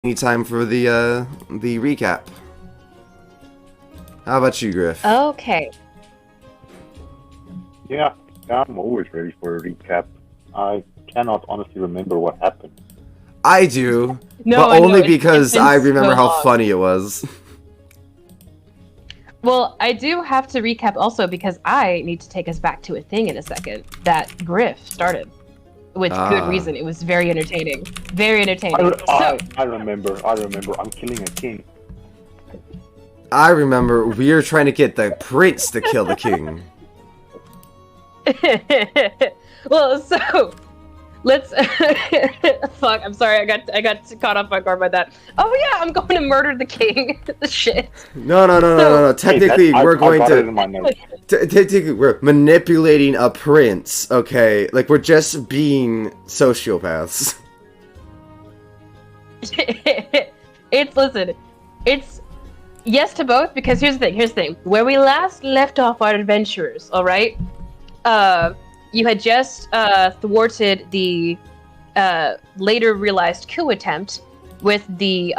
any time for the recap. How about you, Griff? Okay. Yeah, I'm always ready for a recap. I cannot honestly remember what happened. I do, No, but I know, only it's because been I remember so how long. funny it was. Well, I do have to recap also because I need to take us back to a thing in a second that Griff started. With good reason. It was very entertaining. Very entertaining. I remember. I'm killing a king. I remember we were trying to get the prince to kill the king. Well, so let's fuck, I'm sorry, I got caught off by guard by that. Oh yeah, I'm going to murder the king. Shit. No. Technically, Hey, we're going I got it in to. my notes. Technically, we're manipulating a prince. Okay, like we're just being sociopaths. It's yes to both because here's the thing. Where we last left off our adventurers, all right? You had just thwarted the later realized coup attempt with the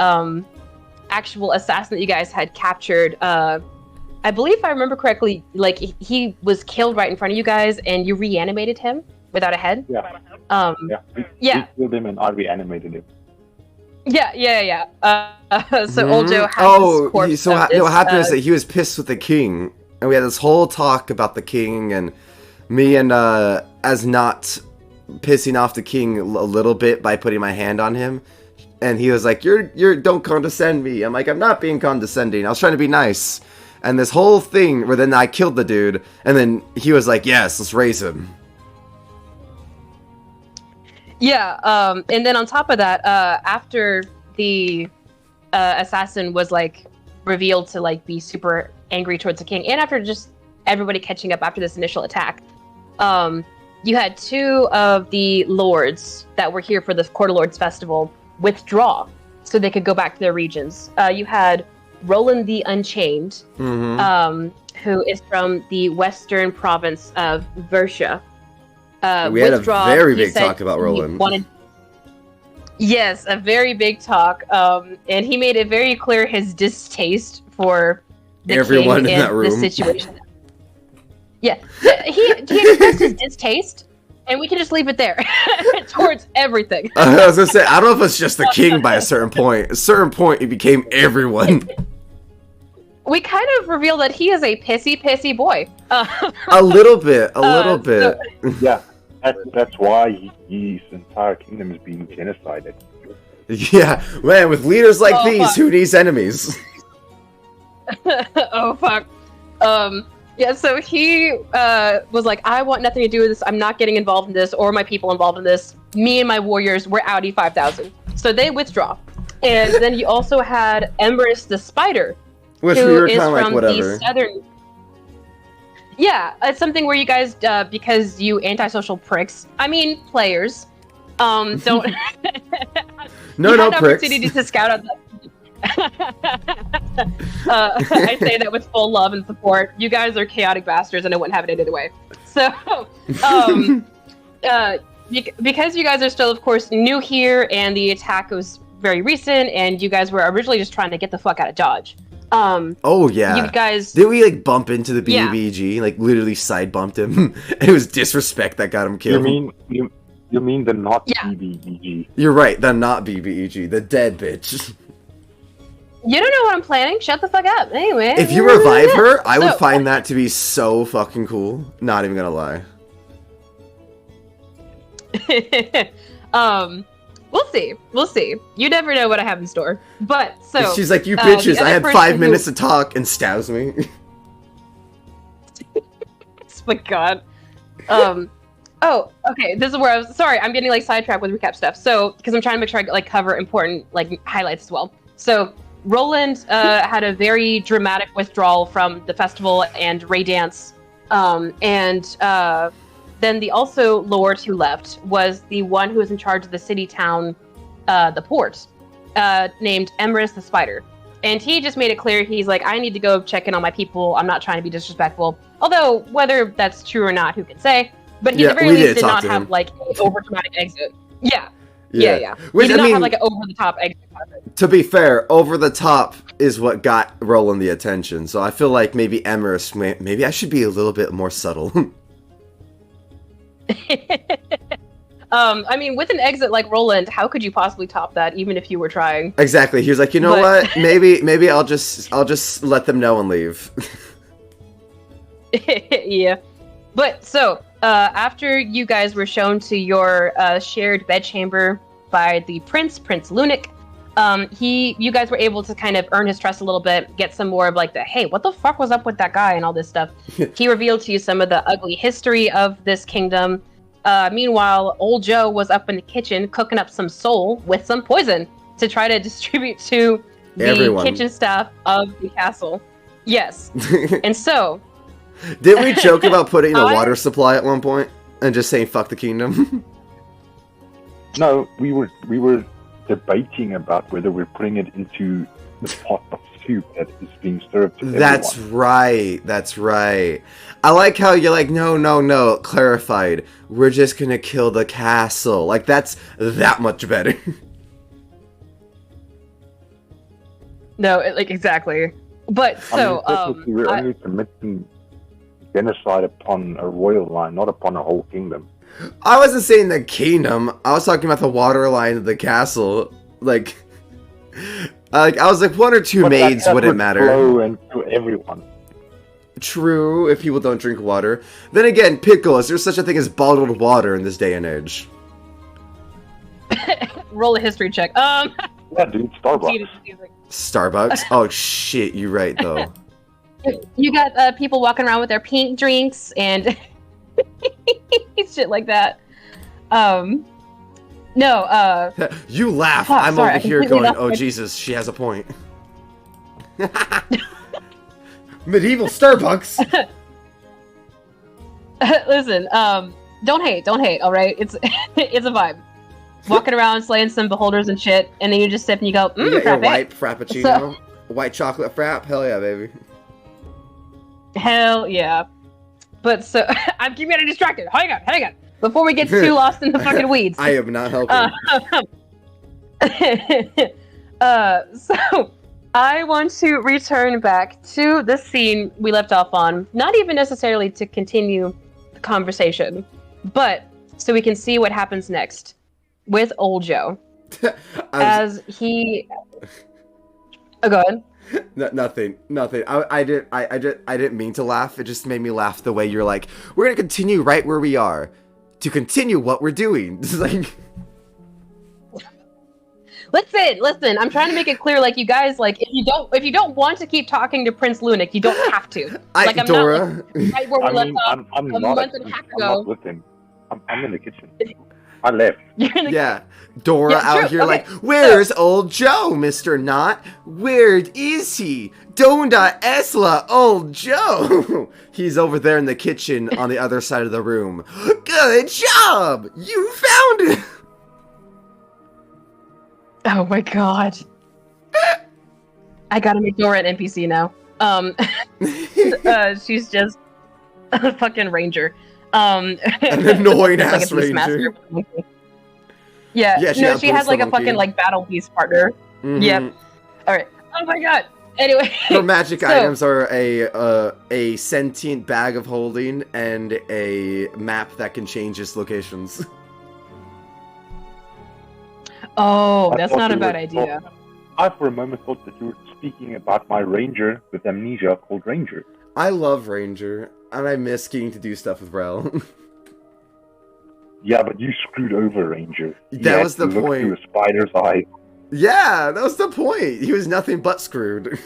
actual assassin that you guys had captured. I believe if I remember correctly, like he was killed right in front of you guys, and you reanimated him without a head. Yeah. We killed him and I reanimated him. Yeah. So Old Joe had his corpse. What happened is that he was pissed with the king, and we had this whole talk about the king, and me and as not pissing off the king a little bit by putting my hand on him, and he was like, "You're don't condescend me." I'm like, "I'm not being condescending. I was trying to be nice." And this whole thing where then I killed the dude, and then he was like, "Yes, let's raise him." Yeah, and then on top of that, after the assassin was like revealed to like be super angry towards the king, and after just everybody catching up after this initial attack, you had two of the lords that were here for the Court of Lords Festival withdraw so they could go back to their regions. You had Roland the Unchained, who is from the western province of Versia. We had a very big talk about Roland. Yes, a very big talk. And he made it very clear his distaste for the everyone king in that room. The situation. Yeah, he expressed his distaste, and we can just leave it there towards everything. I was gonna say, I don't know if it's just the king by a certain point. At a certain point, it became everyone. We kind of reveal that he is a pissy boy. A little bit. Yeah, that's why his entire kingdom is being genocided. Yeah, man, with leaders like these, fuck. Who needs enemies? Oh, fuck. Yeah, so he was like, I want nothing to do with this. I'm not getting involved in this or my people involved in this. Me and my warriors, we're outie 5,000. So they withdraw. And then you also had Embers the Spider. Which we were kind of like, whatever. Yeah, it's something where you guys, because you antisocial pricks, I mean players, don't... no pricks. Opportunity to scout out the... I say that with full love and support. You guys are chaotic bastards, and I wouldn't have it any other way. So, because you guys are still, of course, new here, and the attack was very recent, and you guys were originally just trying to get the fuck out of Dodge. Oh yeah. You guys... Did we like bump into the BBG? Yeah. Like literally side bumped him. It was disrespect that got him killed. You mean the not BBEG? You're right, the not BBEG, the dead bitch. You don't know what I'm planning. Shut the fuck up. Anyway. If you revive her, I would find that to be so fucking cool. Not even gonna lie. We'll see. You never know what I have in store. But, so... She's like, you bitches, I had 5 minutes to talk, and stabs me. Oh my god. Oh, okay, this is where I was... Sorry, I'm getting, like, sidetracked with recap stuff. So, because I'm trying to make sure I, like, cover important, like, highlights as well. So, Roland had a very dramatic withdrawal from the festival and Ray Dance. Then the also lord who left was the one who was in charge of the city town, the port, named Emrys the Spider. And he just made it clear, he's like, I need to go check in on my people. I'm not trying to be disrespectful. Although, whether that's true or not, who can say? But he at the very least did not have, like, an over-dramatic exit. Yeah. Yeah. Which, He did I not mean, have like an over the top exit content. to be fair, over the top is what got Roland the attention. So I feel like maybe Emerus, maybe I should be a little bit more subtle. I mean, with an exit like Roland, how could you possibly top that, even if you were trying? Exactly. He was like, you know what? Maybe I'll just let them know and leave. Yeah. But so, after you guys were shown to your shared bedchamber by the Prince Lunac, you guys were able to kind of earn his trust a little bit, get some more of like the, hey, what the fuck was up with that guy and all this stuff. He revealed to you some of the ugly history of this kingdom. Meanwhile, old Joe was up in the kitchen cooking up some soul with some poison to try to distribute to the kitchen staff of the castle. Yes. And so... Didn't we joke about putting a water supply at one point and just saying fuck the kingdom? No, we were debating about whether we're putting it into the pot of soup that is being served to That's everyone. That's right. I like how you're like, no, clarified. We're just gonna kill the castle. Like, that's that much better. No, exactly. But so, we're only committing genocide upon a royal line, not upon a whole kingdom. I wasn't saying the kingdom. I was talking about the water line of the castle. Like I was like, one or two maids that wouldn't would matter. Flow and to everyone. True, if people don't drink water. Then again, Pickle, is there such a thing as bottled water in this day and age? roll a history check. Yeah, dude, Starbucks. Starbucks? Oh shit, you're right though. You got people walking around with their pink drinks and shit like that. No, you laugh. Fuck, I'm sorry, over here going, oh my... Jesus, she has a point. Medieval Starbucks. Listen, don't hate, all right? It's it's a vibe. Walking around slaying some beholders and shit, and then you just sip and you go, You get your frappe. white frappuccino, white chocolate frap. Hell yeah, baby. Hell yeah. But so I'm keeping getting distracted. Hang on. Before we get too lost in the fucking weeds. I am not helping. So I want to return back to the scene we left off on, not even necessarily to continue the conversation, but so we can see what happens next with old Joe. As he... Oh, go ahead. Nothing. I didn't mean to laugh. It just made me laugh the way you're like, we're gonna continue right where we are to continue what we're doing. It's like, listen. I'm trying to make it clear, like, you guys, like, if you don't want to keep talking to Prince Lunac, you don't have to. Like, I'm Dora. not like, right where we left off I'm a not month and a half ago. I'm not with him. I'm in the kitchen. I left. Yeah, Dora Yeah, out true. here Okay. like, where's old Joe, Mr. Knot? Where is he? Donda Esla, old Joe. He's over there in the kitchen on the other side of the room. Good job! You found it! Oh my god. I gotta make Dora an NPC now. She's just a fucking ranger. An annoying like ass a beast ranger. master. Yeah, she has like a monkey. fucking like battle piece partner. Mhm. Yep. Alright. Oh my god. Anyway. Her magic so- items are a sentient bag of holding and a map that can change its locations. Oh, I that's thought not a you bad were- idea. I for a moment thought that you were speaking about my ranger with amnesia called Ranger. I love Ranger, and I miss getting to do stuff with Rel. Yeah, but you screwed over Ranger. You That had was to the look point. through a spider's eye. Yeah, that was the point. He was nothing but screwed.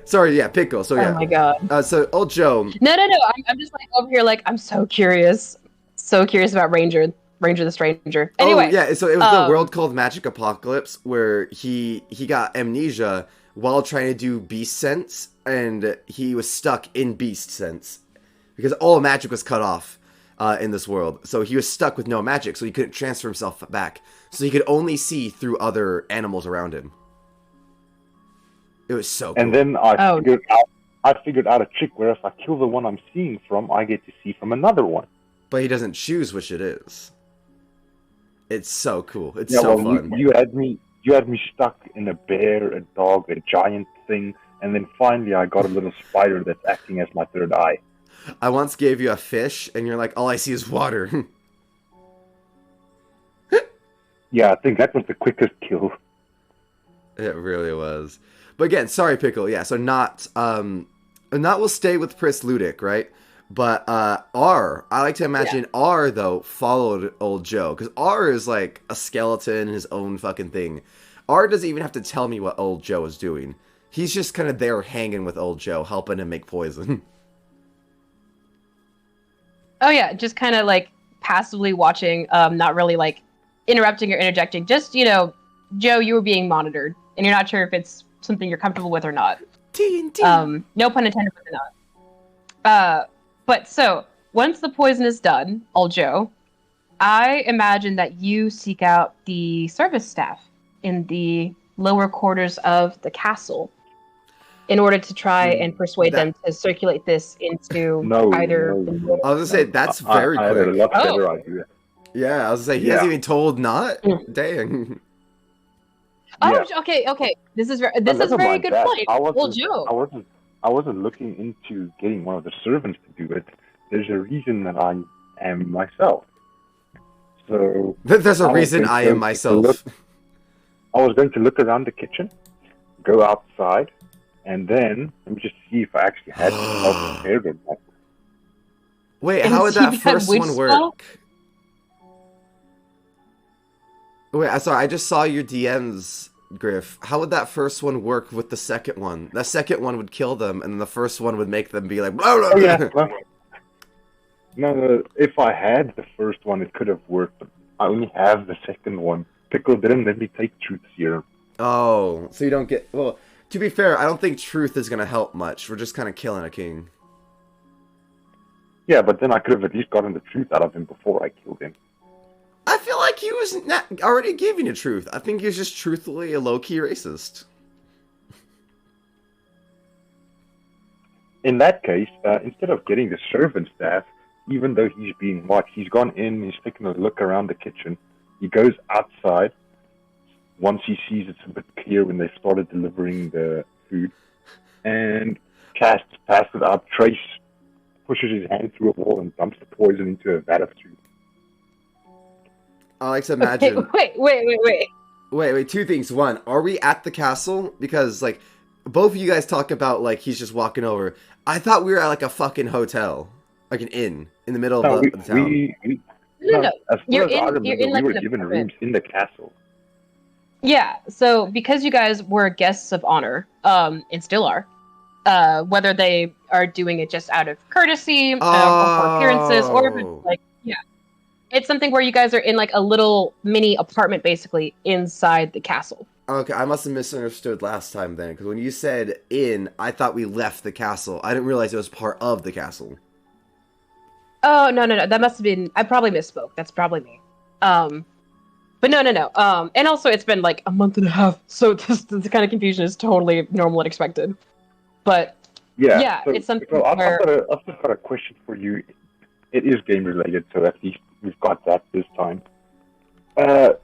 Sorry, yeah, Pickle. So yeah. Oh my god. So old Joe. No. I'm just like over here like I'm so curious. So curious about Ranger the Stranger. Anyway. Oh yeah, so it was the world called Magic Apocalypse where he got amnesia while trying to do beast sense, and he was stuck in beast sense because all magic was cut off in this world. So he was stuck with no magic, so he couldn't transfer himself back. So he could only see through other animals around him. It was so cool. And then I figured out a trick where if I kill the one I'm seeing from, I get to see from another one. But he doesn't choose which it is. It's so cool. It's Yeah, so well, fun. you had me stuck in a bear, a dog, a giant thing, and then finally I got a little spider that's acting as my third eye. I once gave you a fish, and you're like, all I see is water. Yeah, I think that was the quickest kill. It really was. But again, sorry, Pickle. Yeah, so not will stay with Pris Ludic, right? But R, I like to imagine R though followed old Joe, because R is like a skeleton, his own fucking thing. R doesn't even have to tell me what old Joe is doing. He's just kind of there hanging with old Joe, helping him make poison. Oh yeah, just kind of like passively watching, not really like interrupting or interjecting. Just, you know, Joe, you were being monitored, and you're not sure if it's something you're comfortable with or not. TNT. No pun intended with the not. But so once the poison is done, old Joe, I imagine that you seek out the service staff in the lower quarters of the castle in order to try and persuade them to circulate this into either. No. I was gonna say that's very I had quick. a lot better idea. Yeah, I was gonna say he hasn't even told not. Dang. Oh, okay. This is very good point. Well, Joe. I wasn't looking into getting one of the servants to do it. There's a reason that I am myself. So there's a reason I am myself. I was going to look around the kitchen, go outside, and then let me just see if I actually had myself prepared or not. Wait, how would that first one work? Wait, sorry, I just saw your DMs, Griff. How would that first one work with the second one? The second one would kill them, and then the first one would make them be like, blah, blah, blah. Oh, yeah. Well, no, if I had the first one, it could have worked, but I only have the second one. Pickle didn't let me take truth serum. Oh, so you don't get... Well, to be fair, I don't think truth is going to help much. We're just kind of killing a king. Yeah, but then I could have at least gotten the truth out of him before I killed him. I feel like he was not already giving you truth. I think he was just truthfully a low-key racist. In that case, instead of getting the servant staff, even though he's being watched, he's gone in, he's taken a look around the kitchen. He goes outside. Once he sees it's a bit clear when they started delivering the food, and passes it out. Trace pushes his hand through a wall and dumps the poison into a vat of soup. I like to imagine... Okay, wait. Two things. One, are we at the castle? Because, like, both of you guys talk about, like, he's just walking over. I thought we were at, like, a fucking hotel. Like an inn in the middle of the town. No. As far as I remember, we were given rooms in the castle. Yeah, so because you guys were guests of honor, and still are, whether they are doing it just out of courtesy, or for appearances, or if it's like, it's something where you guys are in like a little mini apartment basically inside the castle. Okay, I must have misunderstood last time then, because when you said inn, I thought we left the castle. I didn't realize it was part of the castle. Oh, no. That must have been... I probably misspoke. That's probably me. But no. And also, it's been like a month and a half, so this kind of confusion is totally normal and expected. But, yeah so, it's something where... I've just got a question for you. It is game-related, so at least we've got that this time. Do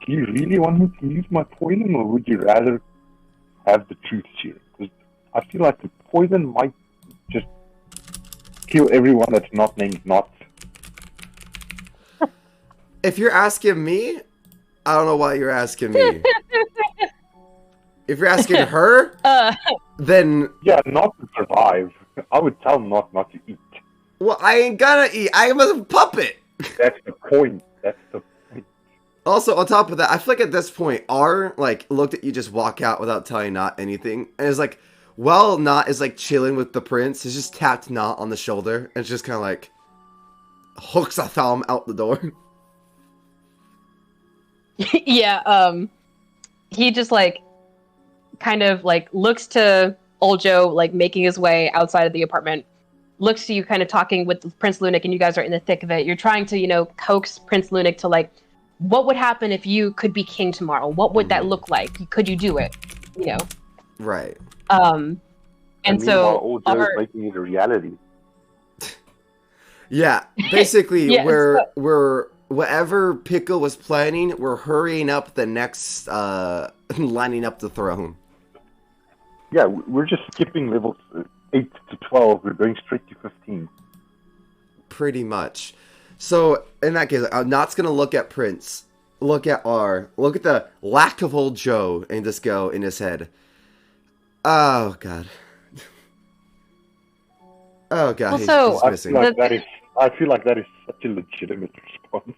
you really want me to use my poison, or would you rather have the truth serum? Because I feel like the poison might just kill everyone that's not named Not. If you're asking me, I don't know why you're asking me. If you're asking her, then... Yeah, Not to survive. I would tell Not to eat. Well, I ain't gonna eat. I am a puppet. That's the point. Also, on top of that, I feel like at this point, R, like, looked at you just walk out without telling Not anything. And it's like, while Not is, like, chilling with the prince, he's just tapped Not on the shoulder. And it's just kind of like, hooks a thumb out the door. Yeah, he just, like, kind of, like, looks to old Joe, like, making his way outside of the apartment. Looks to you kind of talking with Prince Lunac, and you guys are in the thick of it. You're trying to, you know, coax Prince Lunac to, like, what would happen if you could be king tomorrow? What would that look like? Could you do it? You know? Right. And so... old Joe's making it a reality. Yeah, basically, we're whatever Pickle was planning, we're hurrying up the next, lining up the throne. Yeah, we're just skipping levels 8 to 12. We're going straight to 15. Pretty much. So, in that case, I'm not going to look at Prince. Look at R. Look at the lack of old Joe and just go in his head. Oh, God. Oh, God. Well, so, he's missing. I feel like that is such a legitimate response.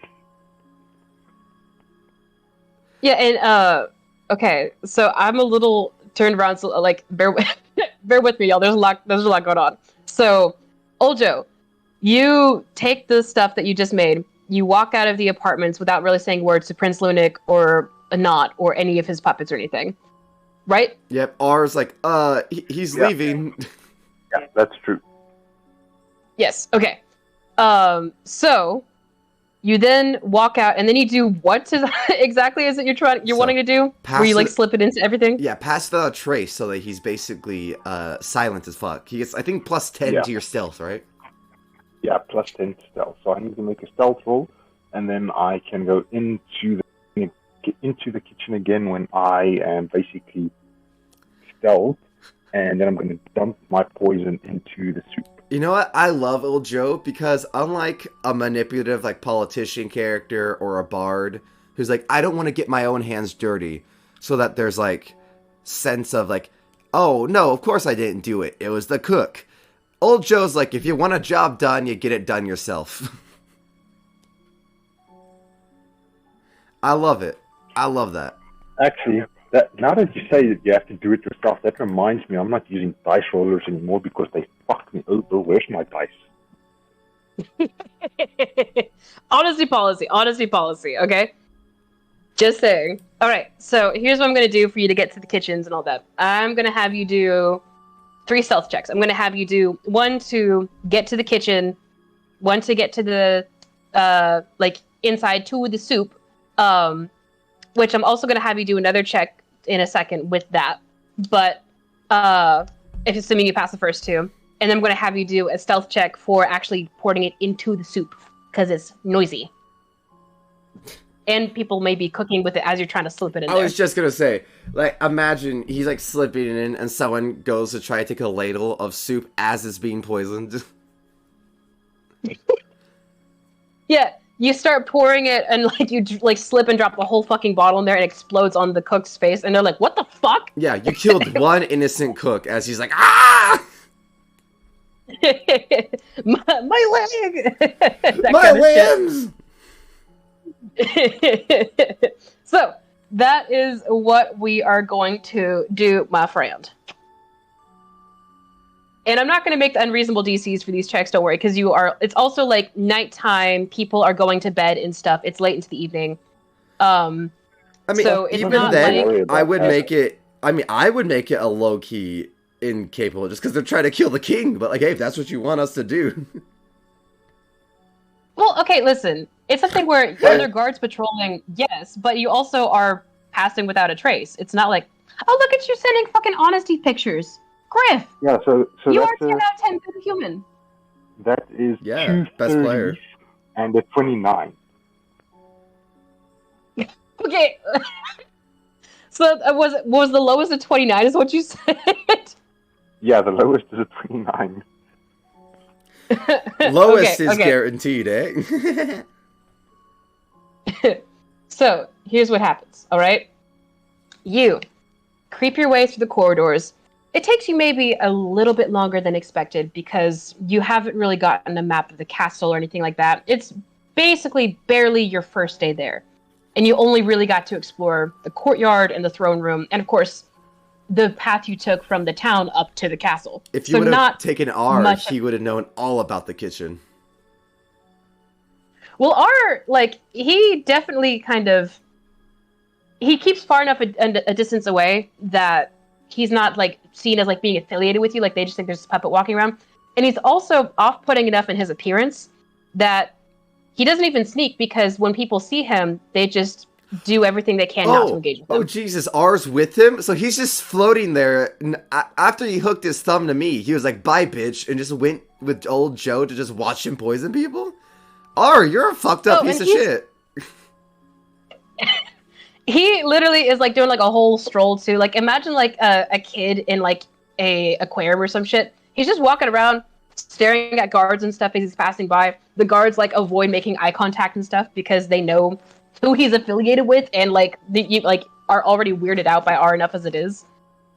Yeah, and, okay, so I'm a little turned around, so, like, bear with me, y'all. There's a lot going on. So, old Joe, you take the stuff that you just made, you walk out of the apartments without really saying words to Prince Lunik or Anat or any of his puppets or anything, right? Yep, R's like, he's leaving. Yeah, that's true. Yes, okay. So, you then walk out, and then you do what exactly is it you're wanting to do? Where you, like, slip it into everything? Yeah, pass without a trace so that he's basically silent as fuck. He gets, I think, plus 10 to your stealth, right? Yeah, plus 10 stealth. So I need to make a stealth roll, and then I can go into the kitchen again when I am basically stealth, and then I'm going to dump my poison into the soup. You know what? I love old Joe because unlike a manipulative, like, politician character or a bard who's like, I don't want to get my own hands dirty, so that there's, like, sense of, like, oh, no, of course I didn't do it. It was the cook. Old Joe's like, if you want a job done, you get it done yourself. I love it. I love that. Actually, now that you say that you have to do it yourself, that reminds me, I'm not using dice rollers anymore because they fucked me over. Where's my dice? Honesty policy, okay? Just saying. All right, so here's what I'm going to do for you to get to the kitchens and all that. I'm going to have you do 3 stealth checks. I'm going to have you do 1 to get to the kitchen, 1 to get to the, like, inside, 2 with the soup, which I'm also going to have you do another check in a second with that. But if assuming you pass the first 2, and then I'm going to have you do a stealth check for actually pouring it into the soup because it's noisy. And people may be cooking with it as you're trying to slip it in there. I was just going to say, like, imagine he's, like, slipping it in and someone goes to try to take a ladle of soup as it's being poisoned. Yeah. You start pouring it, and, like, you, like, slip and drop the whole fucking bottle in there, and it explodes on the cook's face, and they're like, what the fuck? Yeah, you killed one innocent cook as he's like, ah! my leg! My limbs! So, that is what we are going to do, my friend. And I'm not going to make the unreasonable DCs for these checks, don't worry, because it's also, like, nighttime, people are going to bed and stuff, it's late into the evening. I mean, so it's even not then, like... I would make it a low-key incapable, just because they're trying to kill the king, but, like, hey, if that's what you want us to do. Well, okay, listen, it's something where are there guards patrolling? Yes, but you also are passing without a trace. It's not like, oh, look at you sending fucking honesty pictures. Griff! Yeah, so you that's are 10 out of 10 good human. That is 2 best player. And a 29. Okay. So was the lowest a 29 is what you said? Yeah, the lowest is a 29. Lowest is guaranteed, eh? So, here's what happens, alright? You creep your way through the corridors. It takes you maybe a little bit longer than expected because you haven't really gotten a map of the castle or anything like that. It's basically barely your first day there. And you only really got to explore the courtyard and the throne room, and of course, the path you took from the town up to the castle. If you would have taken R, he would have known all about the kitchen. Well, R, like, he definitely kind of... He keeps far enough a distance away that he's not, like, seen as, like, being affiliated with you. Like, they just think there's a puppet walking around. And he's also off-putting enough in his appearance that he doesn't even sneak, because when people see him, they just do everything they can not to engage with him. Oh, Jesus, R's with him? So he's just floating there. After he hooked his thumb to me, he was like, bye, bitch, and just went with old Joe to just watch him poison people? You're a fucked up piece of shit. He literally is like doing like a whole stroll too. Like imagine like a kid in like a aquarium or some shit. He's just walking around staring at guards and stuff as he's passing by. The guards like avoid making eye contact and stuff because they know who he's affiliated with and like are already weirded out by R enough as it is.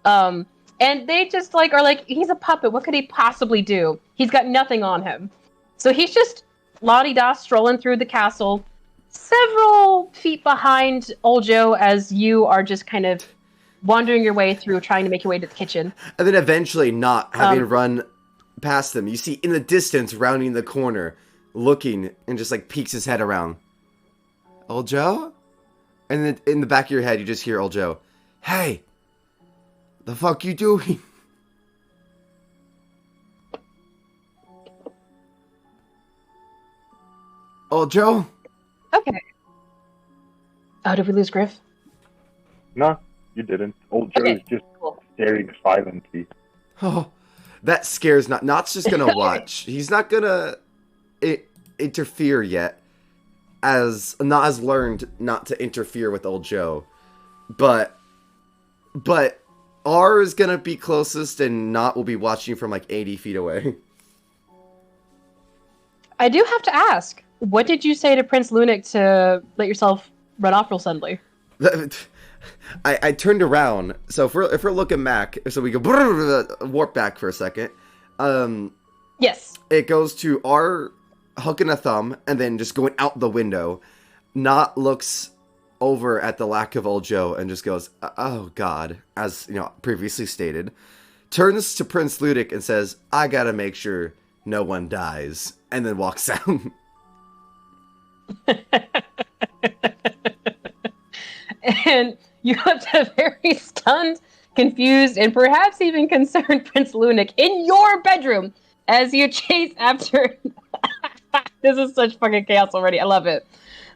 And they just like are like, he's a puppet. What could he possibly do? He's got nothing on him. So he's just la-di-da strolling through the castle, several feet behind old Joe as you are just kind of wandering your way through, trying to make your way to the kitchen. And then eventually not having run past them. You see in the distance, rounding the corner, looking, and just like peeks his head around. Old Joe? And then in the back of your head, you just hear old Joe. Hey! The fuck you doing? Old Joe? Okay. Oh, did we lose Griff? No, you didn't. Old Joe is just staring silently. Oh, that scares not. Not's just gonna watch. He's not gonna interfere yet, as Not has learned not to interfere with old Joe, but R is gonna be closest, and Not will be watching from like 80 feet away. I do have to ask, what did you say to Prince Lunik to let yourself run off real suddenly? I turned around, so if we're looking back, so we go warp back for a second. Yes. It goes to R hooking a thumb and then just going out the window. Not looks over at the lack of old Joe and just goes, "Oh God," as you know previously stated. Turns to Prince Ludic and says, "I gotta make sure no one dies," and then walks out. And you left a very stunned, confused, and perhaps even concerned Prince Lunik in your bedroom as you chase after. This is such fucking chaos already. I love it.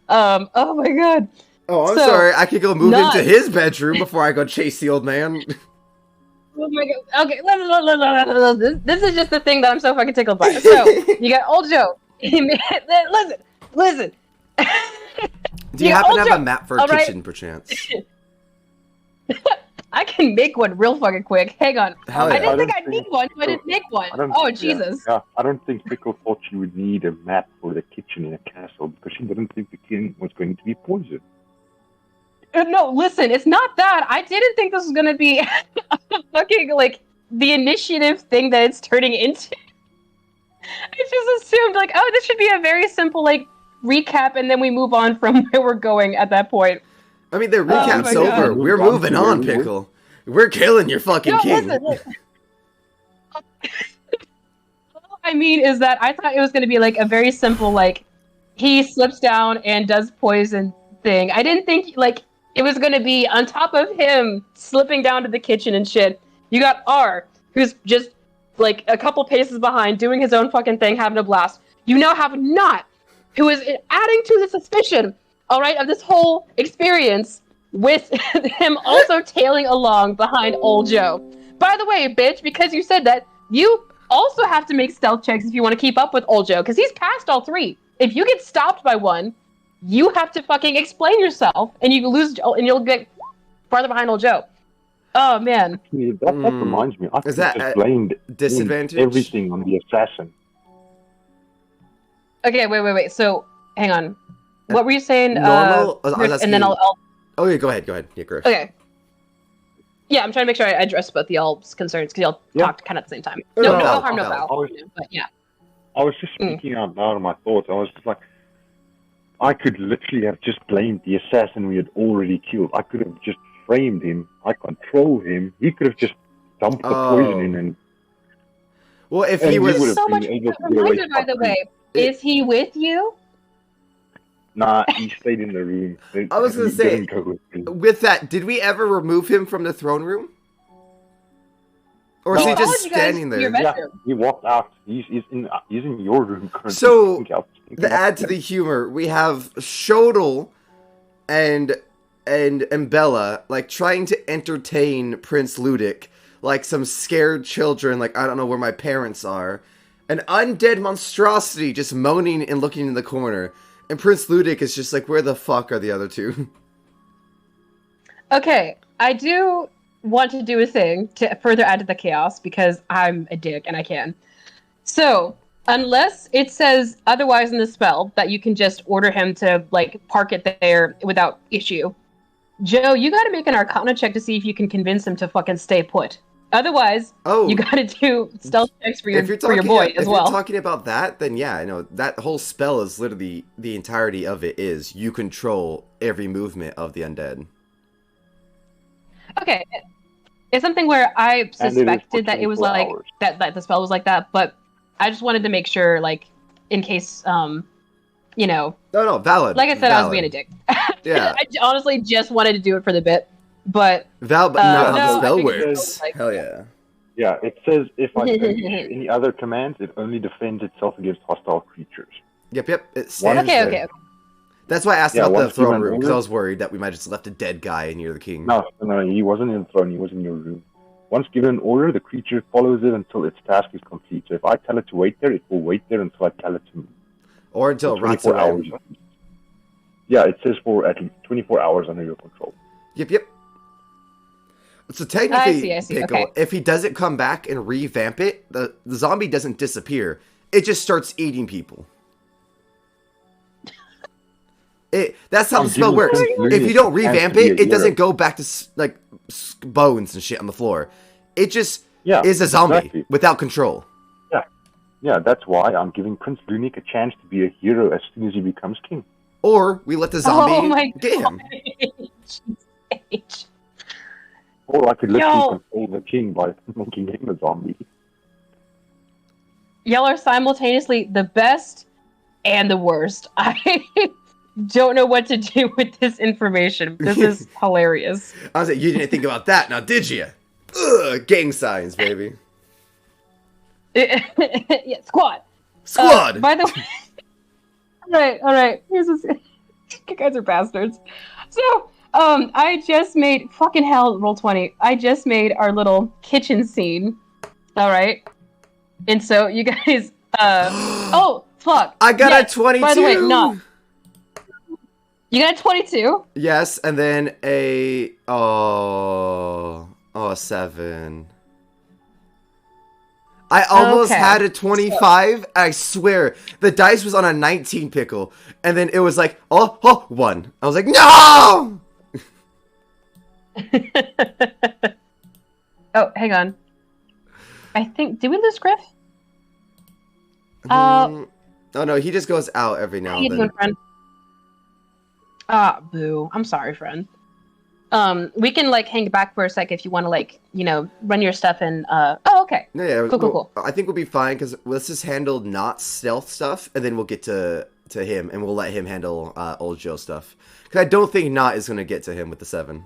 Oh my god. Oh, I'm sorry. I could go move into his bedroom before I go chase the old man. Oh my god. Okay, this is just the thing that I'm so fucking tickled by. So, you got old Joe. Listen. Do you happen to have a map for a kitchen, perchance? I can make one real fucking quick. Hang on. Yeah. I didn't think I'd need one, so I didn't make one. Oh, Jesus. Yeah, I don't think Pickle thought you would need a map for the kitchen in a castle because she didn't think the king was going to be poisoned. No, listen, it's not that. I didn't think this was going to be fucking, like, the initiative thing that it's turning into. I just assumed, like, oh, this should be a very simple, like, recap, and then we move on from where we're going at that point. I mean, the recap's over. We're moving on, Pickle. We're killing your fucking king. Listen. All I mean is that I thought it was going to be, like, a very simple, like, he slips down and does poison thing. I didn't think, like, it was going to be on top of him slipping down to the kitchen and shit. You got R, who's just, like, a couple paces behind, doing his own fucking thing, having a blast. You now have Not, who is adding to the suspicion, all right, of this whole experience with him also tailing along behind old Joe. By the way, bitch, because you said that, you also have to make stealth checks if you want to keep up with old Joe, because he's passed all three. If you get stopped by one, you have to fucking explain yourself, and you lose, and you'll get farther behind old Joe. Oh, man. That reminds me. I Is that explained disadvantage? Everything on the assassin. Okay, wait. So, hang on. What were you saying? Normal? And then I'll... Oh, yeah, go ahead. Yeah, Griff. Okay. Yeah, I'm trying to make sure I address both y'all's concerns, because y'all talked kind of at the same time. No harm, no foul. But yeah. I was just speaking out loud of my thoughts. I was just like, I could literally have just blamed the assassin we had already killed. I could have just framed him. I control him. He could have just dumped the poison in and... Well, if he was... So much reminder, by the way. Is he with you? Nah, he stayed in the room. I was going to say, with that, did we ever remove him from the throne room? Or is he just standing there? Yeah, he walked out. He's in your room currently. So, to add to the humor, we have Shodel and Bella, like, trying to entertain Prince Ludic, like some scared children, like, I don't know where my parents are. An undead monstrosity just moaning and looking in the corner. And Prince Ludic is just like, where the fuck are the other two? Okay, I do want to do a thing to further add to the chaos because I'm a dick and I can. So, unless it says otherwise in the spell that you can just order him to like park it there without issue, Joe, you got to make an Arcana check to see if you can convince him to fucking stay put. Otherwise, you got to do stealth checks for your boy as well. If you're talking about that, then yeah, I know that whole spell is literally the entirety of it is you control every movement of the undead. Okay, it's something where I suspected that it was like that the spell was like that, but I just wanted to make sure, like, in case, you know. No, valid. Like I said, I was being a dick. Yeah. I honestly just wanted to do it for the bit, but not how the spell works. Like, hell yeah. Yeah, it says if I unleash any other commands, it only defends itself against hostile creatures. Yep. It stands okay. That's why I asked about the throne room, because I was worried that we might have just left a dead guy near the king. No, he wasn't in the throne, he was in your room. Once given an order, the creature follows it until its task is complete. So if I tell it to wait there, it will wait there until I tell it to move. Or until it rots hours. Yeah, it says for at least 24 hours under your control. Yep. So technically, I see. Pickle, Okay. if he doesn't come back and revamp it, the zombie doesn't disappear. It just starts eating people. That's how the spell works. If you don't revamp it, it doesn't go back to like bones and shit on the floor. It just is a zombie without control. Yeah, that's why I'm giving Prince Ludic a chance to be a hero as soon as he becomes king. Or we let the zombie get him. Or I could literally control the king by making him a zombie. Y'all are simultaneously the best and the worst. I don't know what to do with this information. This is hilarious. I was like, you didn't think about that, now did you? Ugh, gang signs, baby. Yeah, squad. By the way, all right. Here's this. You guys are bastards. So, I just made fucking hell. Roll 20. I just made our little kitchen scene. All right, and so you guys. Oh fuck! I got a 22. By the way, no. You got a 22? Yes, and then a 7. I almost had a 25. I swear, the dice was on a 19, Pickle, and then it was like 1. I was like, no. Oh, hang on. I think did we lose Griff? Oh no, he just goes out every now and then. Friend? Boo. I'm sorry, friend. We can like hang back for a sec if you want to like, run your stuff and okay. Yeah, cool. I think we'll be fine because let's just handle not stealth stuff and then we'll get to him and we'll let him handle old Joe stuff. Because I don't think Not is going to get to him with the 7.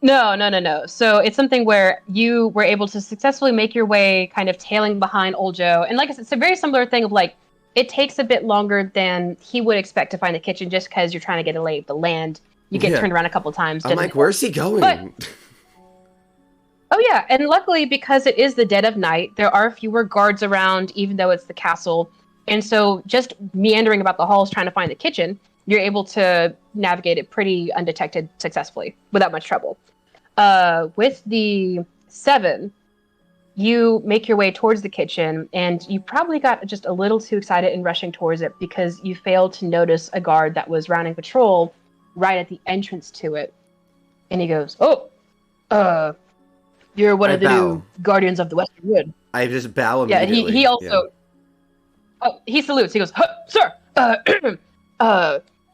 No. So it's something where you were able to successfully make your way kind of tailing behind old Joe. And like I said, it's a very similar thing of like, it takes a bit longer than he would expect to find the kitchen just because you're trying to get a lay of the land. You get turned around a couple times. I'm like, where's he going? Oh yeah, and luckily because it is the dead of night, there are fewer guards around, even though it's the castle. And so just meandering about the halls trying to find the kitchen, you're able to navigate it pretty undetected successfully without much trouble. With the 7, you make your way towards the kitchen, and you probably got just a little too excited in rushing towards it because you failed to notice a guard that was rounding patrol right at the entrance to it. And he goes, you're one of the new guardians of the Western Wood. I just bow immediately. Yeah, he also... Yeah. He salutes. He goes, sir,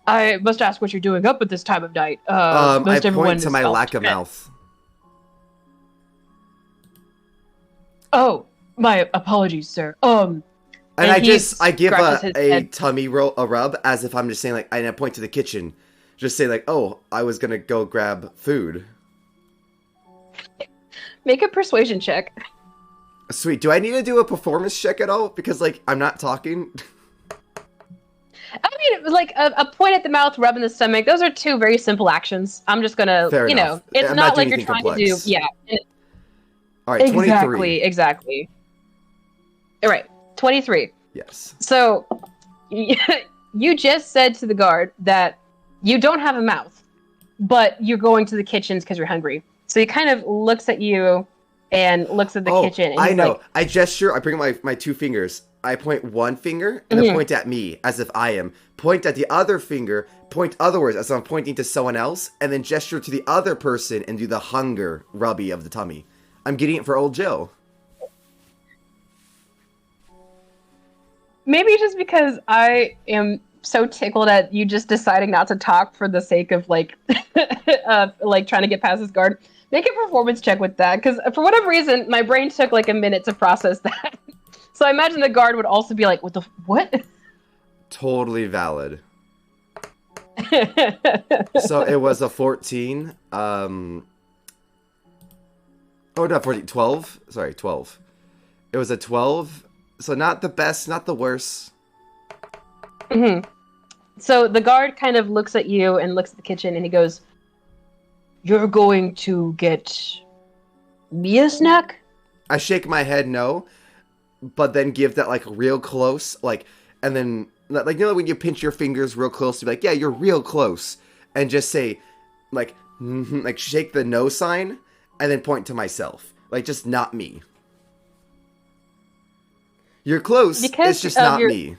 I must ask what you're doing up at this time of night. I point to my lack of mouth. Oh, my apologies, sir. And I give a tummy a rub as if I'm just saying, like, and I point to the kitchen. Just say, like, oh, I was gonna go grab food. Make a persuasion check. Sweet. Do I need to do a performance check at all? Because, like, I'm not talking. I mean, like, a point at the mouth, rub in the stomach. Those are 2 very simple actions. I'm just gonna, it's not like you're trying complex. To do, yeah. All right, 23. Exactly. All right, 23. Yes. So, you just said to the guard that you don't have a mouth, but you're going to the kitchens because you're hungry. So he kind of looks at you and looks at the kitchen. And I he's know. like, I gesture. I bring my 2 fingers. I point one finger and then point at me as if I am. Point at the other finger. Point otherwards as I'm pointing to someone else, and then gesture to the other person and do the hunger rubby of the tummy. I'm getting it for old Joe. maybe just because I am so tickled at you just deciding not to talk for the sake of like trying to get past this guard. Make a performance check with that, because for whatever reason my brain took like a minute to process that. So I imagine the guard would also be like, what? Totally valid. So it was a 14. Oh, not 14. 12. Sorry, 12. It was a 12. So not the best, not the worst. Mm-hmm. So the guard kind of looks at you and looks at the kitchen, and he goes, "You're going to get me a snack?" I shake my head no, but then give that like real close, like, and then like, you know when you pinch your fingers real close to be like, yeah, you're real close, and just say like like shake the no sign and then point to myself, like just not me. You're close, Because it's just not me.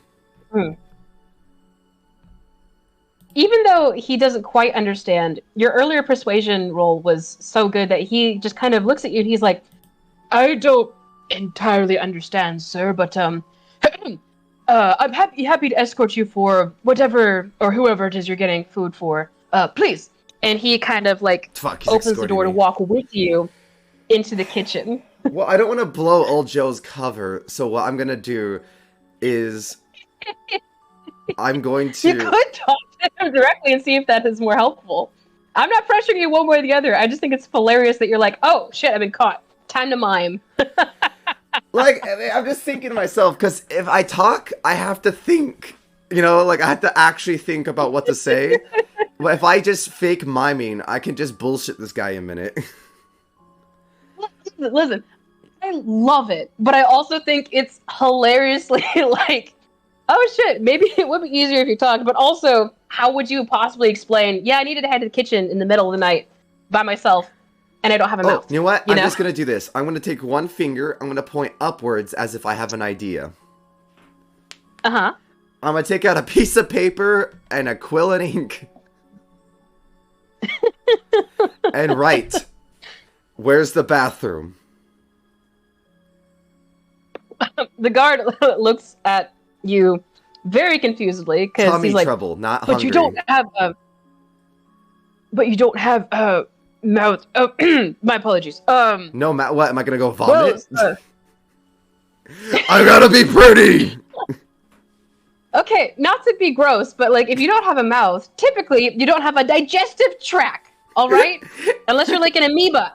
Even though he doesn't quite understand, your earlier persuasion roll was so good that he just kind of looks at you and he's like, "I don't entirely understand, sir, but I'm happy to escort you for whatever or whoever it is you're getting food for. Please." And he kind of like opens the door to walk with you into the kitchen. Well, I don't want to blow old Joe's cover, so what I'm gonna do is I'm going to... You could talk to him directly and see if that is more helpful. I'm not pressuring you one way or the other. I just think it's hilarious that you're like, "Oh shit, I've been caught. Time to mime." Like, I'm just thinking to myself, because if I talk, I have to think. You know, like, I have to actually think about what to say. But if I just fake miming, I can just bullshit this guy in a minute. Listen, I love it, but I also think it's hilariously like, oh shit, maybe it would be easier if you talked, but also, how would you possibly explain, yeah, I needed to head to the kitchen in the middle of the night by myself, and I don't have a mouth. You know what? I'm just going to do this. I'm going to take one finger, I'm going to point upwards as if I have an idea. Uh-huh. I'm going to take out a piece of paper and a quill and ink. And write, "Where's the bathroom?" The guard looks at you very confusedly because he's like, trouble, not "But hungry. you don't have a mouth." Oh, my apologies. No, Matt. What am I gonna go vomit? Well, I gotta be pretty. okay, not to be gross, but like if you don't have a mouth, typically you don't have a digestive tract. All right, unless you're like an amoeba.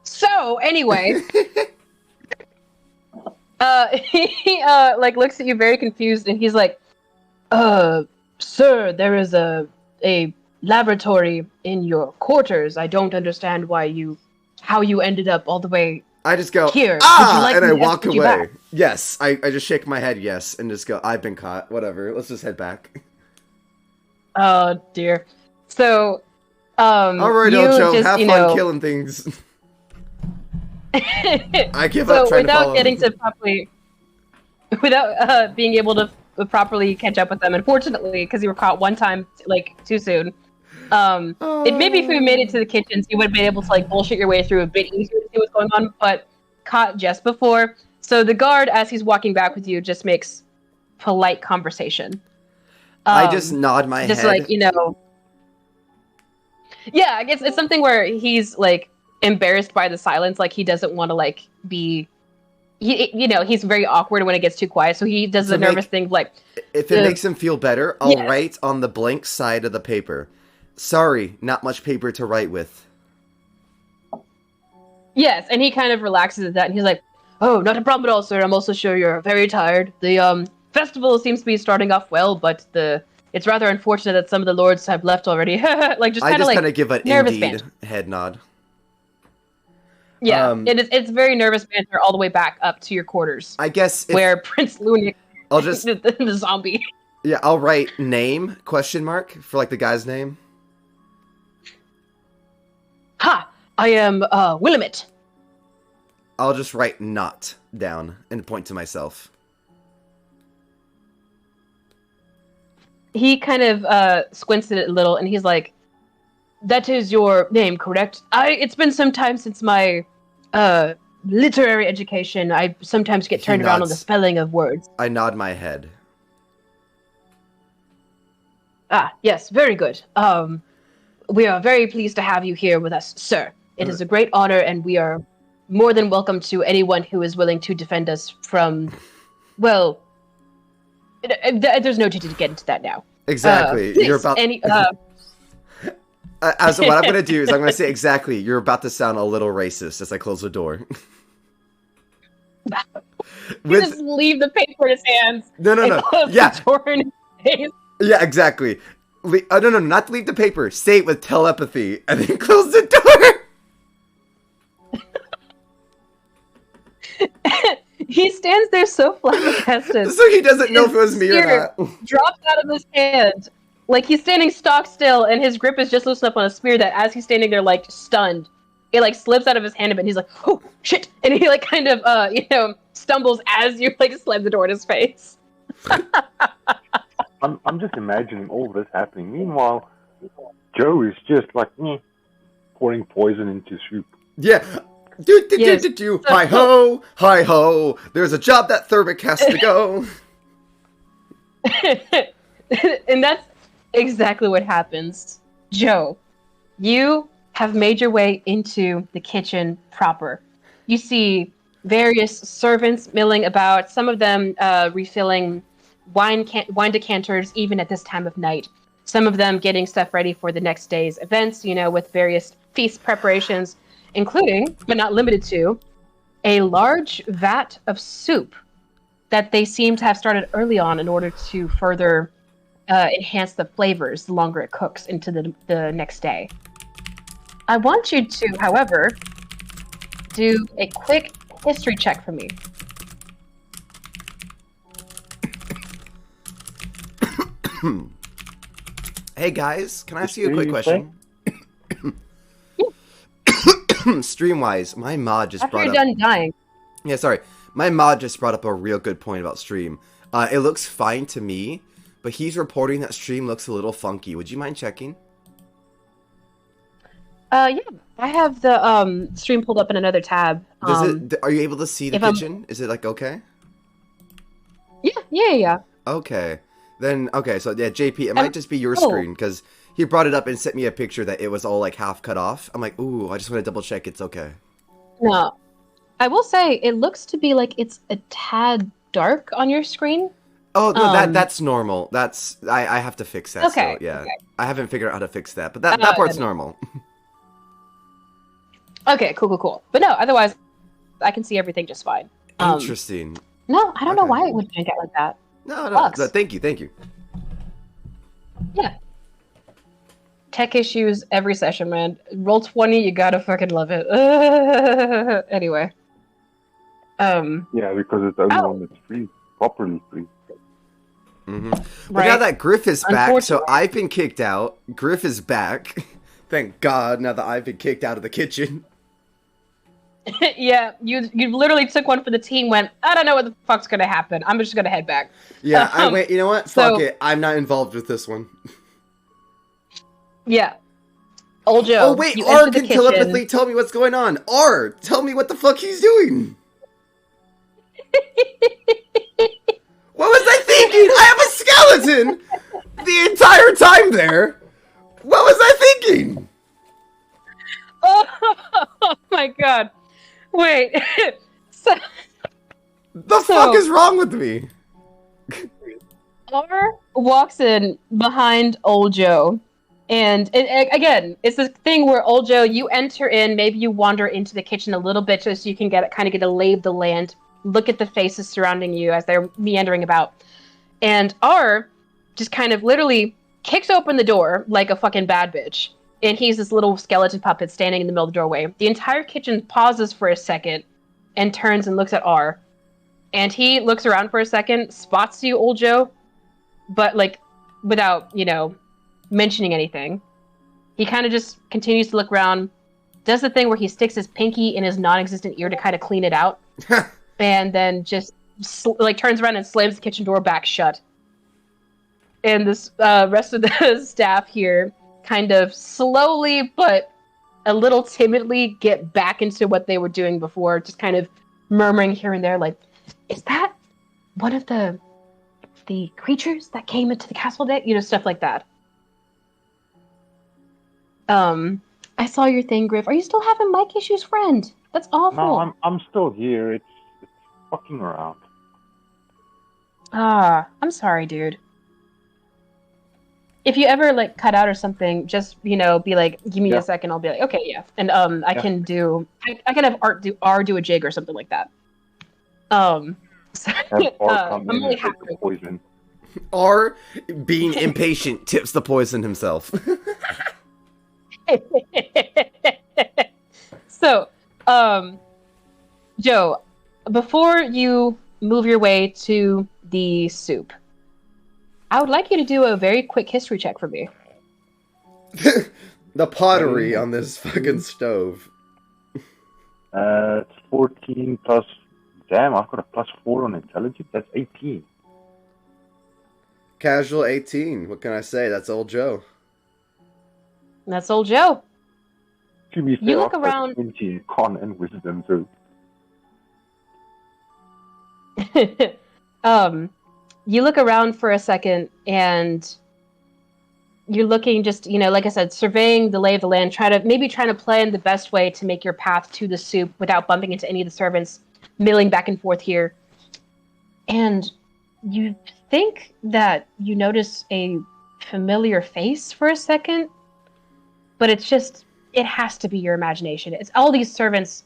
So anyway. He like looks at you very confused, and he's like, "Sir, there is a laboratory in your quarters. I don't understand how you ended up all the way." I just go, here. And I walk away. Yes, I just shake my head yes, and just go, "I've been caught. Whatever. Let's just head back." Oh dear. So, all right, you Ocho, just, have fun killing things. I give up trying to follow without being able to properly catch up with them, unfortunately, because you were caught one time like too soon. It maybe if you made it to the kitchens, you would have been able to like bullshit your way through a bit easier to see what's going on, but caught just before. So the guard, as he's walking back with you, just makes polite conversation. I just nod my head. Just like, yeah, I guess it's something where he's like embarrassed by the silence, like he doesn't want to like be, he's very awkward when it gets too quiet, so he does the nervous thing like, if it makes him feel better, I'll write on the blank side of the paper, "Sorry, not much paper to write with." Yes, and he kind of relaxes at that, and he's like, "Oh, not a problem at all, sir. I'm also sure you're very tired. The festival seems to be starting off well, but it's rather unfortunate that some of the lords have left already." Like just kind of like give an nervous indeed head nod. Yeah, it's very nervous banter all the way back up to your quarters. I guess where Prince Lunik I'll just the zombie. Yeah, I'll write name ? For like the guy's name. Ha! I am Willamette. I'll just write not down and point to myself. He kind of squints at it a little, and he's like, "That is your name, correct? It's been some time since my literary education. I sometimes get turned around on the spelling of words." I nod my head. Ah, yes, very good. We are very pleased to have you here with us, sir. It is a great honor, and we are more than welcome to anyone who is willing to defend us from, well, there's no need to get into that now. Exactly. You're about... what I'm going to do is I'm going to say exactly, you're about to sound a little racist as I close the door. Just leave the paper in his hands. No. Yeah. The door in his face. Yeah, exactly. No, not leave the paper. Say it with telepathy, and then close the door. He stands there so flabbergasted. So he doesn't know if it was me or not. Drops out of his hand. Like, he's standing stock still, and his grip is just loosened up on a spear that, as he's standing there, like, stunned, it, like, slips out of his hand a bit, and he's like, oh, shit! And he, like, kind of, stumbles as you, like, slam the door in his face. I'm just imagining all this happening. Meanwhile, Joe is just like pouring poison into soup. Yeah. Do. Hi ho. There's a job that Thurbic has to go. And that's exactly what happens. Joe, you have made your way into the kitchen proper. You see various servants milling about, some of them refilling wine decanters even at this time of night. Some of them getting stuff ready for the next day's events, with various feast preparations, including, but not limited to, a large vat of soup that they seem to have started early on in order to further enhance the flavors the longer it cooks into the next day. I want you to, however, do a quick history check for me. Hey guys, can I ask you a quick question? Stream-wise, my mod just brought up... After you're done dying. Yeah, sorry. My mod just brought up a real good point about stream. It looks fine to me, but he's reporting that stream looks a little funky. Would you mind checking? Yeah. I have the stream pulled up in another tab. Are you able to see the kitchen? Is it, like, okay? Yeah. Okay. Then, okay, so yeah, JP, it might just be your screen, because he brought it up and sent me a picture that it was all, like, half cut off. I'm like, ooh, I just want to double check it's okay. No. I will say, it looks to be like it's a tad dark on your screen. Oh, no, that's normal. I have to fix that. Okay. So, yeah. Okay. I haven't figured out how to fix that, but that part's normal. Okay, cool. But no, otherwise, I can see everything just fine. Interesting. No, I don't know why it would make it like that. No, thank you. Yeah. Tech issues every session, man. Roll 20, you gotta fucking love it. Anyway. Yeah, because it's the only one that's free, properly free. Mm-hmm. But now that Griff is back, so I've been kicked out. Griff is back. Thank God, now that I've been kicked out of the kitchen. Yeah, you literally took one for the team, went, I don't know what the fuck's gonna happen. I'm just gonna head back. Yeah, I went, you know what? Fuck it. I'm not involved with this one. Yeah. Old Joe. Oh, wait, R can telepathically tell me what's going on. R, tell me what the fuck he's doing. What was I thinking? I have a skeleton the entire time there. What was I thinking? Oh my God. Wait. The fuck is wrong with me? R walks in behind Old Joe. And again, it's this thing where Old Joe, you enter in, maybe you wander into the kitchen a little bit just so you can get a lay of the land, look at the faces surrounding you as they're meandering about. And R just kind of literally kicks open the door like a fucking bad bitch and he's this little skeleton puppet standing in the middle of the doorway. The entire kitchen pauses for a second and turns and looks at R. And he looks around for a second, spots you, old Joe, but like without, mentioning anything. He kind of just continues to look around, does the thing where he sticks his pinky in his non-existent ear to kind of clean it out, and then just turns around and slams the kitchen door back shut. And this rest of the staff here kind of slowly but a little timidly get back into what they were doing before, just kind of murmuring here and there, like, is that one of the creatures that came into the castle today? Stuff like that. I saw your thing, Griff. Are you still having mic issues, friend? That's awful. No, I'm still here. It's fucking around. I'm sorry, dude. If you ever cut out or something, just be like, give me a second. I'll be like, okay, yeah, and I can have R do a jig or something like that. I'm really happy. Poison. R, being impatient, tips the poison himself. So, Joe, before you move your way to the soup, I would like you to do a very quick history check for me. The pottery on this fucking stove. It's 14 plus... Damn, I've got a +4 on intelligence. That's 18. Casual 18. What can I say? That's old Joe. That's old Joe. To be fair, You look I've got around... 20 in con and wisdom, so... You look around for a second, and you're looking just, like I said, surveying the lay of the land, trying to plan the best way to make your path to the soup without bumping into any of the servants milling back and forth here. And you think that you notice a familiar face for a second, but it has to be your imagination. It's all these servants,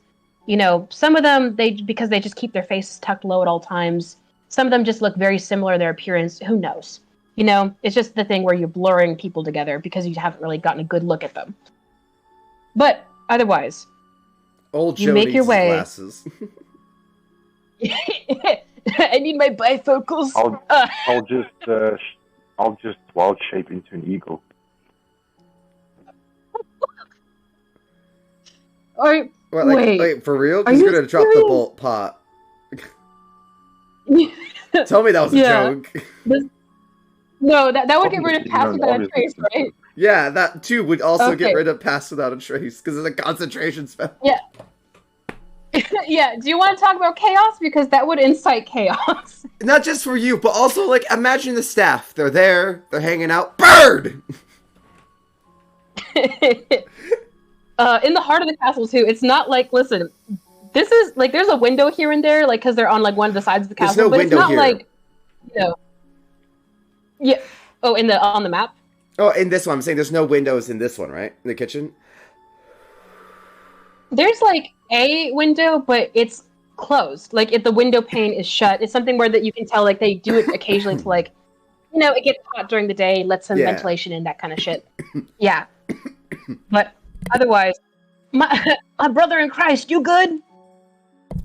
some of them, because they just keep their faces tucked low at all times. Some of them just look very similar in their appearance. Who knows? It's just the thing where you're blurring people together because you haven't really gotten a good look at them. But otherwise, old Joe you make needs your his way. Glasses. I need my bifocals. I'll just wild shape into an eagle. Wait, for real? He's gonna drop the bolt pot. Tell me that was a joke. No, that would get rid of pass without a trace, right? Yeah, that too would also get rid of pass without a trace because it's a concentration spell. Yeah. Yeah. Do you want to talk about chaos? Because that would incite chaos. Not just for you, but also imagine the staff. They're there. They're hanging out. Bird. In the heart of the castle too. It's not listen. This is there's a window here and there, because they're on one of the sides of the castle. There's no but window it's not here. Yeah. Oh, on the map. Oh, in this one, I'm saying there's no windows in this one, right? In the kitchen. There's a window, but it's closed. If the window pane is shut, it's something where that you can tell they do it occasionally to it gets hot during the day, let some ventilation in, that kind of shit. Yeah. But otherwise, my brother in Christ, you good?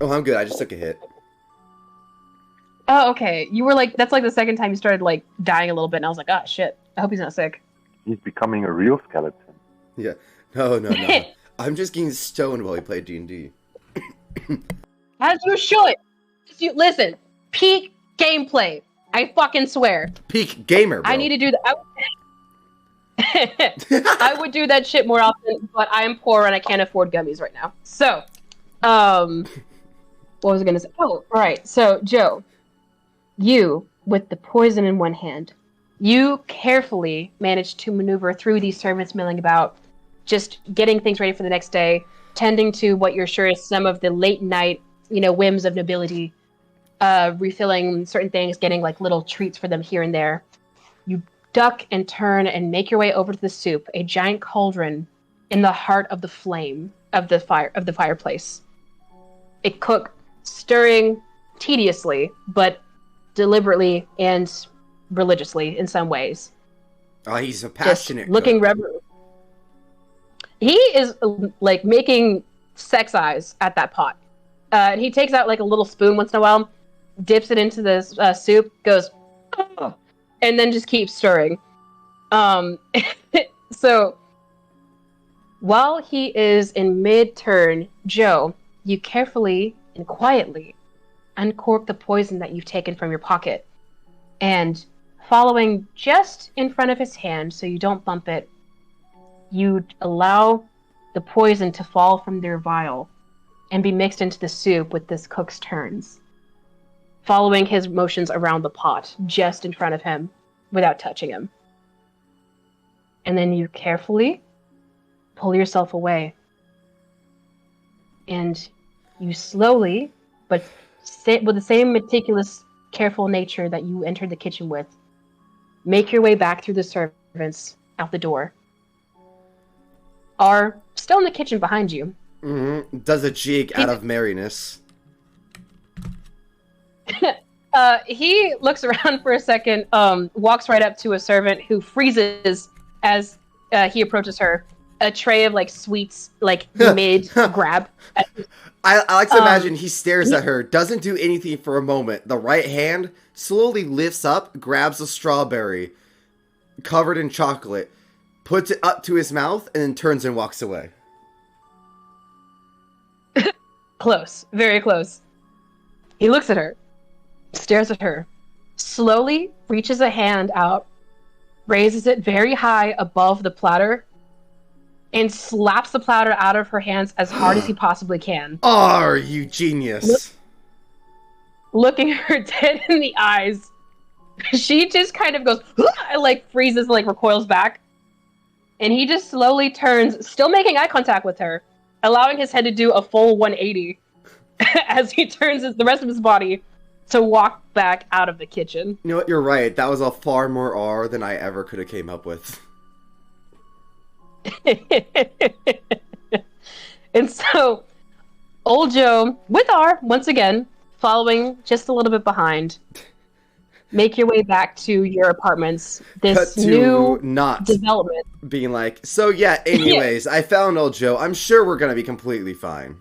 Oh, I'm good. I just took a hit. Oh, okay. You were that's the second time you started dying a little bit, and I was like, oh shit. I hope he's not sick. He's becoming a real skeleton. Yeah. No. I'm just getting stoned while we play D&D. As you should. Listen, peak gameplay. I fucking swear. Peak gamer, bro. I need to do that. I would do that shit more often, but I am poor and I can't afford gummies right now. So, what was I going to say? Oh, all right. So, Joe, you, with the poison in one hand, you carefully managed to maneuver through these servants milling about, just getting things ready for the next day, tending to what you're sure is some of the late night, whims of nobility, refilling certain things, getting little treats for them here and there. You duck and turn and make your way over to the soup, a giant cauldron in the heart of the flame of the fireplace. It cooked, stirring tediously, but deliberately and religiously in some ways. Oh, he's a passionate just looking cook. he is like making sex eyes at that pot. And he takes out like a little spoon once in a while, dips it into the soup, goes, oh, and then just keeps stirring. So while he is in mid-turn, Joe, you carefully and quietly uncork the poison that you've taken from your pocket, and following just in front of his hand so you don't bump it, you allow the poison to fall from their vial and be mixed into the soup with this cook's turns, following his motions around the pot just in front of him without touching him. And then you carefully pull yourself away. And you slowly, but with the same meticulous, careful nature that you entered the kitchen with, make your way back through the servants out the door. Are still in the kitchen behind you. Mm-hmm. Does a jig out of merriness. He looks around for a second, walks right up to a servant who freezes as he approaches her. A tray of like sweets, like mid grab. I like to imagine he stares at her, doesn't do anything for a moment. The right hand slowly lifts up, grabs a strawberry covered in chocolate, puts it up to his mouth, and then turns and walks away. Close, very close. He looks at her, stares at her, slowly reaches a hand out, raises it very high above the platter, and slaps the platter out of her hands as hard as he possibly can. Are you genius? Looking her dead in the eyes, she just kind of goes, like freezes, like recoils back. And he just slowly turns, still making eye contact with her, allowing his head to do a full 180 as he turns the rest of his body to walk back out of the kitchen. You know what? You're right. That was a far more R than I ever could have came up with. And so, old Joe, with R, once again, following just a little bit behind, make your way back to your apartments. This new development. Being like, so yeah, anyways, I found old Joe. I'm sure we're gonna be completely fine.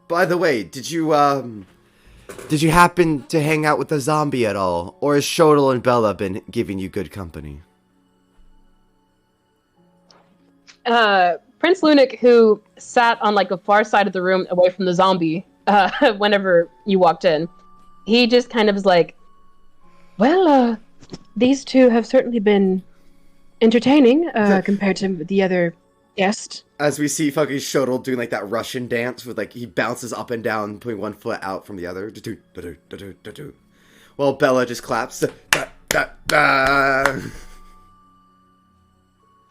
By the way, did you happen to hang out with the zombie at all? Or has Shodel and Bella been giving you good company? Prince Lunik, who sat on like the far side of the room away from the zombie whenever you walked in, he just kind of was like, well, these two have certainly been entertaining compared to the other guest. As we see fucking Shodel doing like that Russian dance with like he bounces up and down, putting one foot out from the other. Well, Bella just claps.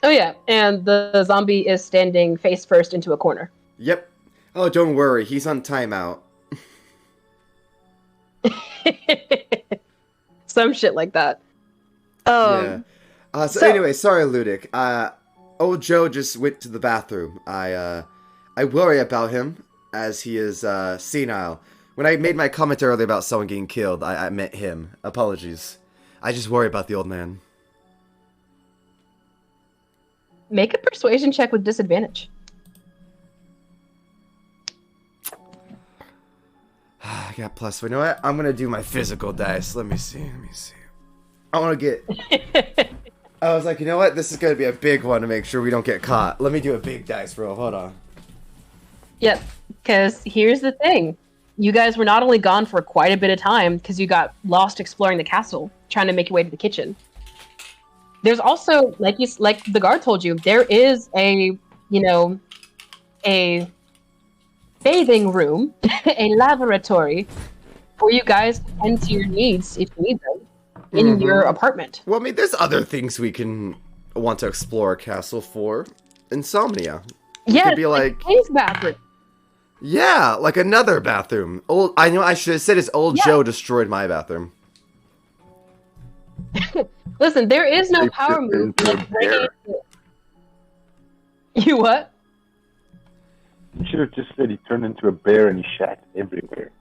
Oh yeah, and the zombie is standing face first into a corner. Yep. Oh, don't worry, he's on timeout. Some shit like that. Yeah. So anyway, sorry, Ludic. Old Joe just went to the bathroom. I worry about him as he is senile. When I made my comment earlier about someone getting killed, I meant him. Apologies. I just worry about the old man. Make a persuasion check with disadvantage. I got plus. You know what? I'm gonna do my physical dice. Let me see. I want to get. I was like, you know what? This is gonna be a big one to make sure we don't get caught. Let me do a big dice roll. Hold on. Yep. Because here's the thing: you guys were not only gone for quite a bit of time because you got lost exploring the castle, trying to make your way to the kitchen. There's also, like the guard told you, there is a bathing room, a lavatory, for you guys to tend to your needs if you need them in your apartment. Well, I mean, there's other things we can want to explore a castle for. Insomnia. Yeah, could be like his bathroom. Yeah, like another bathroom. I know I should have said it's old Joe destroyed my bathroom. Listen, there is no power move. You what? You should have just said he turned into a bear and he shat everywhere.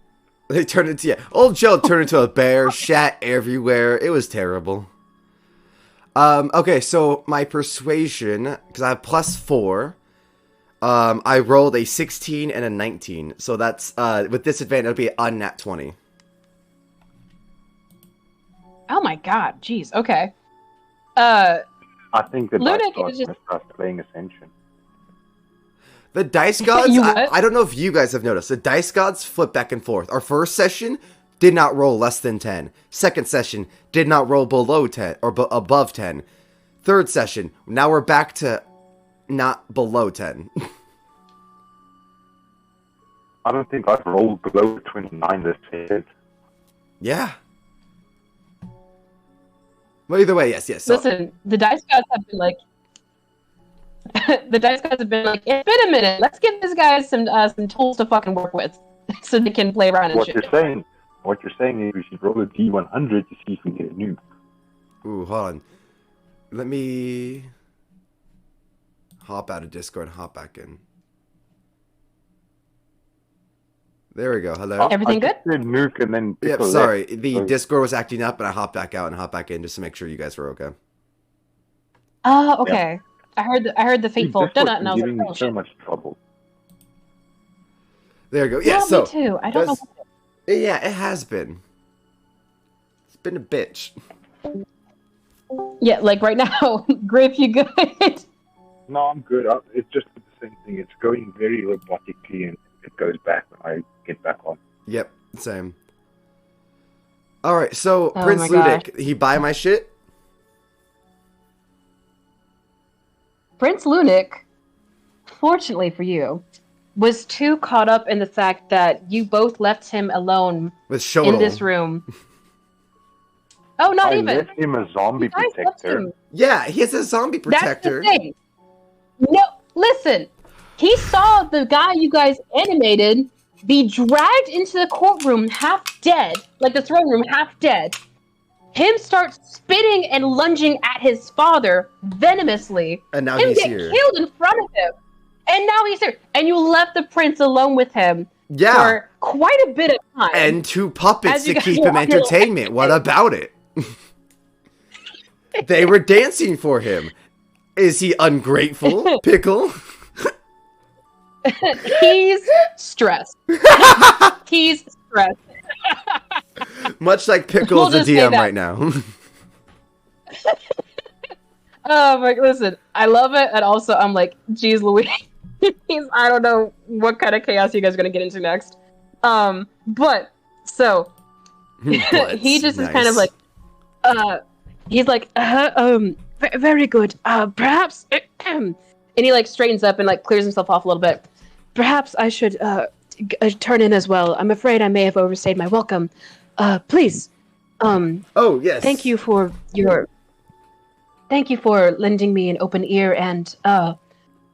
They turned into old Joe turned into a bear, shat everywhere. It was terrible. Okay, so my persuasion, because I have +4, I rolled a 16 and a 19. So that's, with disadvantage, it'll be an unnat 20. Oh my god, jeez. Okay. I think the dice Ludic gods is just- gonna start playing Ascension. The dice gods, You I, what? I don't know if you guys have noticed, the dice gods flip back and forth. Our first session did not roll less than 10. Second session did not roll below 10 or above 10. Third session, now we're back to not below 10. I don't think I've rolled below 29 this year. Yeah. Well, either way, yes. So, Listen, the dice gods have been like, the dice gods have been like, it's been a minute. Let's give these guys some tools to fucking work with, so they can play around and What shit. you're saying is we should roll a D100 to see if we get a nuke. ooh, hold on. Let me hop out of Discord and hop back in. There we go. Hello. Everything I good? just did nuke and then Yep, Pickle sorry. left. The So- Discord was acting up, and I hopped back out and hopped back in just to make sure you guys were okay. Oh, okay. I heard the See, fateful this dun was and I was like, giving me oh so shit. much trouble. There you go. Yeah, so me too. I don't know. yeah, it has been. It's been a bitch. Yeah, like right now, Griff, you good? No, I'm good. It's just the same thing. It's going very robotically and it goes back when I get back on. Yep, same. All right, so Oh Prince my gosh. Ludic, he buy my shit. Prince Lunik, fortunately for you, was too caught up in the fact that you both left him alone With Shodel. in this room. Oh, not I even. left him a zombie You guys left protector. him. Yeah, he has a zombie protector. That's the thing. No, listen. He saw the guy you guys animated be dragged into the courtroom half dead, like the throne room half dead. Him start spitting and lunging at his father venomously. And now Him he's get here. killed in front of him. And now he's here. And you left the prince alone with him Yeah, for quite a bit of time. and 2 puppets As you to guys keep were him on your entertainment. What about it? They were dancing for him. Is he ungrateful, Pickle? He's stressed. He's stressed. Much like We'll Pickle's the just say DM that. right now. Oh my, listen, I love it, and also I'm like, geez, Louise, I don't know what kind of chaos you guys are gonna get into next. But so But, he just is kind of nice. like, he's like, very good. Perhaps, and he like straightens up and like clears himself off a little bit. Perhaps I should turn in as well. I'm afraid I may have overstayed my welcome. Please, Oh, yes. thank you for lending me an open ear and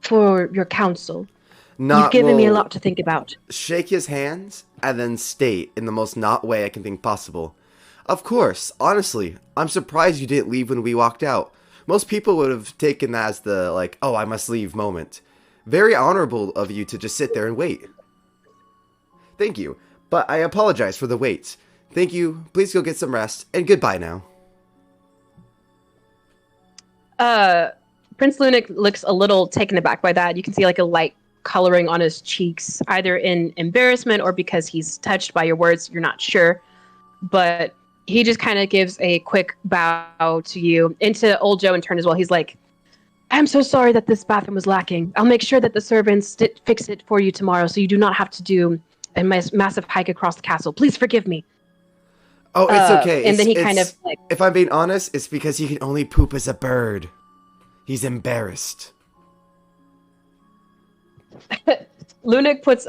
for your counsel. You've given me a lot to think about. Shake his hands and then state in the most not way I can think possible. Of course, honestly, I'm surprised you didn't leave when we walked out. Most people would have taken that as the, like, oh, I must leave moment. Very honorable of you to just sit there and wait. Thank you, but I apologize for the wait. Thank you, please go get some rest, and goodbye now. Prince Lunik looks a little taken aback by that. You can see like a light coloring on his cheeks, either in embarrassment or because he's touched by your words. You're not sure, but he just kind of gives a quick bow to you, into old Joe in turn as well. He's like, I'm so sorry that this bathroom was lacking. I'll make sure that the servants fix it for you tomorrow so you do not have to do a massive hike across the castle. Please forgive me. Oh, it's okay. And then he It's- kind of like, if I'm being honest, it's because he can only poop as a bird. He's embarrassed. Lunik puts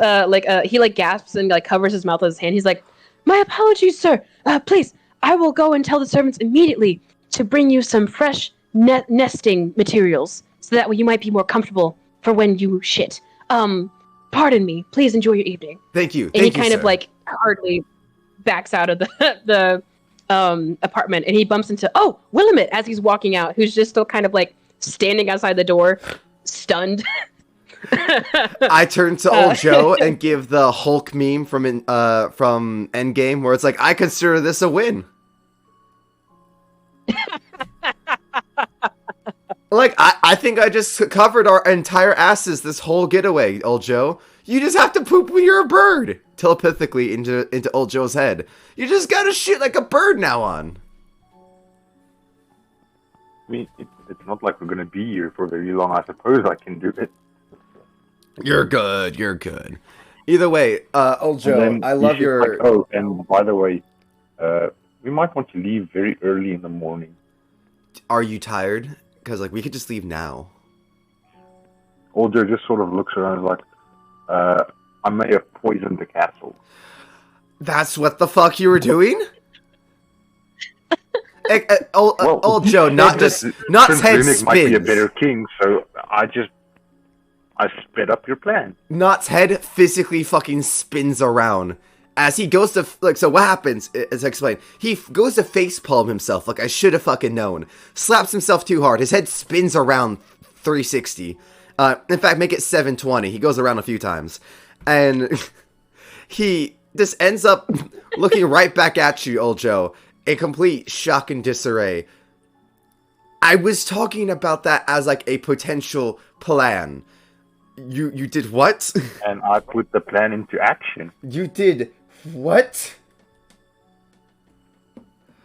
he like gasps and like covers his mouth with his hand. He's like, my apologies, sir. Please, I will go and tell the servants immediately to bring you some fresh nesting materials so that way you might be more comfortable for when you shit. Pardon me. Please enjoy your evening. Thank you. And Thank he you, kind of sir. like hardly backs out of the apartment, and he bumps into Willamette as he's walking out, who's just still kind of like standing outside the door, stunned. I turn to old Joe and give the Hulk meme from Endgame, where it's like, I consider this a win. Like, I think I just covered our entire asses this whole getaway, old Joe. You just have to poop when you're a bird. Telepathically into old Joe's head. You just gotta shit like a bird now on. I mean, it's not like we're gonna be here for very long. I suppose I can do it. You're good. You're good. Either way, old Joe, I love your... Like, oh, and by the way, we might want to leave very early in the morning. Are you tired? Because, like, we could just leave now. Old Joe just sort of looks around like, I may have poisoned the castle. That's what the fuck you were doing? Old Joe, not Prince head Lunik might be a spins. better king, so I sped up your plan. Knott's head physically fucking spins around. As he goes to, like, so what happens, as I explained, he goes to facepalm himself, like I should have fucking known. Slaps himself too hard, his head spins around 360. In fact, make it 720, he goes around a few times. And he just ends up looking right back at you, old Joe, in complete shock and disarray. I was talking about that as, like, a potential plan. You did what? And I put the plan into action. You did what?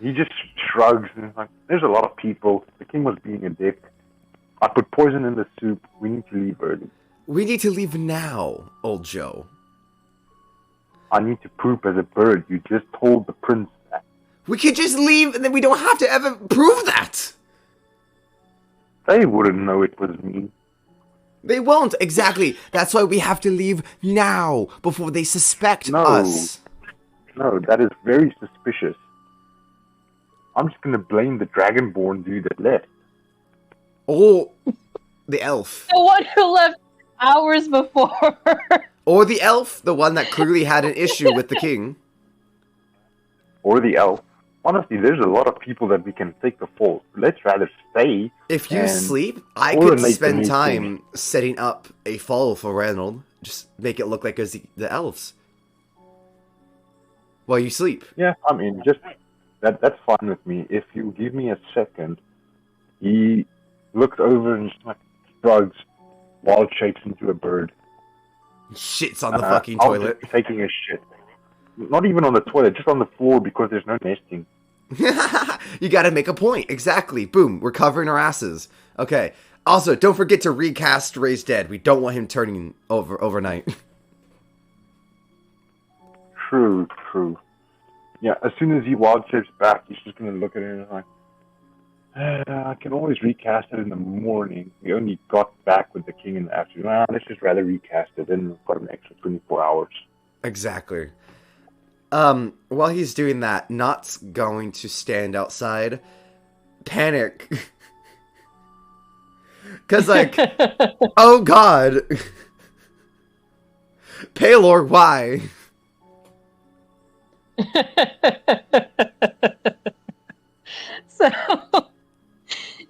He just shrugs and is like, there's a lot of people. The king was being a dick. I put poison in the soup. We need to leave early. We need to leave now, old Joe. I need to poop as a bird. You just told the prince that. We could just leave and then we don't have to ever prove that. They wouldn't know it was me. They won't, exactly. That's why we have to leave now, before they suspect us. No, that is very suspicious. I'm just gonna blame the Dragonborn dude that left. Or the elf. The one who left hours before. Or the elf, the one that clearly had an issue with the king. Or the elf. Honestly, there's a lot of people that we can take the fall. Let's rather stay. If you sleep, I or could make the spend new time king. setting up a fall for Ranald. Just make it look like it's the elves. While you sleep. Yeah, I mean, just that's fine with me. If you give me a second, he looks over and just like shrugs, wild shapes into a bird. Shits on the fucking I'll toilet. just be taking a shit. Not even on the toilet, just on the floor because there's no nesting. You gotta make a point. Exactly. Boom. We're covering our asses. Okay. Also, don't forget to recast Ray's dead. We don't want him turning over overnight. True. Yeah, as soon as he wild shapes back, he's just gonna look at it and like, I can always recast it in the morning. We only got back with the king in the afternoon. Well, let's just rather recast it, then we've got an extra 24 hours. Exactly. While he's doing that, Knott's going to stand outside, panic. Cause like, oh god. Paylor, why? So,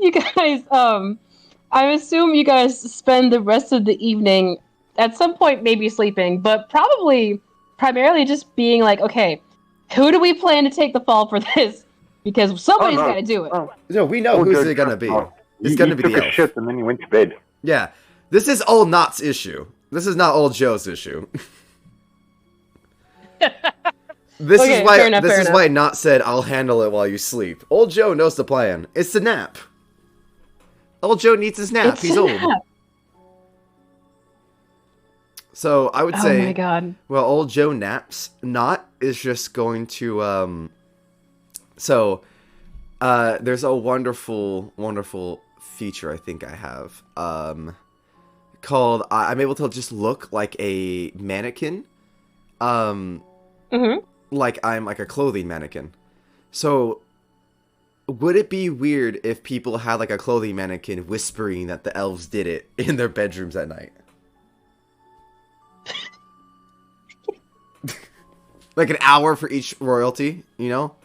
you guys, I assume you guys spend the rest of the evening at some point maybe sleeping, but probably primarily just being like, okay, who do we plan to take the fall for this? Because somebody's got to do it. No, we know who's it gonna be. It's gonna be the elf. He took a elf. shit and then he went to bed. Yeah, this is old Knott's issue. This is not old Joe's issue. This Okay, is why fair enough, this fair is enough. why Knott said I'll handle it while you sleep. Old Joe knows the plan. It's the nap. Old Joe needs his nap. It's He's a old. nap. So I would say, Oh my god. well, old Joe naps. Knott is just going to there's a wonderful feature I think I have called I'm able to just look like a mannequin. Like I'm like a clothing mannequin. So would it be weird if people had like a clothing mannequin whispering that the elves did it in their bedrooms at night? Like an hour for each royalty, you know?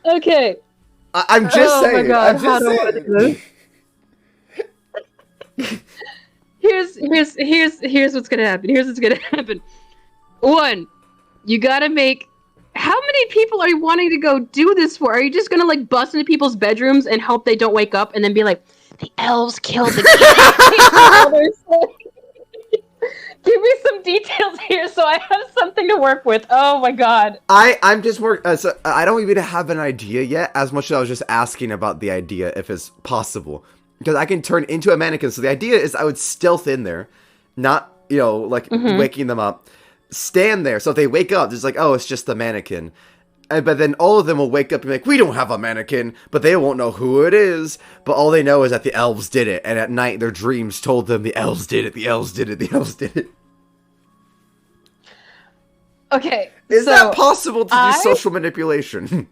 Okay. I'm just Oh my saying. God, I'm how just do I saying. do Here's what's gonna happen. Here's what's gonna happen. One, you gotta make how many people are you wanting to go do this for? Are you just gonna like bust into people's bedrooms and hope they don't wake up and then be like, the elves killed the king? Give me some details here so I have something to work with. Oh my god. I'm just more. So I don't even have an idea yet. As much as I was just asking about the idea if it's possible, because I can turn into a mannequin. So the idea is I would stealth in there, not like waking them up. Stand there. So if they wake up, it's like, oh, it's just the mannequin. But then all of them will wake up and be like, we don't have a mannequin, but they won't know who it is. But all they know is that the elves did it. And at night, their dreams told them the elves did it, the elves did it, the elves did it. Okay. Is that possible to do social manipulation?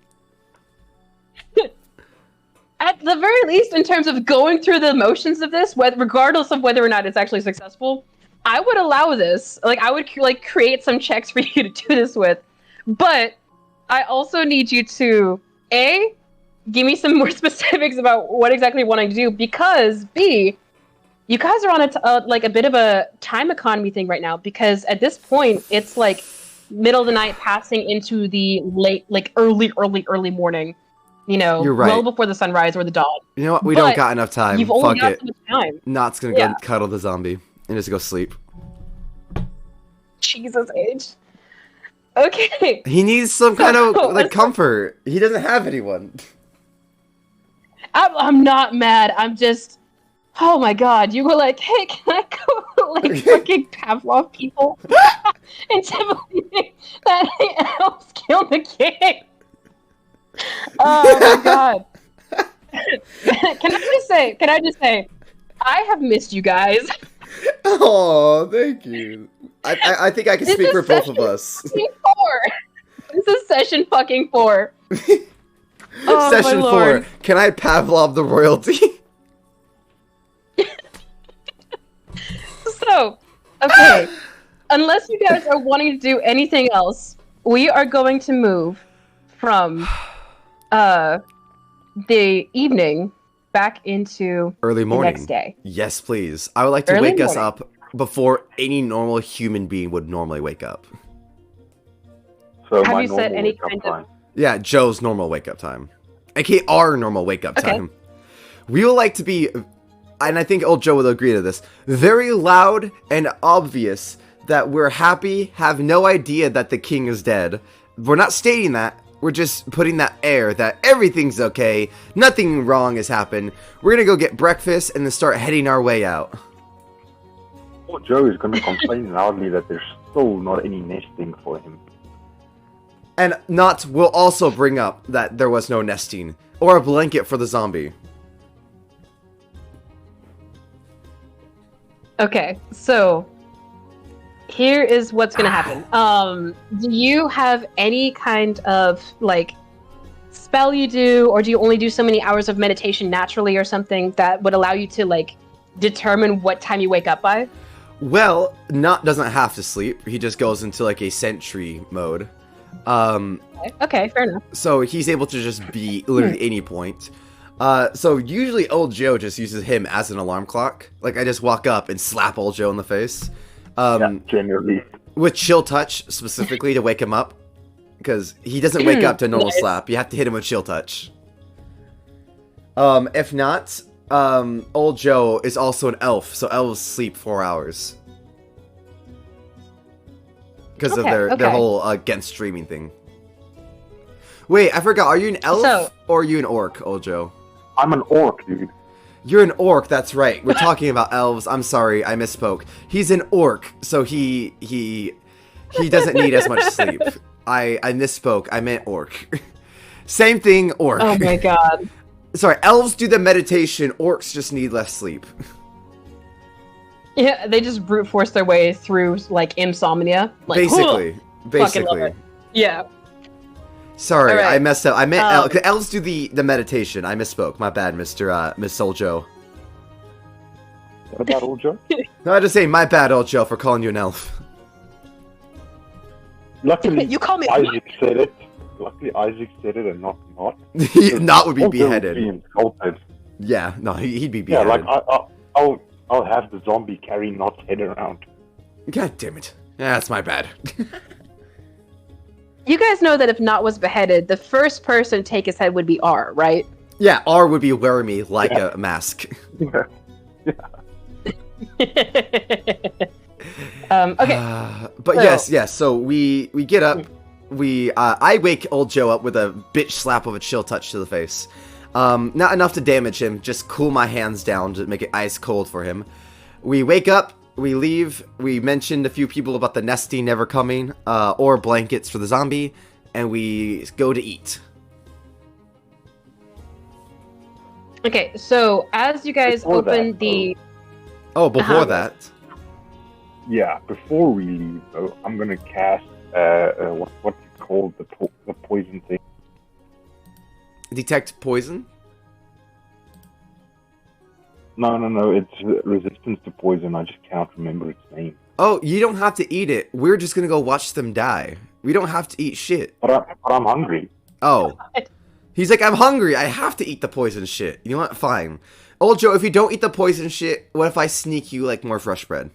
At the very least, in terms of going through the motions of this, regardless of whether or not it's actually successful, I would allow this. Like, I would create some checks for you to do this with. But I also need you to, A, give me some more specifics about what exactly you're wanting to do, because, B, you guys are on a bit of a time economy thing right now, because at this point, it's like middle of the night passing into the late, like early morning, You're right. well before the sunrise or the dawn. You know what? We don't got enough time. You've only Fuck got so much time. Knott's gonna go cuddle the zombie and just go sleep. Jesus age. Okay. He needs some kind of comfort. He doesn't have anyone. I'm not mad. I'm just. Oh my god! You were like, "Hey, can I go fucking Pavlov people and tell me that the elves killed the king?" Oh my god! Can I just say, I have missed you guys. Oh, thank you. I think I can speak for both of us. This is session fucking 4. Session 4. Can I Pavlov the royalty? So, okay. Unless you guys are wanting to do anything else, we are going to move from the evening back into early morning. The next day. Yes, please. I would like to wake us up before any normal human being would normally wake up. So have you set any kind of... Yeah, Joe's normal wake-up time. AKA our normal wake-up time. We would like to be, and I think old Joe will agree to this, very loud and obvious that we're happy, have no idea that the king is dead. We're not stating that. We're just putting that air that everything's okay, nothing wrong has happened. We're gonna go get breakfast and then start heading our way out. Old Joe is gonna complain loudly that there's still not any nesting for him. And Knot will also bring up that there was no nesting or a blanket for the zombie. Okay, so here is what's gonna happen. Do you have any kind of spell you do, or do you only do so many hours of meditation naturally or something that would allow you to determine what time you wake up by? Well, Knot doesn't have to sleep. He just goes into a sentry mode. Okay, fair enough. So he's able to just be literally any point. So usually old Joe just uses him as an alarm clock. I just walk up and slap old Joe in the face. Generally. With chill touch specifically to wake him up. Because he doesn't wake up to normal slap. You have to hit him with chill touch. If not, old Joe is also an elf. So elves sleep 4 hours. Because of their whole against streaming thing. Wait, I forgot. Are you an elf or are you an orc, old Joe? I'm an orc, dude. You're an orc, that's right. We're talking about elves. I'm sorry, I misspoke. He's an orc, so he doesn't need as much sleep. I misspoke. I meant orc. Same thing, orc. Oh my god. Sorry, elves do the meditation. Orcs just need less sleep. Yeah, they just brute force their way through insomnia. Basically. Yeah. Sorry, right. I messed up. I meant elves do the meditation. I misspoke. My bad, Miss Old Joe. What about old Joe? No, I just say my bad, old Joe, for calling you an elf. Luckily, you call me Isaac said it. Luckily, Isaac said it and not. Not would be beheaded. Would be insulted. Yeah, no, he'd be beheaded. Yeah, I'll have the zombie carry Knott's head around. God damn it. Yeah, that's my bad. you guys know that if Not was beheaded, the first person to take his head would be R, right? Yeah, R would be wearing me like a mask. Yeah. Okay. But So- yes. So we get up. I wake old Joe up with a bitch slap of a chill touch to the face. Not enough to damage him, just cool my hands down to make it ice cold for him. We wake up, we leave, we mentioned a few people about the nesting never coming, or blankets for the zombie, and we go to eat. Okay, so as you guys Before open that, the... Before Uh-huh. that, Yeah, before we leave, though, I'm gonna cast what's it called, the poison thing. detect poison. No, it's resistance to poison. I just can't remember its name. Oh, you don't have to eat it. We're just gonna go watch them die. We don't have to eat shit. But I'm hungry. Oh. He's like, I'm hungry. I have to eat the poison shit. You know what? Fine. Old Joe, if you don't eat the poison shit, what if I sneak you like more fresh bread?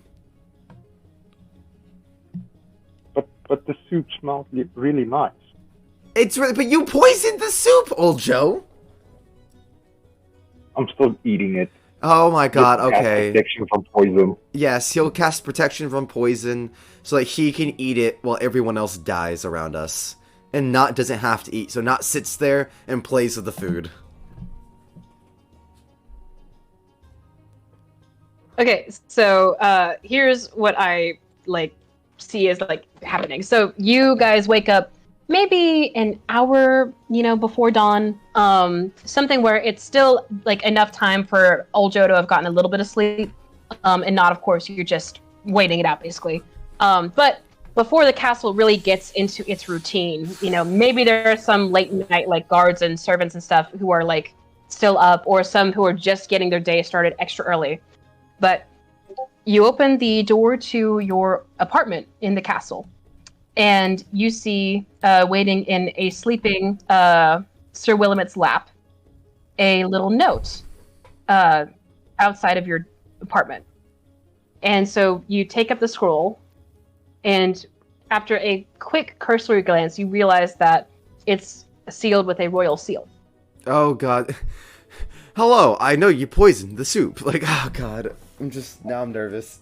But the soup smells really nice. It's really, but you poisoned the soup, Old Joe. I'm still eating it. Oh my god, Just cast okay. protection from poison. Yes, he'll cast protection from poison so that he can eat it while everyone else dies around us. And Not doesn't have to eat, so Not sits there and plays with the food. Okay, so here's what I see as happening. So you guys wake up maybe an hour, before dawn. Something where it's still enough time for old Joe to have gotten a little bit of sleep, and Not, of course, you're just waiting it out basically. But before the castle really gets into its routine, maybe there are some late night guards and servants and stuff who are still up, or some who are just getting their day started extra early. But you open the door to your apartment in the castle, and you see, waiting in a sleeping Sir Willamette's lap, a little note outside of your apartment. And so you take up the scroll, and after a quick cursory glance, you realize that it's sealed with a royal seal. Oh god. Hello, I know you poisoned the soup. Oh god. Now I'm nervous.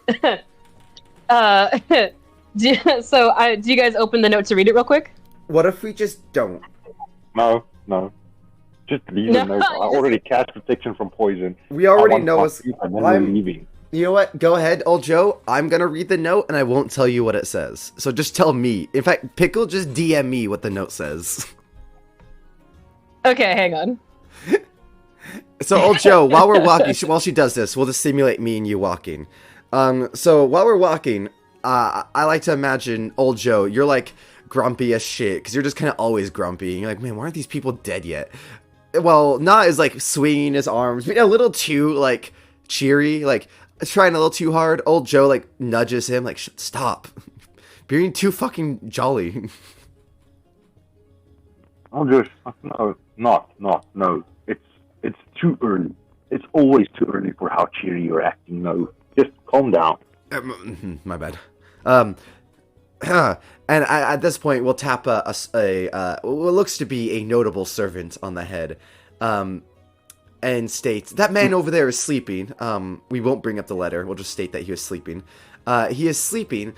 Do you guys open the note to read it real quick? What if we just don't? No. Just leave No, a note. I already cast protection from poison. We already I want know my us. soup, and then we're leaving. You know what? Go ahead, old Joe. I'm gonna read the note and I won't tell you what it says. So just tell me. In fact, Pickle, just DM me what the note says. Okay, hang on. So, old Joe, while we're walking, while she does this, we'll just simulate me and you walking. So while we're walking, I like to imagine, old Joe, you're grumpy as shit, because you're just kind of always grumpy. And you're like, man, why aren't these people dead yet? Well, Not is swinging his arms, being a little too cheery, trying a little too hard. Old Joe nudges him, stop, being too fucking jolly. I'm just no. It's too early. It's always too early for how cheery you're acting. No, just calm down. My bad. And at this point, we'll tap what looks to be a notable servant on the head, and state that man over there is sleeping. We won't bring up the letter. We'll just state that he was sleeping. He is sleeping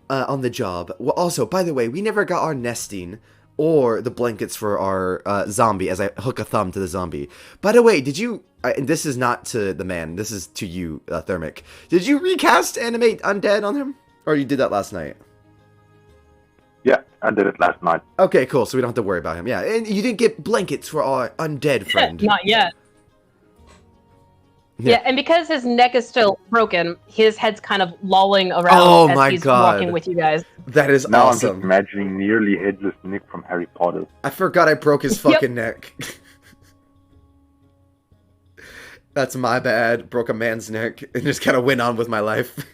on the job. Well, also, by the way, we never got our nesting or the blankets for our zombie, as I hook a thumb to the zombie. By the way, did you... and this is not to the man, this is to you, Thermic. Did you recast Animate Undead on him? Or you did that last night? Yeah, I did it last night. Okay, cool, so we don't have to worry about him. Yeah, and you didn't get blankets for our undead friend. Not yet. Yeah, and because his neck is still broken, his head's kind of lolling around as he's walking with you guys. That is now awesome. I'm just imagining nearly headless Nick from Harry Potter. I forgot I broke his fucking neck. That's my bad. Broke a man's neck and just kind of went on with my life.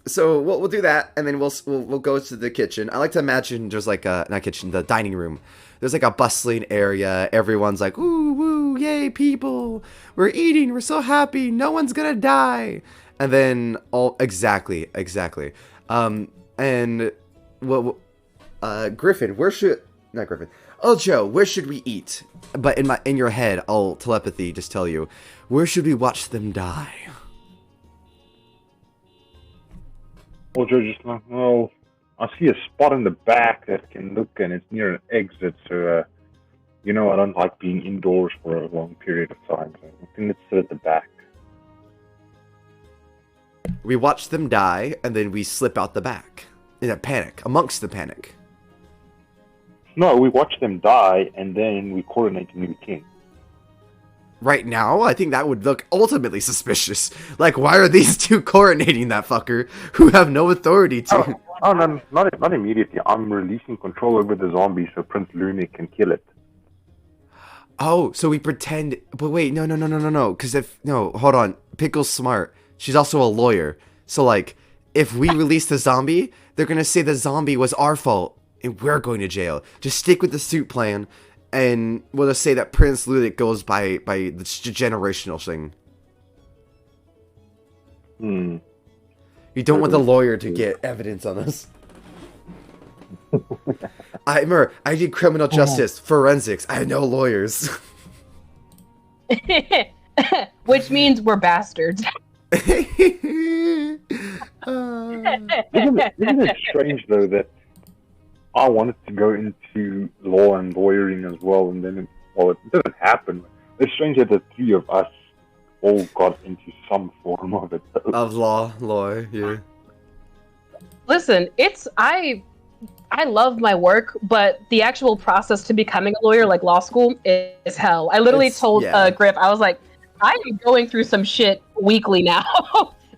So we'll do that, and then we'll go to the kitchen. I like to imagine there's not kitchen, the dining room. There's a bustling area. Everyone's ooh, woo, yay, people. We're eating. We're so happy. No one's gonna die. And then, exactly. And well, Griffin, not Griffin? Oh, Joe, where should we eat? But in your head, I'll telepathy just tell you, where should we watch them die? Well, Joe, just like, well, I see a spot in the back that can look, and it's near an exit. So, I don't like being indoors for a long period of time. So I think let's sit at the back. We watch them die, and then we slip out the back in a panic, amongst the panic. No, we watch them die, and then we coordinate to meet the king. Right now, I think that would look ultimately suspicious. Like, why are these two coronating that fucker who have no authority to... Oh no, not immediately. I'm releasing control over the zombie so Prince Lunik can kill it. Oh, so we pretend... But wait, no. Because hold on. Pickle's smart. She's also a lawyer. So, like, if we release the zombie, they're going to say the zombie was our fault, and we're going to jail. Just stick with the suit plan, and we'll just say that Prince Ludik goes by the generational thing. You don't want the lawyer to get evidence on us. I did criminal justice, forensics. I know lawyers. Which means we're bastards. Isn't it strange, though, that I wanted to go into law and lawyering as well, and then, it didn't happen. It's strange that the three of us all got into some form of it, though. Of law, yeah. Listen, I love my work, but the actual process to becoming a lawyer, like law school, is hell. I literally told Griff, I was like, I am going through some shit weekly now.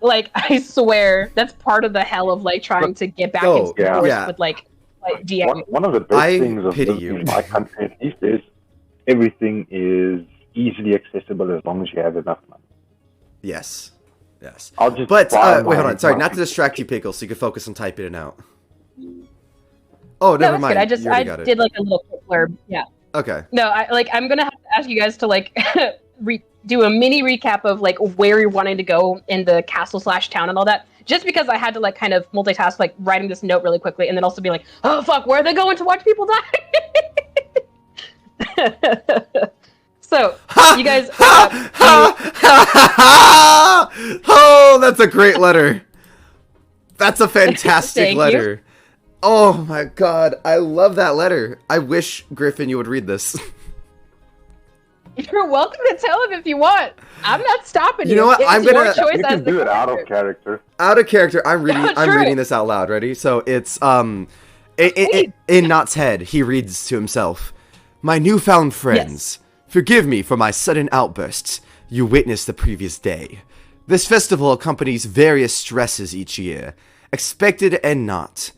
Like, I swear, that's part of the hell of, like, trying to get back into the force with, like DM. One of the best things of living in my country, at least, is everything is easily accessible as long as you have enough money. Yes. Wait, hold on. Sorry, not to distract you, Pickle, so you can focus on typing it out. Oh, never mind. Good. I did like a little quick blurb. Yeah. Okay. No, I'm gonna have to ask you guys to like do a mini recap of like where you're wanting to go in the castle/town and all that. Just because I had to like kind of multitask, like writing this note really quickly, and then also be like, oh fuck, where are they going to watch people die? So, you guys. Oh, that's a great letter. That's a fantastic letter. You. Oh my god, I love that letter. I wish, Griffin, you would read this. You're welcome to tell him if you want. I'm not stopping you. You know what? You can do it out of character. Out of character. I'm reading this out loud. Ready? So it's in Knott's head. He reads to himself. My newfound friends, forgive me for my sudden outbursts you witnessed the previous day. This festival accompanies various stresses each year, expected and not,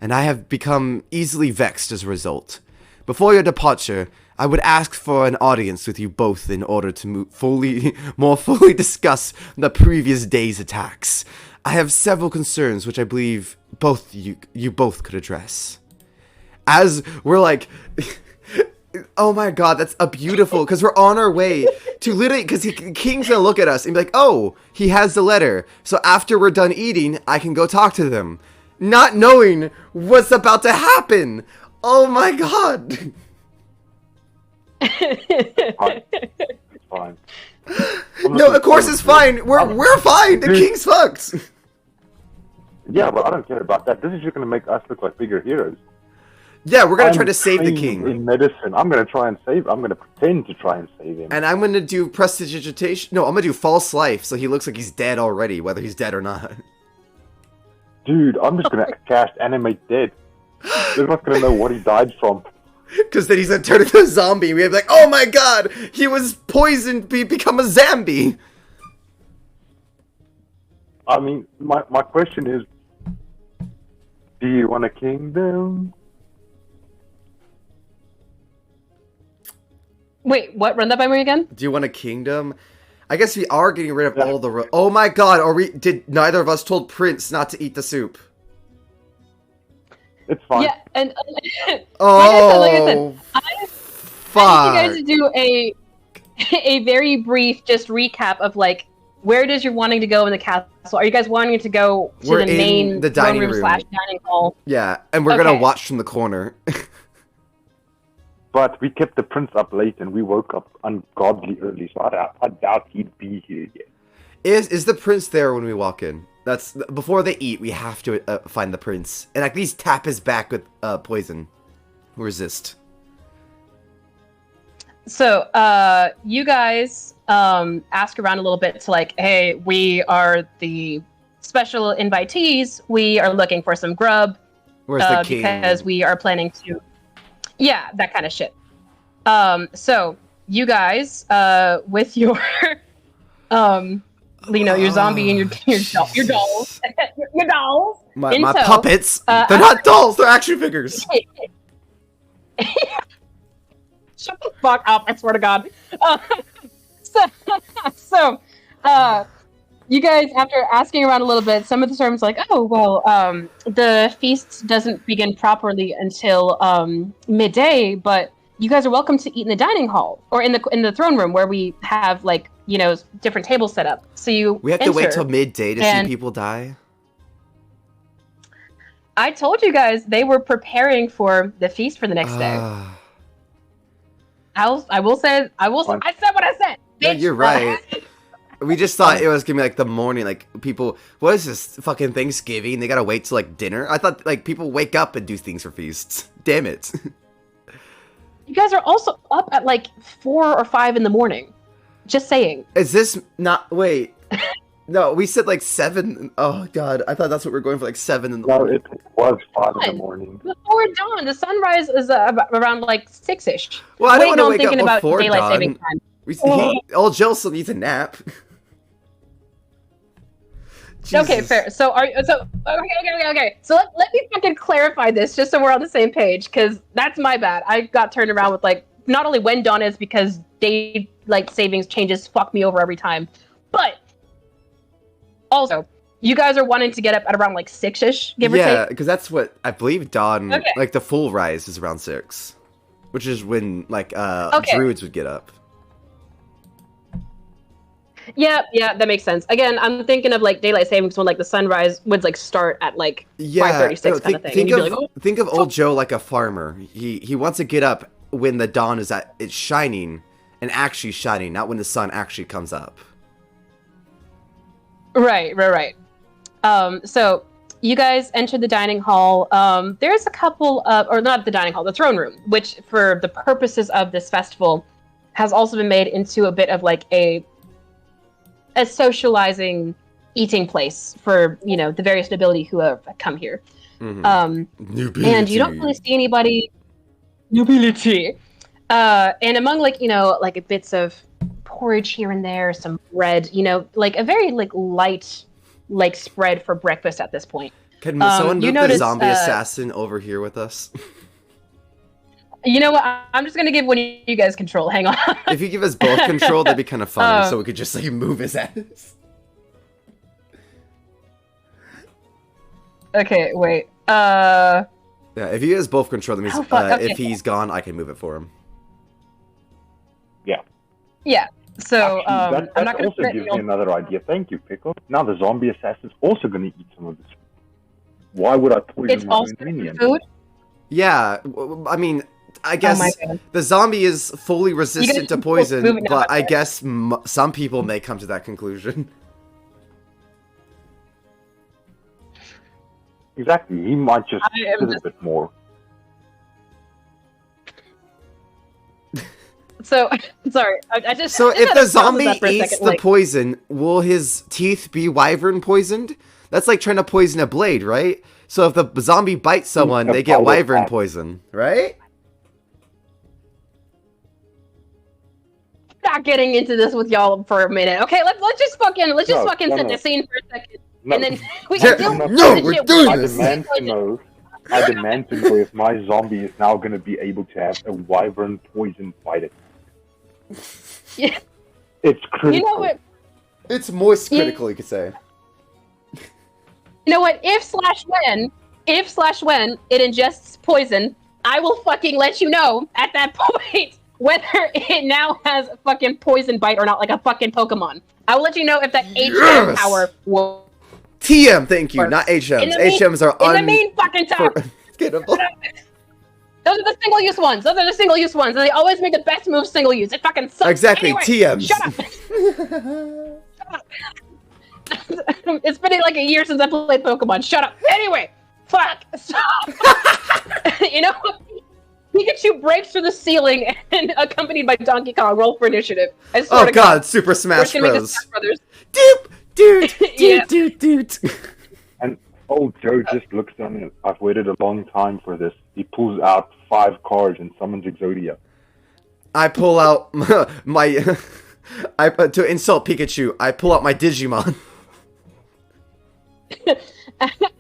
and I have become easily vexed as a result. Before your departure, I would ask for an audience with you both in order to more fully discuss the previous day's attacks. I have several concerns which I believe you both could address. As we're like, oh my god, that's a beautiful, because we're on our way to literally, because King's gonna look at us and be like, oh, he has the letter. So after we're done eating, I can go talk to them. Not knowing what's about to happen. Oh my god. It's fine. No, of course it's fine. We're fine. The King's fucked. Yeah, but I don't care about that. This is just gonna make us look like bigger heroes. Yeah, we're gonna try to save the king. In medicine, I'm gonna pretend to try and save him. And I'm gonna do prestidigitation. No, I'm gonna do false life, so he looks like he's dead already, whether he's dead or not. Dude, I'm just gonna cast animate dead. They're not gonna know what he died from. Because then he's gonna turn into a zombie. We're like, oh my god, he was poisoned, become a zombie. I mean, my question is, do you want a kingdom? Wait, what? Run that by me again? Do you want a kingdom? I guess we are getting rid of all the... Oh my god, did neither of us told Prince not to eat the soup? It's fine. Yeah, and... oh, I need you guys to do a very brief just recap of, like, where it is you're wanting to go in the castle Are you guys wanting to go to We're the in main the dining room room. / dining hall? Yeah, and we're gonna watch from the corner. But we kept the prince up late, and we woke up ungodly early, so I doubt he'd be here yet. Is the prince there when we walk in? That's before they eat. We have to find the prince and at least tap his back with poison. Resist. So, you guys ask around a little bit to like, hey, we are the special invitees. We are looking for some grub. Where's the king? Because we are planning to, yeah, that kind of shit. So you guys, with your, your zombie and your dolls, your dolls, my puppets. They're not dolls. They're action figures. Shut the fuck up! I swear to God. So, you guys, after asking around a little bit, some of the terms like, oh well, the feast doesn't begin properly until midday, but you guys are welcome to eat in the dining hall or in the throne room where we have like different tables set up. So we have to wait till midday to see people die. I told you guys they were preparing for the feast for the next day. I said what I said. No, you're right. We just thought it was gonna be like the morning, like people. What is this fucking Thanksgiving? They gotta wait till like dinner. I thought like people wake up and do things for feasts. Damn it! You guys are also up at like 4 or 5 in the morning. Just saying. Is this not? Wait. No, we said like 7. Oh god, I thought that's what we were going for, like 7 in the morning. No, it was 5 in the morning. Before dawn, the sunrise is around like 6-ish. Well, I don't want to wake up before daylight dawn. Saving time. Old Jill still needs a nap. Okay, fair. So okay. So let me fucking clarify this just so we're on the same page, because that's my bad. I got turned around with like not only when dawn is, because daylight savings changes fuck me over every time, but also you guys are wanting to get up at around like 6-ish, give or take. Yeah, because that's what I believe dawn, like the full rise is around 6, which is when like druids would get up. Yeah, that makes sense. Again, I'm thinking of like daylight savings when like the sunrise would like start at like 5:36 kind of thing. Think of old Joe like a farmer. He wants to get up when the dawn is it's shining and actually shining, not when the sun actually comes up. Right. So you guys enter the dining hall. There's a couple of, or not the dining hall, the throne room, which for the purposes of this festival has also been made into a bit of like a socializing eating place for, the various nobility who have come here. Mm-hmm. And you don't really see anybody nobility. And among like bits of porridge here and there, some bread, like a very like light like spread for breakfast at this point. Can someone move the zombie assassin over here with us? You know what? I'm just gonna give one of you guys control. Hang on. If you give us both control, that'd be kind of funny. So we could just like move his ass. Okay, wait. Yeah, if you guys both control, that means okay. If he's gone, I can move it for him. Yeah. Yeah. So Actually, I'm not gonna also gives me another idea. Thank you, Pickle. Now the zombie assassin's also gonna eat some of this. Why would I poison my own minion? Food? Yeah, I mean, I guess the zombie is fully resistant to poison, but I guess some people may come to that conclusion. Exactly, he might just a bit more. So, sorry, I just... So if the zombie eats the poison, will his teeth be wyvern poisoned? That's like trying to poison a blade, right? So if the zombie bites someone, they get wyvern poison, right? Not getting into this with y'all for a minute. Okay, let's just fucking set the scene for a second, and then we can we're doing this. I demand to know if my zombie is now going to be able to have a wyvern poison bite it. Yeah, it's critical. You know what? It's most critical, you could say. You know what? If/when it ingests poison, I will fucking let you know at that point whether it now has a fucking poison bite or not, like a fucking Pokemon. I will let you know if that HP power will TM, thank you, not HMs. HMs are in the main fucking tower. Unforgettable. Those are the single-use ones. And they always make the best move single-use. It fucking sucks. Exactly, anyway, TMs. Shut up. It's been like a year since I played Pokemon. Shut up. Anyway, fuck. Stop. You know, Pikachu breaks through the ceiling and accompanied by Donkey Kong. Roll for initiative. I swear to God. Super Smash Bros. Doop, Doot. And old Joe just looks down and I've waited a long time for this. He pulls out 5 cards and summons Exodia. I pull out my to insult Pikachu, I pull out my Digimon.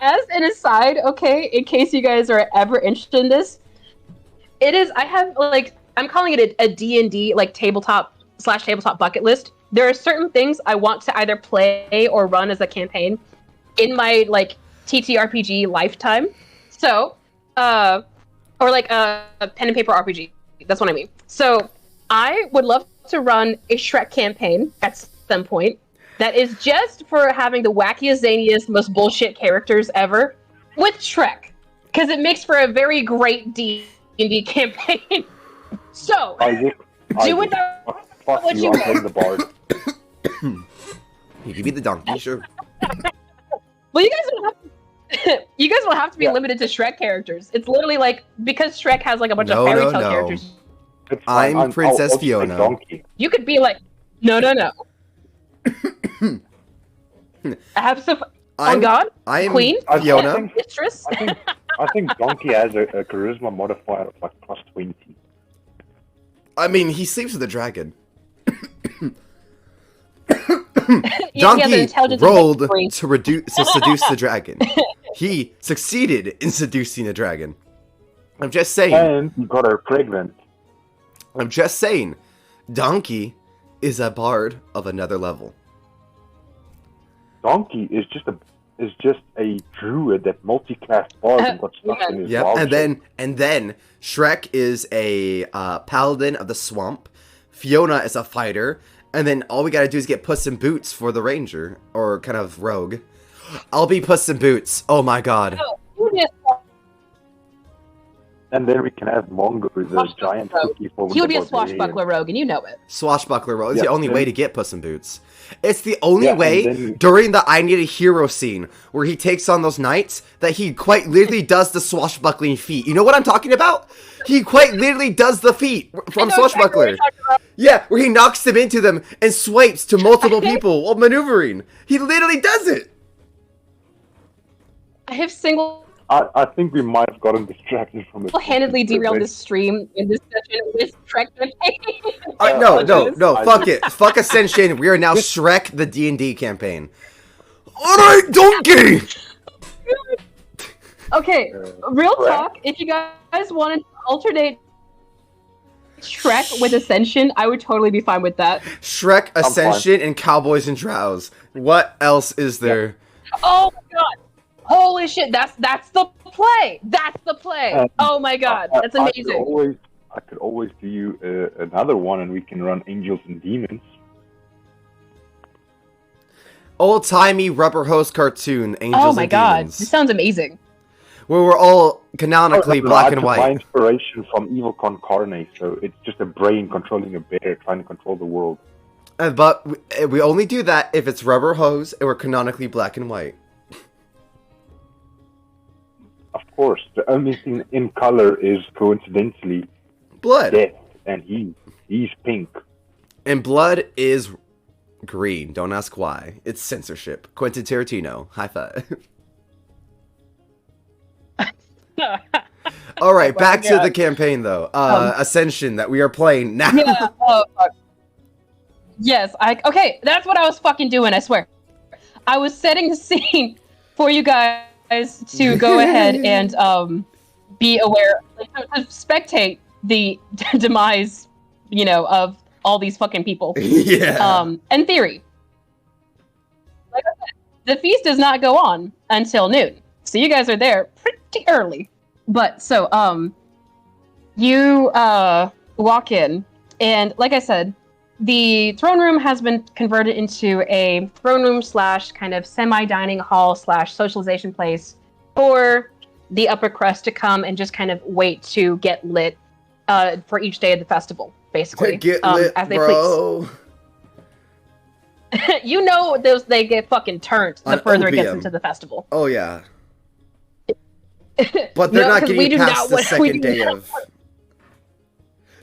As an aside, okay, in case you guys are ever interested in this, I have, like, I'm calling it a D&D, like, tabletop bucket list. There are certain things I want to either play or run as a campaign in my, like, TTRPG lifetime. So, or like a pen and paper RPG. That's what I mean. So, I would love to run a Shrek campaign at some point that is just for having the wackiest, zaniest, most bullshit characters ever with Shrek. Because it makes for a very great D&D campaign. So, do with that what you want. The bard. You give me the donkey, sure. Well, you guys will have to be limited to Shrek characters. It's literally like, because Shrek has like a bunch of fairy tale characters. I'm Princess Fiona. You could be like, no. On God? I'm Queen? Fiona. Mistress? I think Donkey has a charisma modifier of like +20. I mean, he sleeps with a dragon. Donkey rolled to seduce the dragon. He succeeded in seducing the dragon. I'm just saying. And he got her pregnant. I'm just saying. Donkey is a bard of another level. Donkey is just a druid that multi-class bard and got stuck in his wild and then Shrek is a paladin of the swamp. Fiona is a fighter. And then all we gotta do is get Puss in Boots for the ranger, or kind of rogue. I'll be Puss in Boots. Oh my god. And then we can have Mongo, the giant cookie for he would be a swashbuckler rogue, and you know it. Swashbuckler rogue is the only way to get Puss in Boots. It's the only way during the I Need a Hero scene where he takes on those knights that he quite literally does the swashbuckling feat. You know what I'm talking about? He quite literally does the feat from Swashbuckler. Yeah, where he knocks them into them and swipes to multiple people while maneuvering. He literally does it. I have I think we might have gotten distracted from it. Single-handedly derailed this stream in this session with Shrek campaign. No, fuck it. Fuck Ascension. We are now Shrek the D&D campaign. Alright, Donkey! Okay, real talk, if you guys wanted to alternate Shrek with Ascension, I would totally be fine with that. Shrek, Ascension, and Cowboys and Drows. What else is there? Oh my god! Holy shit, that's the play! That's the play! Oh my god, that's amazing. I could always do you another one and we can run Angels and Demons. Old-timey rubber hose cartoon, Angels and Demons. Oh my god, this sounds amazing. Where we're all canonically black and white. My inspiration from Evil Con Carne, so it's just a brain controlling a bear trying to control the world. But we only do that if it's rubber hose and we're canonically black and white. Of course, the only thing in color is coincidentally blood. Death, and he's pink. And blood is green. Don't ask why. It's censorship. Quentin Tarantino. High five. All right, back to the campaign though. Ascension that we are playing now. Yeah. Fuck. Yes. Okay. That's what I was fucking doing. I swear. I was setting the scene for you guys to go ahead and be aware, like, to spectate the demise, of all these fucking people. Yeah. In theory, like I said, the feast does not go on until noon, so you guys are there pretty early. But so you walk in, and like I said, the throne room has been converted into a throne room / kind of semi-dining hall / socialization place for the upper crust to come and just kind of wait to get lit for each day of the festival, basically. Get lit, as they bro. please. They get fucking turned the further it gets into the festival. Oh yeah. But they're not getting past the second day of.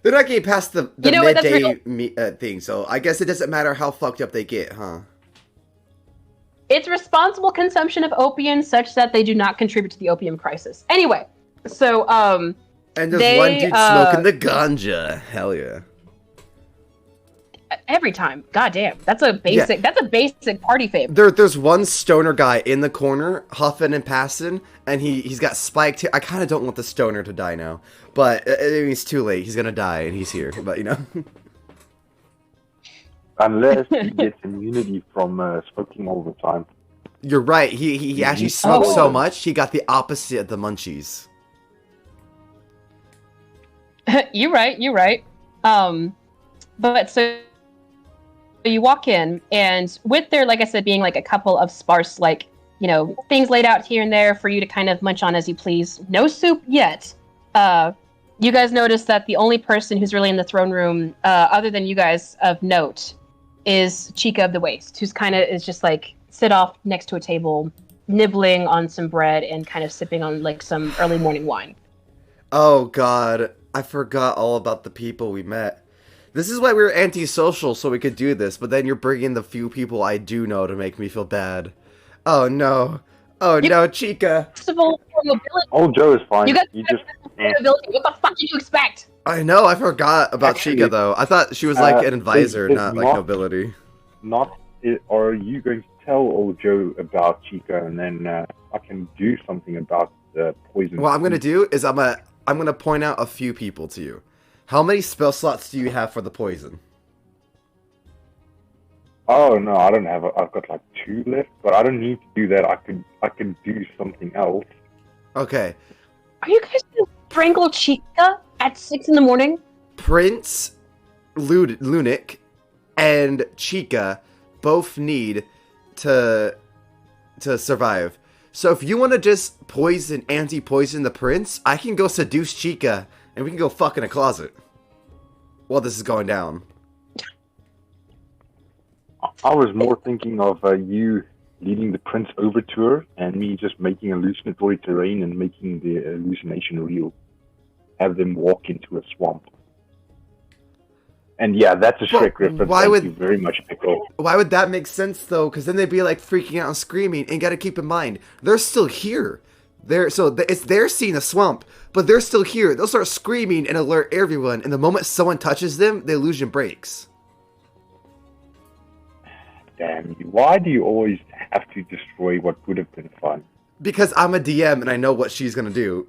They're not getting past the midday thing, so I guess it doesn't matter how fucked up they get, huh? It's responsible consumption of opium such that they do not contribute to the opium crisis. Anyway, so and there's one dude smoking the ganja. Hell yeah. Every time. Goddamn. That's a basic party fave. There's one stoner guy in the corner, huffing and passing, and he's got spiked hair. I kind of don't want the stoner to die now, but it's too late. He's gonna die, and he's here. But unless he gets immunity from smoking all the time. You're right. He actually smoked so much, he got the opposite of the munchies. You're right. But so you walk in, and with there, like I said, being like a couple of sparse, things laid out here and there for you to kind of munch on as you please. No soup yet. You guys notice that the only person who's really in the throne room, other than you guys of note, is Chica of the Waste, who's is just like sit off next to a table, nibbling on some bread and kind of sipping on like some early morning wine. Oh God, I forgot all about the people we met. This is why we were antisocial, so we could do this, but then you're bringing the few people I do know to make me feel bad. Oh no. Oh no, Chica. Old Joe is fine. You just... What the fuck did you expect? I know, I forgot about Chica, though. I thought she was like an advisor, not like nobility. Are you going to tell old Joe about Chica, and then I can do something about the poison? What I'm going to do is I'm going to point out a few people to you. How many spell slots do you have for the poison? Oh no, I don't have. I've got like 2 left, but I don't need to do that. I could do something else. Okay. Are you guys gonna strangle Chica at 6 a.m? Prince, Lunik, and Chica both need to survive. So if you want to just anti-poison the prince, I can go seduce Chica, and we can go fuck in a closet while this is going down. I was more thinking of you leading the prince over to her, and me just making hallucinatory terrain and making the hallucination real. Have them walk into a swamp. And yeah, that's a Shrek reference. Thank you very much, Pickle. Why would that make sense, though? Because then they'd be like freaking out and screaming, and you gotta keep in mind, they're still here. They're seeing a swamp, but they're still here. They'll start screaming and alert everyone, and the moment someone touches them, the illusion breaks. Damn you. Why do you always have to destroy what would have been fun? Because I'm a DM and I know what she's gonna do.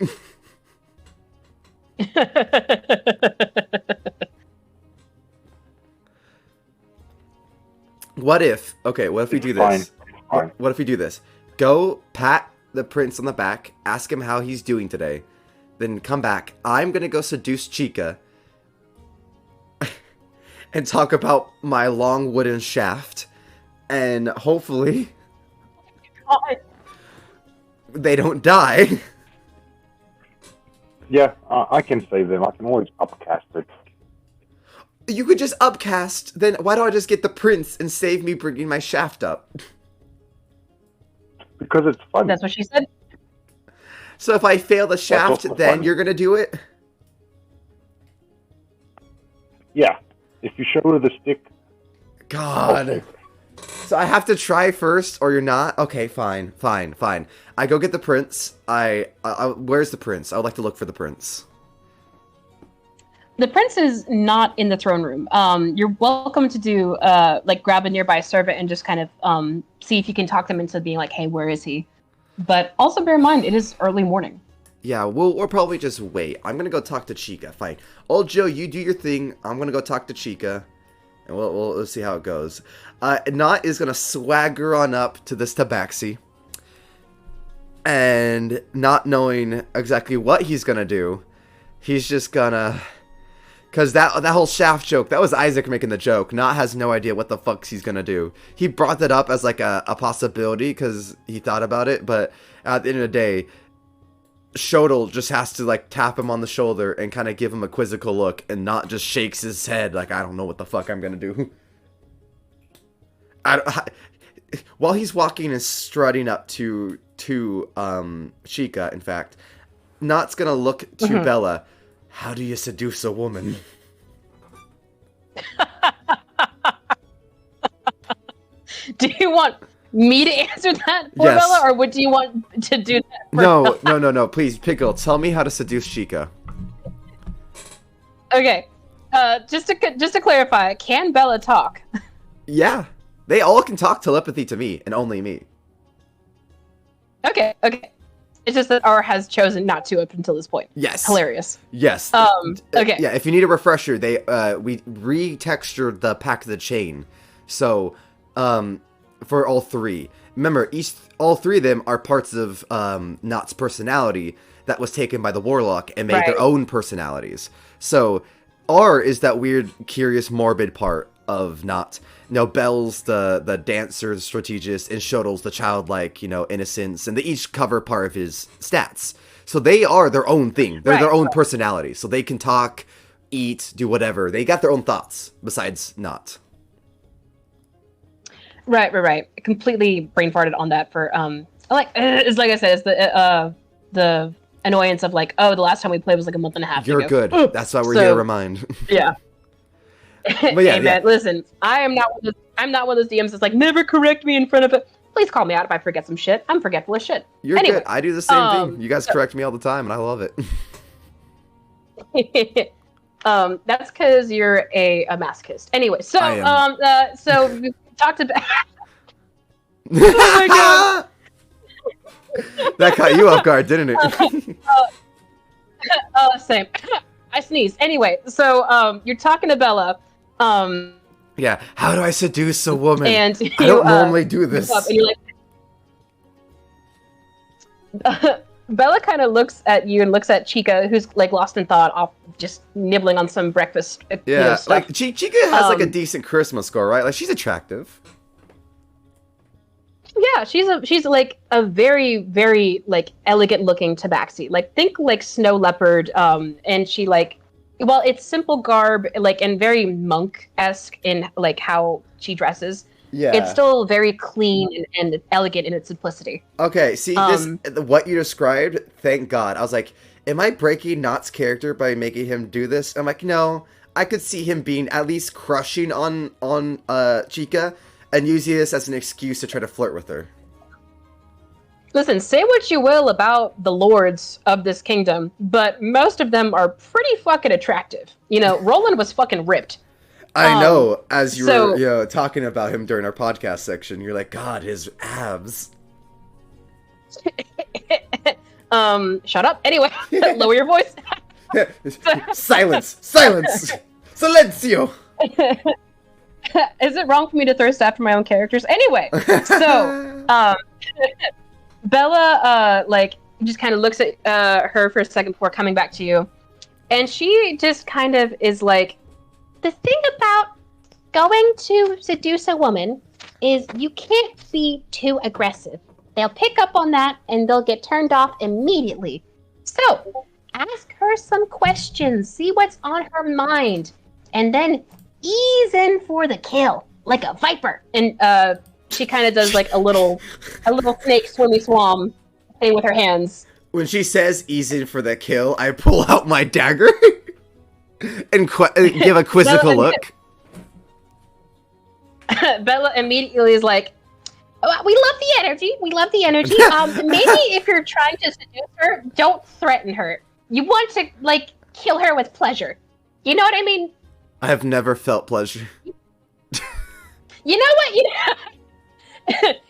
What if we do this? Fine. What if we do this? Go pat the prince on the back, ask him how he's doing today, then come back. I'm gonna go seduce Chica and talk about my long wooden shaft, and hopefully they don't die. Yeah, I can save them. I can always upcast it. You could just upcast, then why don't I just get the prince and save me bringing my shaft up? Because it's fun. That's what she said. So if I fail the shaft, then fun. You're gonna do it? Yeah. If you show her the stick. God. So I have to try first, or you're not? Okay, fine. I go get the prince. Where's the prince? I would like to look for the prince. The prince is not in the throne room. You're welcome to do grab a nearby servant and just kind of see if you can talk them into being like, hey, where is he? But also bear in mind, it is early morning. Yeah, we'll probably just wait. I'm gonna go talk to Chica. Fine. Old Joe, you do your thing. I'm gonna go talk to Chica, and we'll see how it goes. Not is gonna swagger on up to this tabaxi, and not knowing exactly what he's gonna do, he's just gonna Because that whole shaft joke, that was Isaac making the joke. Not has no idea what the fuck he's gonna do. He brought that up as like a possibility because he thought about it, but at the end of the day, Shodel just has to like tap him on the shoulder and kind of give him a quizzical look and not just shakes his head like, I don't know what the fuck I'm gonna do. While he's walking and strutting up to Chica, in fact, Not's gonna look to Bella. How do you seduce a woman? Do you want me to answer that for Yes. Bella, or do you want to do that for No, Bella? no. Please, Pickle, tell me how to seduce Chica. Okay. Just to clarify, can Bella talk? Yeah. They all can talk telepathy to me, and only me. Okay. It's just that R has chosen not to up until this point. Yes. Hilarious. Yes. Okay. Yeah, if you need a refresher, we retextured the Pack of the Chain. So, for all three. Remember, all three of them are parts of Not's personality that was taken by the Warlock and made their own personalities. So, R is that weird, curious, morbid part of Not. Bell's the dancer, the strategist, and Shodel's the childlike, innocence, and they each cover part of his stats. So they are their own thing. They're their own personality. So they can talk, eat, do whatever. They got their own thoughts besides Not. Right. Completely brain farted on that for it's like I said, it's the annoyance of like, oh, the last time we played was like a month and a half ago. You're good. That's why we're here to remind. Yeah. But yeah, hey man, listen, I'm not one of those DMs that's like, never correct me in front of it. Please call me out if I forget some shit. I'm forgetful as shit. You're good. I do the same thing. You guys correct me all the time, and I love it. That's because you're a masochist. Anyway, so we talked about. Oh my god! That caught you off guard, didn't it? Same. I sneezed. Anyway, so you're talking to Bella. Yeah. How do I seduce a woman? And I don't normally do this. And you're like, Bella kind of looks at you and looks at Chica, who's like lost in thought, off just nibbling on some breakfast. Yeah, stuff. like Chica has like a decent charisma score, right? Like she's attractive. Yeah, she's like a very, very like elegant looking tabaxi. Like think like snow leopard, and she like, well, it's simple garb, like, and very monk-esque in like how she dresses. Yeah, it's still very clean and elegant in its simplicity. Okay, see what you described. Thank God. I was like, am I breaking Not's character by making him do this? I'm like, no. I could see him being at least crushing on Chica and using this as an excuse to try to flirt with her. Listen, say what you will about the lords of this kingdom, but most of them are pretty fucking attractive. Roland was fucking ripped. I know, as you were talking about him during our podcast section, you're like, God, his abs. Shut up. Anyway, lower your voice. Silence! Silencio! Is it wrong for me to thirst after my own characters? Anyway, so, Bella, just kind of looks at her for a second before coming back to you. And she just kind of is like, the thing about going to seduce a woman is you can't be too aggressive. They'll pick up on that and they'll get turned off immediately. So, ask her some questions, see what's on her mind, and then ease in for the kill, like a viper. And she kind of does like a little snake swimmy swam thing with her hands. When she says ease in for the kill, I pull out my dagger and give a quizzical look. Bella immediately is like, oh, we love the energy. Maybe if you're trying to seduce her, don't threaten her. You want to, kill her with pleasure. You know what I mean? I have never felt pleasure. You know what? You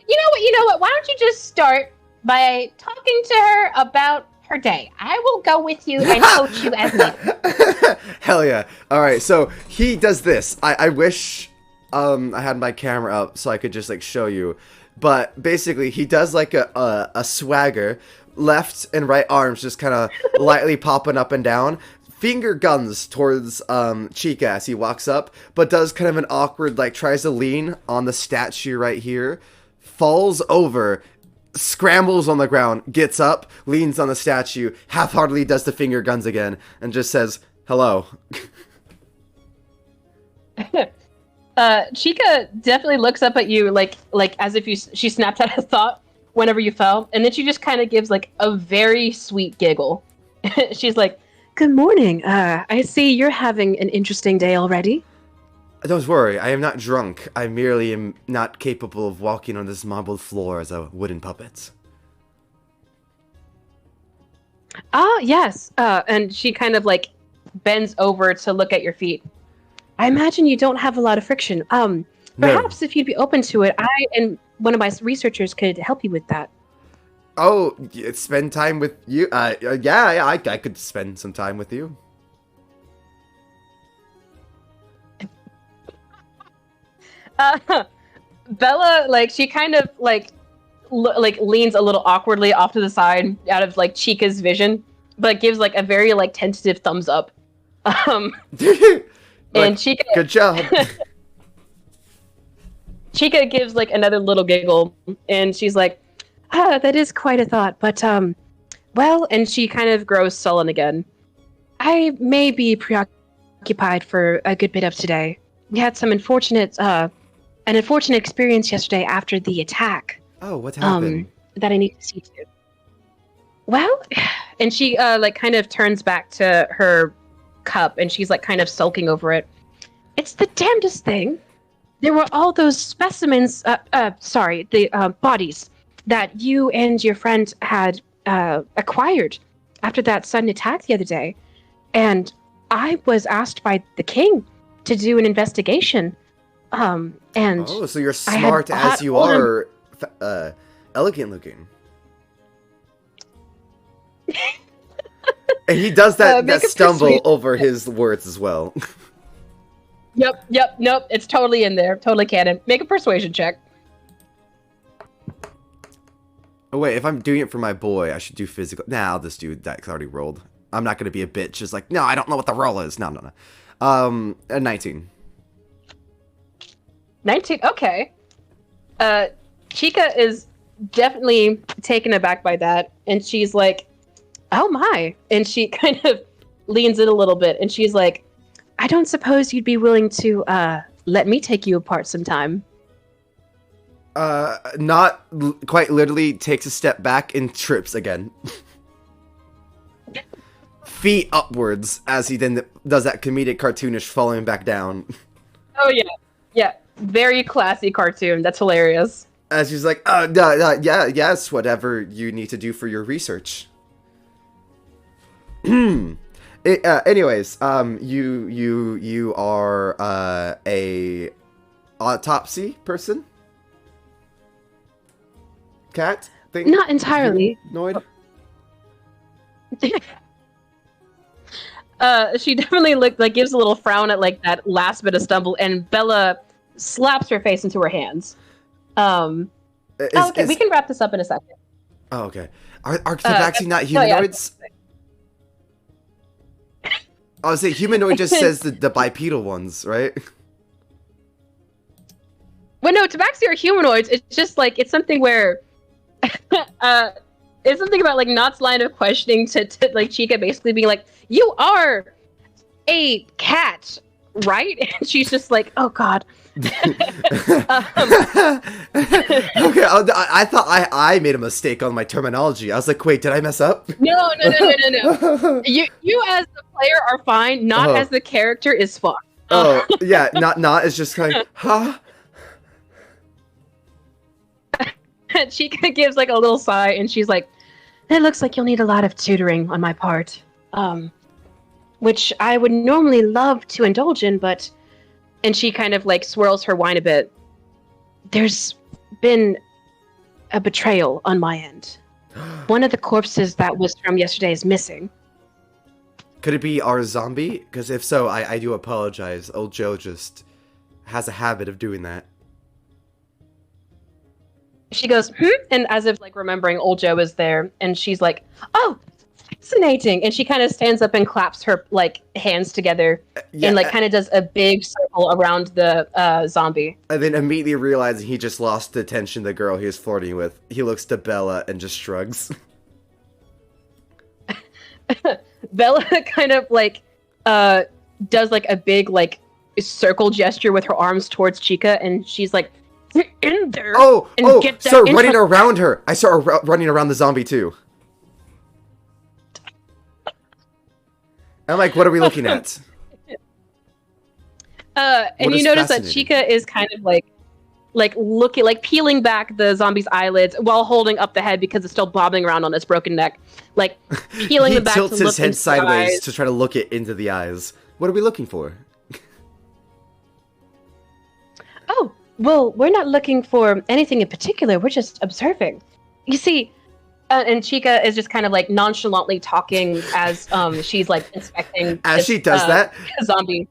know what? Why don't you just start by talking to her about her day? I will go with you and coach you as needed. Hell yeah. Alright, so he does this. I wish I had my camera up so I could just show you. But basically he does a swagger, left and right arms just kind of lightly popping up and down. finger guns towards Chica as he walks up, but does kind of an awkward, like, tries to lean on the statue right here, falls over, scrambles on the ground, gets up, leans on the statue, half-heartedly does the finger guns again, and just says, hello. Chica definitely looks up at you like as if she snapped out of thought whenever you fell, and then she just kind of gives like a very sweet giggle. She's like, "Good morning. I see you're having an interesting day already." Don't worry, I am not drunk. I merely am not capable of walking on this marble floor as a wooden puppet. Ah, yes. And she kind of like bends over to look at your feet. I imagine you don't have a lot of friction. Perhaps if you'd be open to it, I and one of my researchers could help you with that. Oh, spend time with you? Yeah, I could spend some time with you. Bella, like, she kind of like leans a little awkwardly off to the side out of like Chica's vision, but gives like a very like tentative thumbs up. Like, and Chica, good job. Chica gives like another little giggle, and she's like, that is quite a thought, but well, and she kind of grows sullen again. I may be preoccupied for a good bit of today. We had some an unfortunate experience yesterday after the attack. Oh, what happened? That I need to see to. Well, and she like kind of turns back to her cup, and she's like kind of sulking over it. It's the damnedest thing. There were all those specimens, the bodies that you and your friend had acquired after that sudden attack the other day. And I was asked by the king to do an investigation. And oh, so you're smart as you are, elegant looking. And he does that stumble over his words as well. Yep, nope, it's totally in there. Totally canon. Make a persuasion check. Oh wait, if I'm doing it for my boy, I should do physical. Nah, I'll just do that 'cause I already rolled. I'm not gonna be a bitch, just like, no, I don't know what the roll is. No. A 19. 19, okay. Chica is definitely taken aback by that, and she's like, oh my. And she kind of leans in a little bit, and she's like, I don't suppose you'd be willing to let me take you apart sometime. Not quite literally takes a step back and trips again. Feet upwards as he then does that comedic cartoonish falling back down. Oh yeah. Very classy cartoon. That's hilarious. As he's like, yeah, yes, whatever you need to do for your research. Anyways, you are a autopsy person? Cat thing? Not entirely. Noid? She definitely gives a little frown at like that last bit of stumble, and Bella slaps her face into her hands. Okay, we can wrap this up in a second. Oh, okay. Are Tabaxi not humanoids? Yeah. I was saying humanoid just says the bipedal ones, right? Well, no, Tabaxi are humanoids. It's just like it's something where it's something about like Knott's line of questioning to like Chica basically being like, "You are a cat, right?" And she's just like, "Oh God." Okay, I thought I made a mistake on my terminology. I was like, wait, did I mess up? No. You as the player are fine. Not as the character is fucked. Oh yeah, not is just kind of huh. Chica gives like a little sigh, and she's like, "It looks like you'll need a lot of tutoring on my part, which I would normally love to indulge in, but." And she kind of like swirls her wine a bit. There's been a betrayal on my end. One of the corpses that was from yesterday is missing. Could it be our zombie? Because if so, I do apologize. Old Joe just has a habit of doing that. She goes, and as if like remembering old Joe is there, and she's like, oh, fascinating. And she kind of stands up and claps her like hands together Yeah, and like kind of does a big circle around the zombie. and then immediately realizing he just lost the attention of the girl he was flirting with, he looks to Bella and just shrugs. Bella kind of like does like a big like circle gesture with her arms towards Chica, and she's like, "Get in there!" and get that start running info-" around her. I start running around the zombie too. I'm like, what are we looking at? And you notice that Chica is kind of like looking, like peeling back the zombie's eyelids while holding up the head because it's still bobbing around on its broken neck, like peeling He them back tilts to his look head into the sideways eyes. to try to look it into the eyes. What are we looking for? Oh, well, we're not looking for anything in particular. We're just observing. You see, and Chica is just kind of like nonchalantly talking as she's like inspecting. As she does that, zombie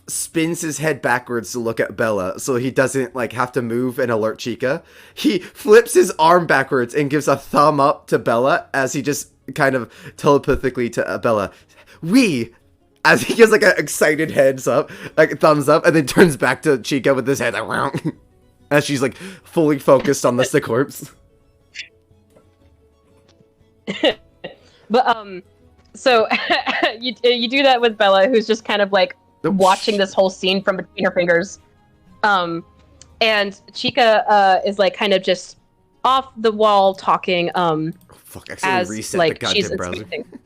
spins his head backwards to look at Bella, so he doesn't like have to move and alert Chica. He flips his arm backwards and gives a thumb up to Bella as he just kind of telepathically to Bella, "We." As he gives like an excited heads up, like thumbs up, and then turns back to Chica with his head like, "Wow," as she's like fully focused on the corpse. But so you do that with Bella, who's just kind of like watching this whole scene from between her fingers. And Chica is like kind of just off the wall talking. Fuck! I accidentally reset like the she's goddamn browser. inspecting.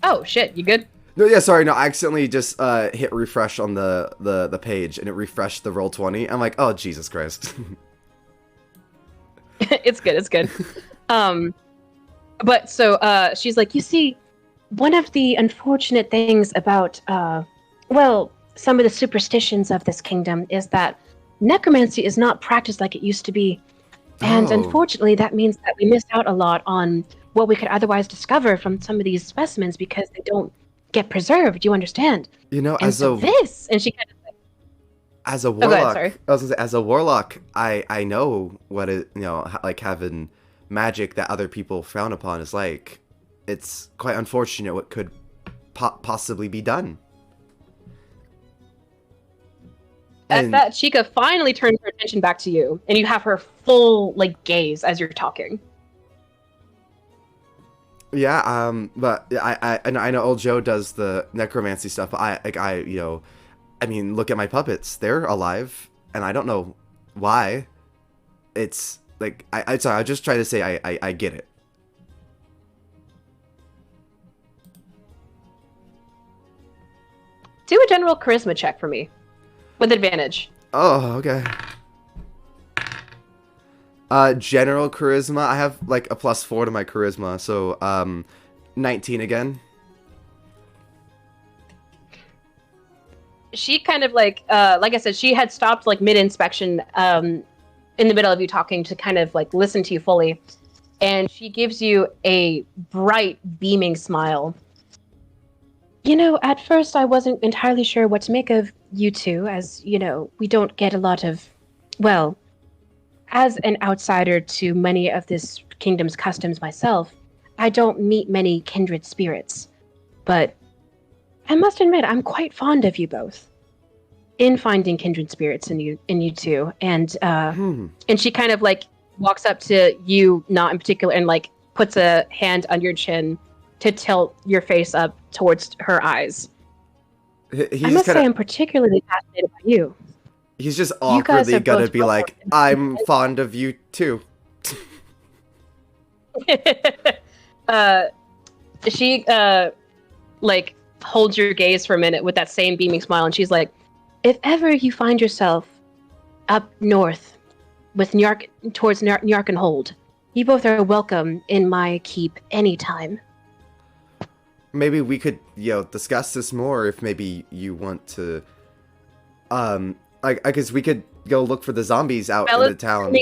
Oh shit! You good? No, yeah, sorry, no, I accidentally just hit refresh on the page, and it refreshed the Roll20. I'm like, oh Jesus Christ. It's good. It's good. But so she's like, you see, one of the unfortunate things about well, some of the superstitions of this kingdom is that necromancy is not practiced like it used to be. And unfortunately, that means that we miss out a lot on what we could otherwise discover from some of these specimens because they don't get preserved. You understand? You know, And as so a this, and she kind of as a go ahead, warlock, sorry. I was gonna say, as a warlock, I know what it, you know, like having magic that other people frown upon is like. It's quite unfortunate what could possibly be done. At that, Chica finally turns her attention back to you, and you have her full like gaze as you're talking. Yeah, but I know old Joe does the necromancy stuff, but you know, I mean, look at my puppets. They're alive, and I don't know why. It's like, sorry, I just try to say I get it. Do a general charisma check for me, with advantage. Oh, okay. General charisma, I have like a +4 to my charisma, so 19 again. She kind of like I said, she had stopped like mid-inspection in the middle of you talking to kind of like listen to you fully, and she gives you a bright, beaming smile. You know, at first I wasn't entirely sure what to make of you two, as, you know, we don't get a lot of, well, as an outsider to many of this kingdom's customs myself, I don't meet many kindred spirits. But I must admit, I'm quite fond of you both in finding kindred spirits in you two. And and she kind of like walks up to you, not in particular, and like puts a hand on your chin to tilt your face up towards her eyes. I must say I'm particularly fascinated by you. He's just awkwardly gonna be like, I'm fond of you too. She like holds your gaze for a minute with that same beaming smile, and she's like, if ever you find yourself up north with towards Njarkenhold, you both are welcome in my keep anytime. Maybe we could, you know, discuss this more if maybe you want to, I guess we could go look for the zombies out in the town.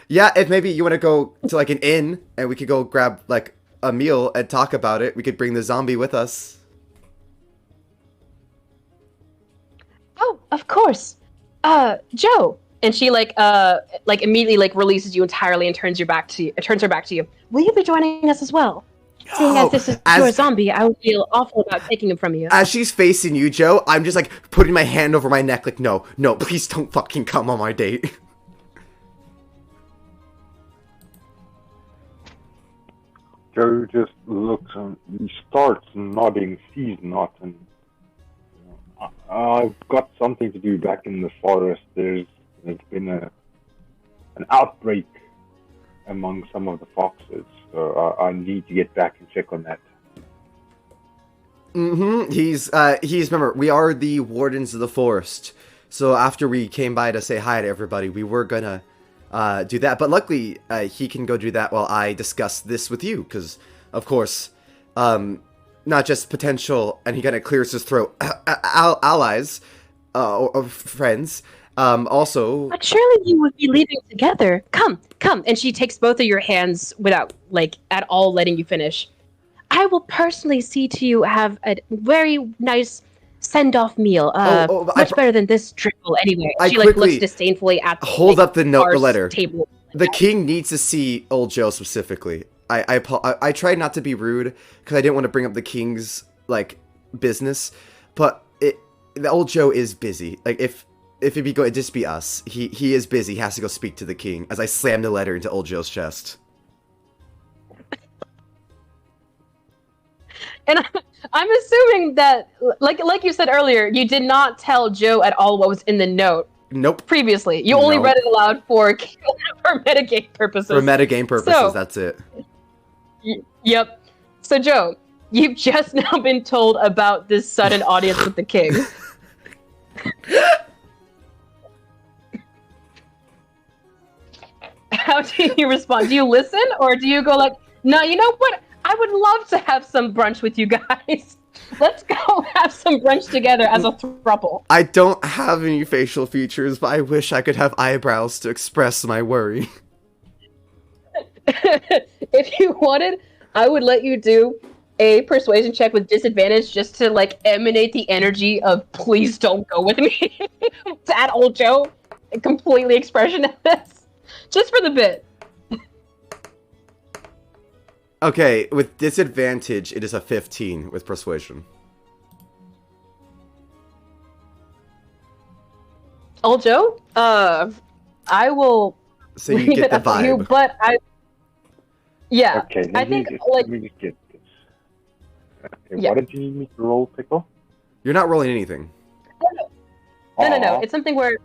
Yeah, if maybe you want to go to like an inn and we could go grab like a meal and talk about it, we could bring the zombie with us. Oh, of course. Joe, And she like immediately like releases you entirely and turns her back to you. Will you be joining us as well? Seeing as this is your zombie, I would feel awful about taking him from you. As she's facing you, Joe, I'm just like putting my hand over my neck like, no, please don't fucking come on my date. Joe just looks and he starts nodding, sees not, and I've got something to do back in the forest. There's been an outbreak among some of the foxes, so I need to get back and check on that. He's remember, we are the wardens of the forest, so after we came by to say hi to everybody, we were gonna do that, but luckily he can go do that while I discuss this with you, because of course not just potential, and he kind of clears his throat, allies or friends, also. But surely you would be leaving together. Come, and she takes both of your hands without like at all letting you finish. I will personally see to you have a very nice send-off meal. Much better than this drivel anyway. She like looks disdainfully at hold up the letter. Table. The king needs to see old Joe specifically. I tried not to be rude because I didn't want to bring up the king's like business, but the old Joe is busy. Like if it'd just be us. He is busy. He has to go speak to the king. As I slam the letter into old Joe's chest. And I'm assuming that, like you said earlier, you did not tell Joe at all what was in the note. Nope. Previously, you only read it aloud for metagame purposes. For metagame purposes, so, that's it. Yep. So, Joe, you've just now been told about this sudden audience with the king. How do you respond? Do you listen, or do you go like, no, you know what? I would love to have some brunch with you guys. Let's go have some brunch together as a throuple. I don't have any facial features, but I wish I could have eyebrows to express my worry. If you wanted, I would let you do a persuasion check with disadvantage just to like emanate the energy of please don't go with me. That old Joe, completely expressionless. Just for the bit. Okay, with disadvantage, it is a 15 with persuasion. Old Joe, I will. So you get the vibe. You, but yeah. Okay, I think let me just get this. Okay, yeah. What did you need me to roll, Pickle? You're not rolling anything. No. It's something where.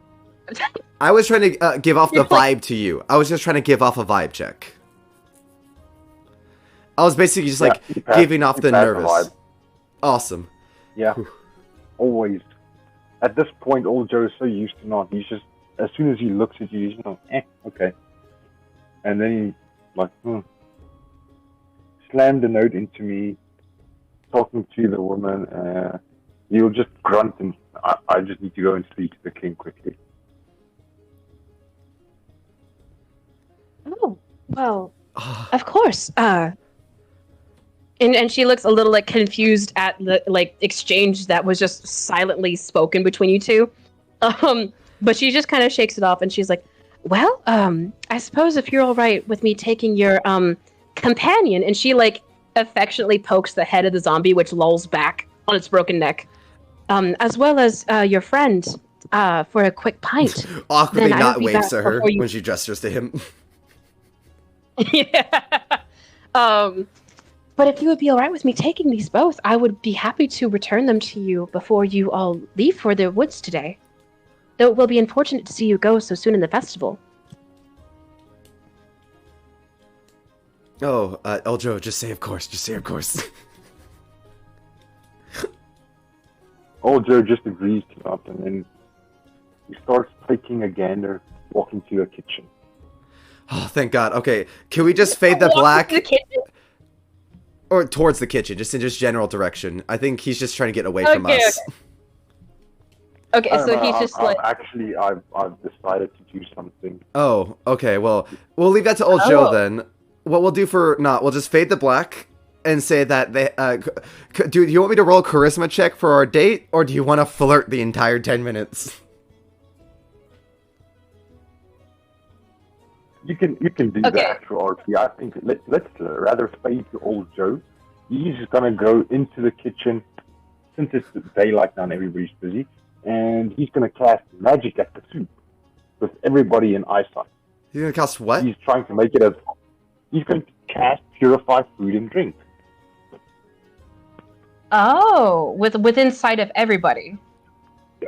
I was trying to give off the vibe to you. I was just trying to give off a vibe check. I was basically just like giving off the nervous. Awesome. Yeah. Always. At this point, old Joe is so used to not. He's just, as soon as he looks at you, he's like, okay. And then he, like, slammed the note into me, talking to the woman. He'll just grunt and I just need to go and speak to the king quickly. Oh, well, of course. And she looks a little like confused at the like exchange that was just silently spoken between you two. But she just kind of shakes it off and she's like, well, I suppose if you're all right with me taking your companion, and she like affectionately pokes the head of the zombie, which lolls back on its broken neck, as well as your friend for a quick pint. Awkwardly not waves to her when she gestures to him. Yeah. But if you would be all right with me taking these both, I would be happy to return them to you before you all leave for the woods today. Though it will be unfortunate to see you go so soon in the festival. Oh, Eljo, just say of course. Just say of course. Old Joe just agrees to that, and then he starts taking a gander, walking to the kitchen. Oh, thank God. Okay, can we just fade the black? To the kitchen? Or towards the kitchen, just in just general direction. I think he's just trying to get away from us. Okay, so he's just like... Actually, I've decided to do something. Oh, okay, well, we'll leave that to old Joe then. What we'll do we'll just fade the black and say that they... do you want me to roll a charisma check for our date, or do you want to flirt the entire 10 minutes? You can do Okay. the actual RP. I think let's rather fade to old Joe. He's gonna go into the kitchen since it's daylight now and everybody's busy, and he's gonna cast magic at the soup with everybody in eyesight. You're gonna cast what? He's trying to make it as he's going to cast purify food and drink. Oh, within sight of everybody.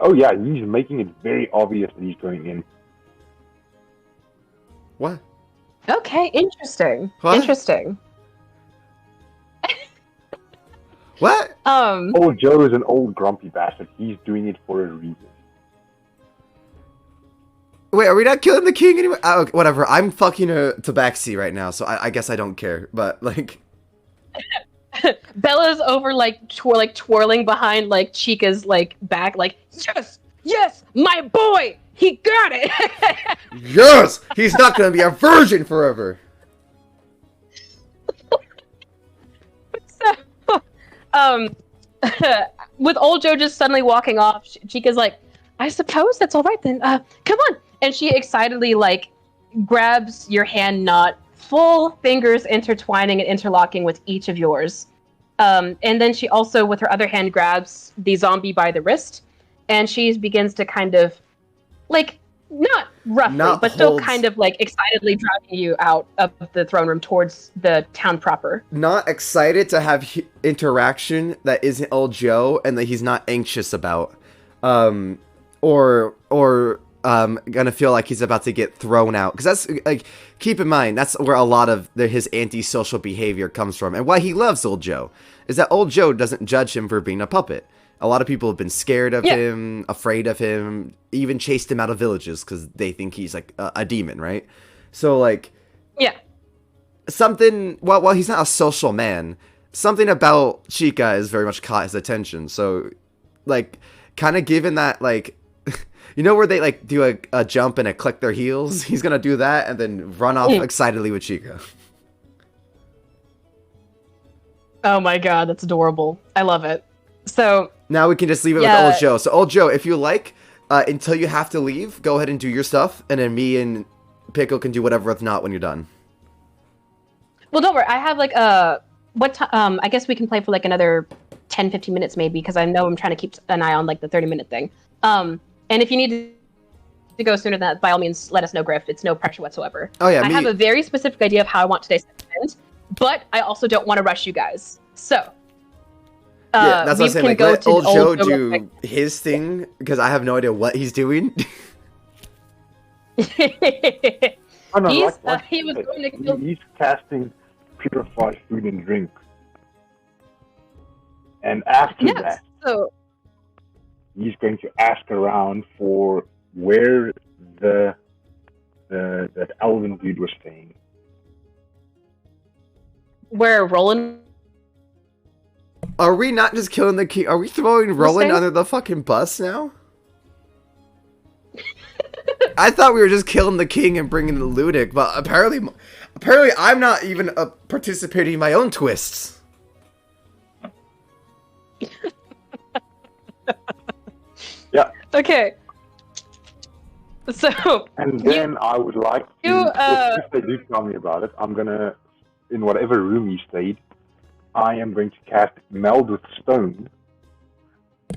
Oh yeah, he's making it very obvious that he's going in. What? Okay, interesting. What? Interesting. What? Old Joe is an old grumpy bastard. He's doing it for a reason. Wait, are we not killing the king anymore? Okay, whatever. I'm fucking a tabaxi right now, so I guess I don't care. But like, Bella's over like twirling behind like Chica's like back, like yes, my boy, he got it. yes, he's not gonna be a virgin forever. So, with old Joe just suddenly walking off, Chica's like, I suppose that's all right then. Come on, and she excitedly like grabs your hand knot, full fingers intertwining and interlocking with each of yours. And then she also, with her other hand, grabs the zombie by the wrist, and she begins to kind of, like, not roughly, but still kind of, like, excitedly driving you out of the throne room towards the town proper. Not excited to have interaction that isn't old Joe and that he's not anxious about. Or gonna feel like he's about to get thrown out. Because that's, like, keep in mind, that's where a lot of his antisocial behavior comes from. And why he loves old Joe is that old Joe doesn't judge him for being a puppet. A lot of people have been scared of him, afraid of him, even chased him out of villages because they think he's, like, a demon, right? So, like... Yeah. Something... Well, he's not a social man. Something about Chica has very much caught his attention. So, like, kind of given that, like... You know where they, like, do a jump and click their heels? He's gonna do that and then run off excitedly with Chica. Oh my god, that's adorable. I love it. So... Now we can just leave it with old Joe. So, old Joe, if you like, until you have to leave, go ahead and do your stuff. And then me and Pickle can do whatever with not when you're done. Well, don't worry. I have, like, I guess we can play for, like, another 10, 15 minutes maybe, because I know I'm trying to keep an eye on, like, the 30-minute thing. And if you need to go sooner than that, by all means, let us know, Griff. It's no pressure whatsoever. Oh, yeah. I have a very specific idea of how I want today's segment, but I also don't want to rush you guys. So, yeah, that's what I'm saying. Like, let old Joe do his thing, because I have no idea what he's doing. He was going to kill... He's casting purify food and drink. And after that... So... he's going to ask around for where that elven dude was staying. Where Roland? Are we not just killing the king? Are we throwing Roland under the fucking bus now? I thought we were just killing the king and bringing the ludic, but apparently I'm not even participating in my own twists. Yeah. Okay. So. And then I would like to, if they do tell me about it, I'm gonna, in whatever room he stayed, I am going to cast Meld with Stone,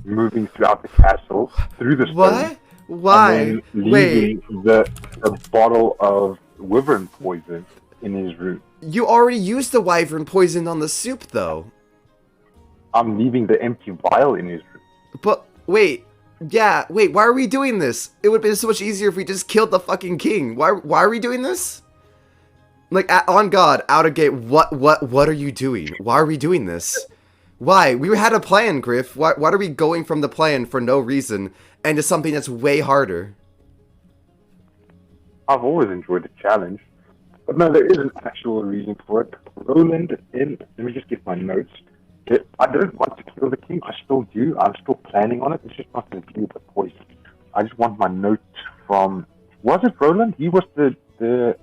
moving throughout the castle, through the stone. What? Why? And then leaving the bottle of wyvern poison in his room. You already used the wyvern poison on the soup, though. I'm leaving the empty vial in his room. But, wait, why are we doing this? It would have been so much easier if we just killed the fucking king. Why are we doing this? Like, on God, out of gate, what are you doing? Why are we doing this? Why? We had a plan, Griff. Why are we going from the plan for no reason and to something that's way harder? I've always enjoyed the challenge. But no, there is an actual reason for it. Roland, let me just get my notes. I don't want to kill the king. I still do. I'm still planning on it. It's just not going to be with the poison. I just want my notes from... Was it Roland? He was the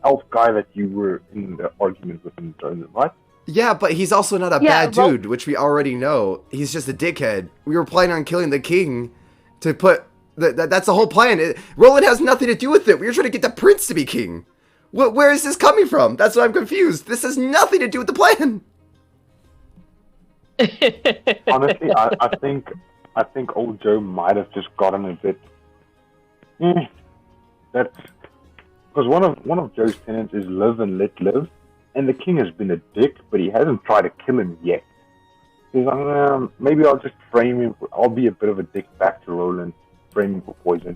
elf guy that you were in the argument with in the tournament, right? Yeah, but he's also not a bad dude, which we already know. He's just a dickhead. We were planning on killing the king to put... That's the whole plan. Roland has nothing to do with it. We were trying to get the prince to be king. Where is this coming from? That's what I'm confused. This has nothing to do with the plan. Honestly, I think old Joe might have just gotten a bit. That's because one of Joe's tenets is live and let live, and the king has been a dick, but he hasn't tried to kill him yet. He's like, maybe I'll just frame him. I'll be a bit of a dick back to Roland, frame him for poison.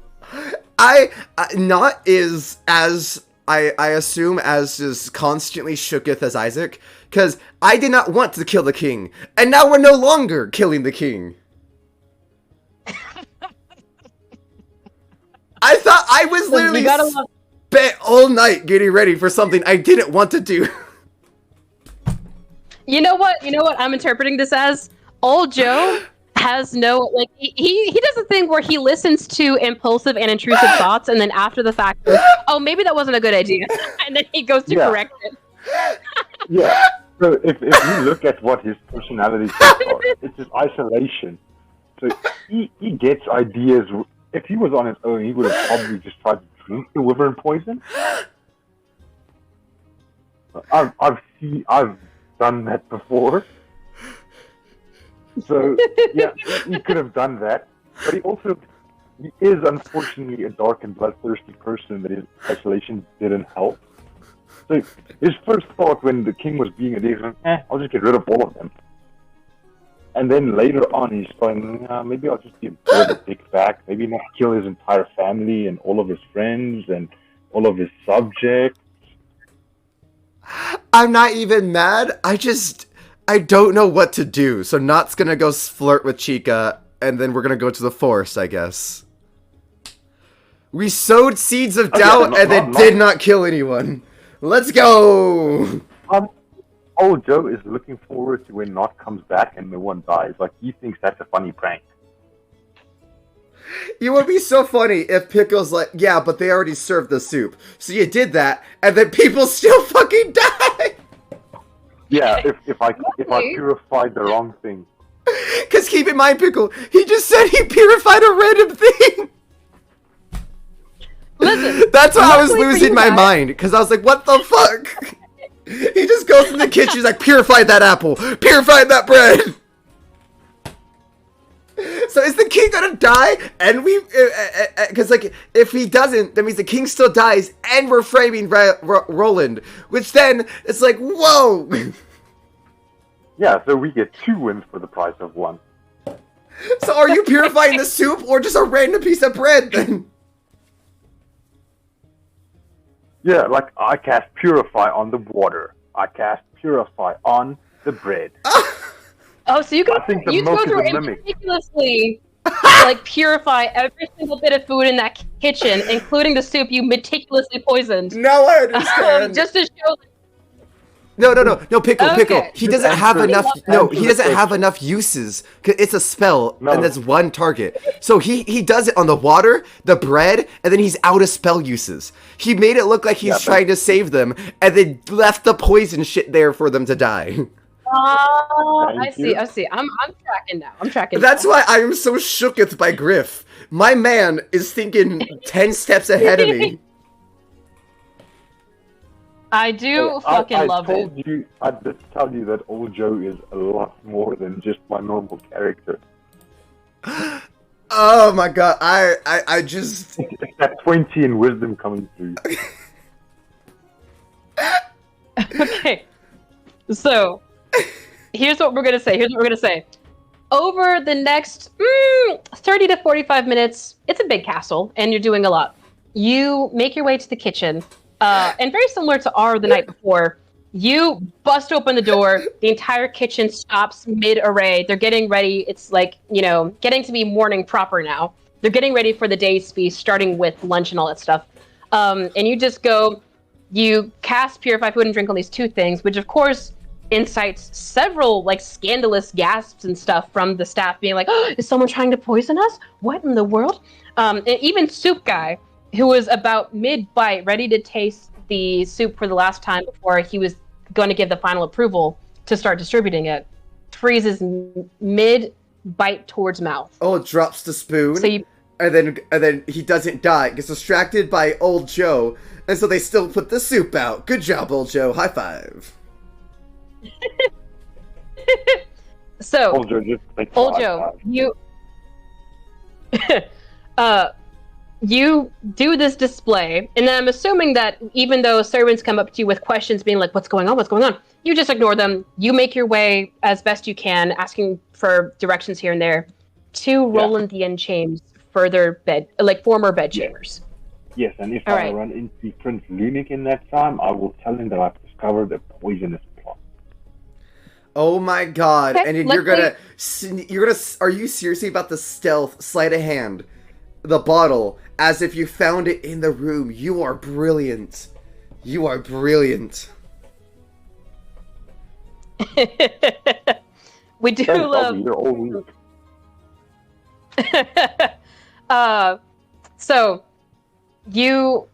I not is as I assume as constantly shooketh as Isaac, because I did not want to kill the king, and now we're no longer killing the king. I thought I was literally spent all night getting ready for something I didn't want to do. You know what I'm interpreting this as? Old Joe has no, like, he does a thing where he listens to impulsive and intrusive thoughts, and then after the fact goes, oh, maybe that wasn't a good idea, and then he goes to correct it. Yeah. So if you look at what his personality traits are, it's his isolation. So he gets ideas. If he was on his own, he would have probably just tried to drink the wyvern poison. I've done that before. So yeah, he could have done that. But he is unfortunately a dark and bloodthirsty person that his isolation didn't help. So his first thought when the king was being a dick was, I'll just get rid of all of them. And then later on, he's going, maybe I'll just be a bit of a dick back. Maybe not kill his entire family and all of his friends and all of his subjects. I'm not even mad. I don't know what to do. So Not's gonna go flirt with Chica, and then we're gonna go to the forest, I guess. We sowed seeds of doubt, and they did not kill anyone. Let's go! Old Joe is looking forward to when Not comes back and no one dies. Like, he thinks that's a funny prank. It would be so funny if Pickle's like, yeah, but they already served the soup. So you did that, and then people still fucking die! Yeah, if I purified the wrong thing. Because keep in mind, Pickle, he just said he purified a random thing! Listen, that's why I was losing my mind, because I was like, what the fuck? He just goes in the kitchen, he's like, purified that apple, purified that bread! So is the king gonna die? And we, because like, if he doesn't, that means the king still dies, and we're framing Roland, which then, it's like, whoa! Yeah, so we get 2 wins for the price of 1. So are you purifying the soup, or just a random piece of bread, then? Yeah, like, I cast Purify on the water. I cast Purify on the bread. Oh, so you go through and meticulously like purify every single bit of food in that kitchen, including the soup you meticulously poisoned. Now I understand. Just to show. No, Pickle, Okay. Pickle. He doesn't have enough. No, he doesn't have enough uses. 'Cause it's a spell, and that's one target. So he does it on the water, the bread, and then he's out of spell uses. He made it look like he's trying to save them, and then left the poison shit there for them to die. Oh, I see. I'm tracking now. That's why I am so shooketh by Griff. My man is thinking 10 steps ahead of me. I do fucking love it. I did tell you that old Joe is a lot more than just my normal character. Oh my god, I just... It's that 20 in wisdom coming through. Okay. So, here's what we're gonna say. Over the next 30 to 45 minutes, it's a big castle, and you're doing a lot. You make your way to the kitchen, and very similar to the night before, you bust open the door, the entire kitchen stops mid-array, they're getting ready, it's like, getting to be morning proper now. They're getting ready for the day's feast, starting with lunch and all that stuff. And you just go, you cast Purify Food and Drink on these 2 things, which of course incites several like scandalous gasps and stuff from the staff being like, oh, is someone trying to poison us? What in the world? And even Soup Guy, who was about mid-bite, ready to taste the soup for the last time before he was going to give the final approval to start distributing it, freezes mid-bite towards mouth. Oh, it drops the spoon? So and then he doesn't die. Gets distracted by old Joe, and so they still put the soup out. Good job, old Joe. High five. So, Old Joe, just like old Joe, you you do this display, and then I'm assuming that even though servants come up to you with questions being like, what's going on, you just ignore them. You make your way as best you can, asking for directions here and there, to Roland the Enchained's former bed chambers. Yes, and if I run into Prince Lunik in that time, I will tell him that I've discovered a poisonous plot. Oh my god, okay, and you're gonna, are you seriously about the stealth, sleight of hand, the bottle, as if you found it in the room? You are brilliant. You are brilliant. We do love... You're all weird. So, you